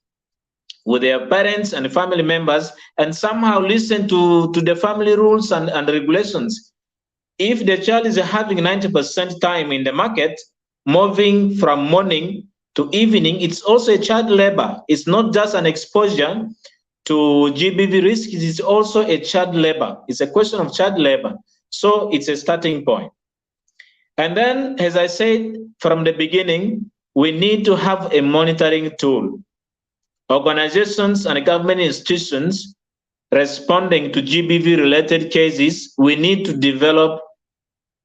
with their parents and family members and somehow listen to the family rules and regulations. If the child is having 90% time in the market, moving from morning to evening, it's also a child labor. It's not just an exposure to GBV risk, it is also a child labor. It's a question of child labor. So it's a starting point. And then, as I said from the beginning, we need to have a monitoring tool. Organizations and government institutions responding to GBV-related cases, we need to develop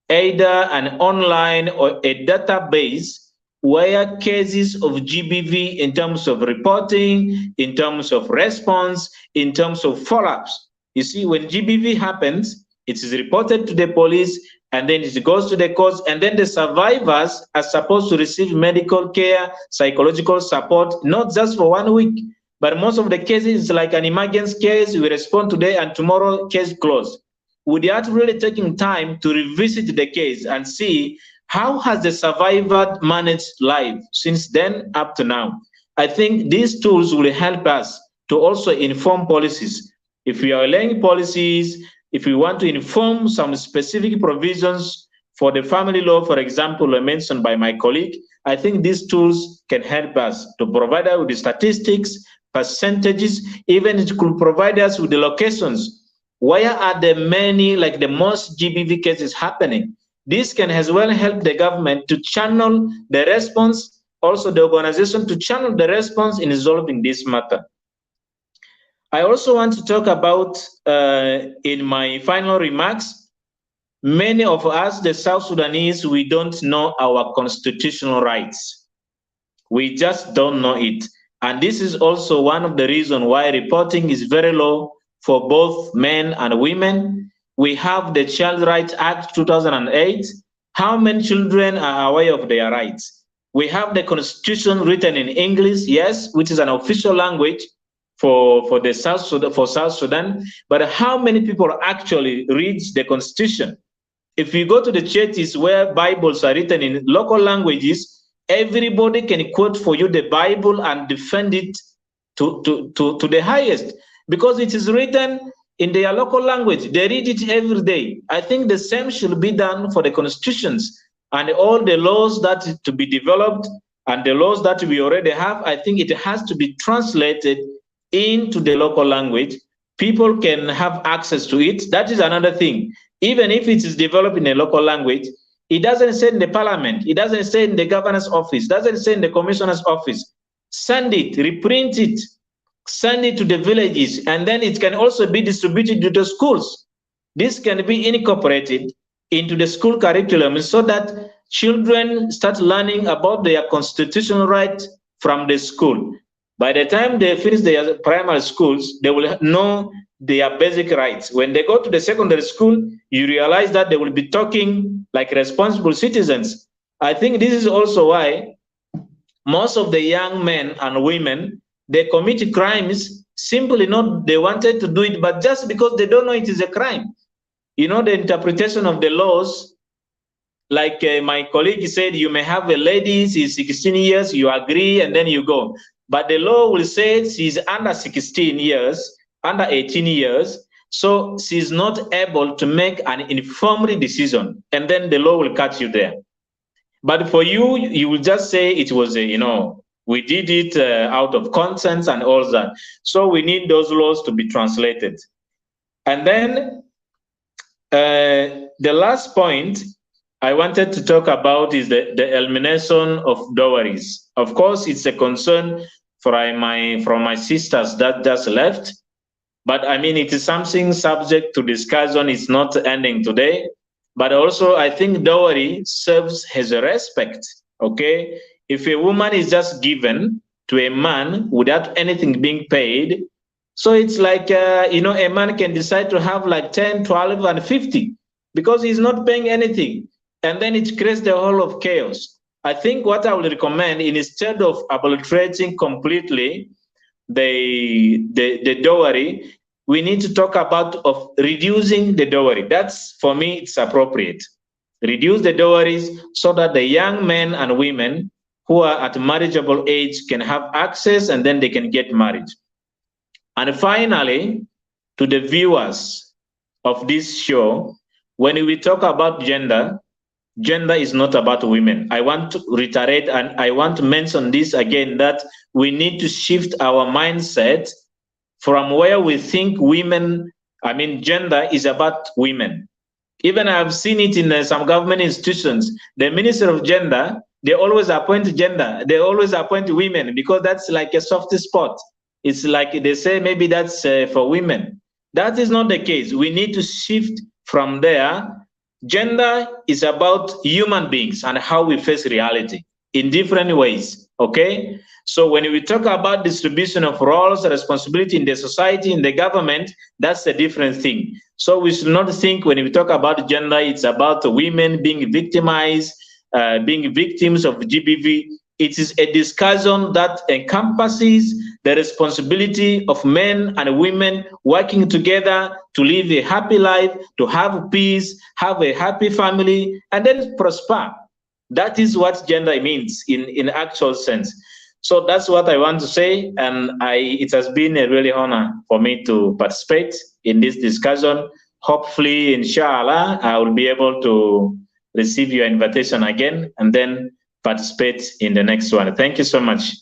either an online or a database where cases of GBV in terms of reporting, in terms of response, in terms of follow-ups. You see, when GBV happens, it is reported to the police, and then it goes to the courts, and then the survivors are supposed to receive medical care, psychological support, not just for 1 week, but most of the cases, it's like an emergency case, we respond today and tomorrow case closed. Without really taking time to revisit the case and see how has the survivor managed life since then up to now. I think these tools will help us to also inform policies. If we are laying policies, if we want to inform some specific provisions for the family law, for example, mentioned by my colleague, I think these tools can help us to provide us with the statistics, percentages, even it could provide us with the locations. Where are the many, like the most GBV cases happening? This can as well help the government to channel the response, also the organization to channel the response in resolving this matter. I also want to talk about, in my final remarks, many of us, the South Sudanese, we don't know our constitutional rights. We just don't know it. And this is also one of the reasons why reporting is very low for both men and women. We have the Child Rights Act 2008. How many children are aware of their rights? We have the Constitution written in English, yes, which is an official language for South Sudan. But how many people actually read the Constitution? If you go to the churches where Bibles are written in local languages, everybody can quote for you the Bible and defend it to the highest, because it is written in their local language. They read it every day. I think the same should be done for the constitutions and all the laws that to be developed and the laws that we already have. I think it has to be translated into the local language. People can have access to it. That is another thing. Even if it is developed in a local language, it doesn't say in the parliament, it doesn't say in the governor's office, doesn't say in the commissioner's office. Send it, reprint it, send it to the villages, and then it can also be distributed to the schools. This can be incorporated into the school curriculum so that children start learning about their constitutional rights from the school. By the time they finish their primary schools, they will know their basic rights. When they go to the secondary school, you realize that they will be talking like responsible citizens. I think this is also why most of the young men and women, they commit crimes simply not they wanted to do it, but just because they don't know it is a crime. You know, the interpretation of the laws, like my colleague said, you may have a lady, she's 16 years, you agree, and then you go. But the law will say she's under 16 years, under 18 years, so she's not able to make an informed decision, and then the law will catch you there. But for you, you will just say it was a, you know, we did it out of consent and all that. So we need those laws to be translated. And then the last point I wanted to talk about is the elimination of dowries. Of course, it's a concern from my sisters that just left. But I mean, it is something subject to discussion. It's not ending today. But also, I think dowry serves as a respect, okay? If a woman is just given to a man without anything being paid, so it's like, you know, a man can decide to have like 10, 12, and 50 because he's not paying anything. And then it creates the whole of chaos. I think what I would recommend, instead of obliterating completely the dowry, we need to talk about of reducing the dowry. That's, for me, it's appropriate. Reduce the dowries so that the young men and women who are at marriageable age can have access and then they can get married. And finally, to the viewers of this show, when we talk about gender, gender is not about women. I want to reiterate and I want to mention this again, that we need to shift our mindset from where we think women, I mean, gender is about women. Even I've seen it in some government institutions. The Minister of Gender, they always appoint gender. They always appoint women because that's like a soft spot. It's like they say maybe that's for women. That is not the case. We need to shift from there. Gender is about human beings and how we face reality in different ways, okay? So when we talk about distribution of roles and responsibility in the society, in the government, that's a different thing. So we should not think when we talk about gender, it's about women being victimized, being victims of GBV. It is a discussion that encompasses the responsibility of men and women working together to live a happy life, to have peace, have a happy family, and then prosper. That is what gender means in actual sense. So that's what I want to say, and it has been a really honor for me to participate in this discussion. Hopefully, inshallah, I will be able to receive your invitation again and then participate in the next one. Thank you so much.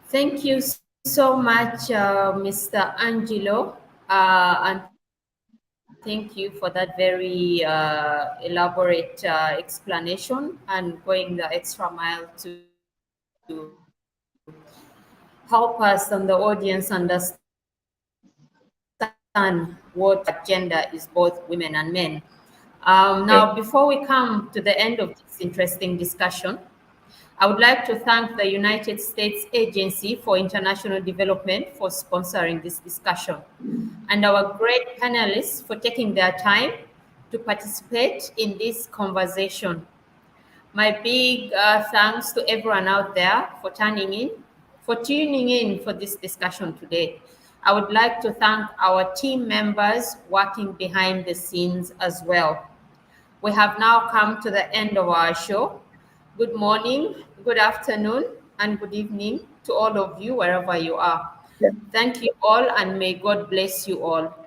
Thank you so much, Mr. Angelo, and thank you for that very elaborate explanation and going the extra mile to help us and the audience understand what gender is, both women and men. Now, before we come to the end of this interesting discussion, I would like to thank the United States Agency for International Development for sponsoring this discussion, and our great panelists for taking their time to participate in this conversation. My big thanks to everyone out there for tuning in for this discussion today. I would like to thank our team members working behind the scenes as well. We have now come to the end of our show. Good morning, good afternoon, and good evening to all of you, wherever you are. Thank you all, and may God bless you all.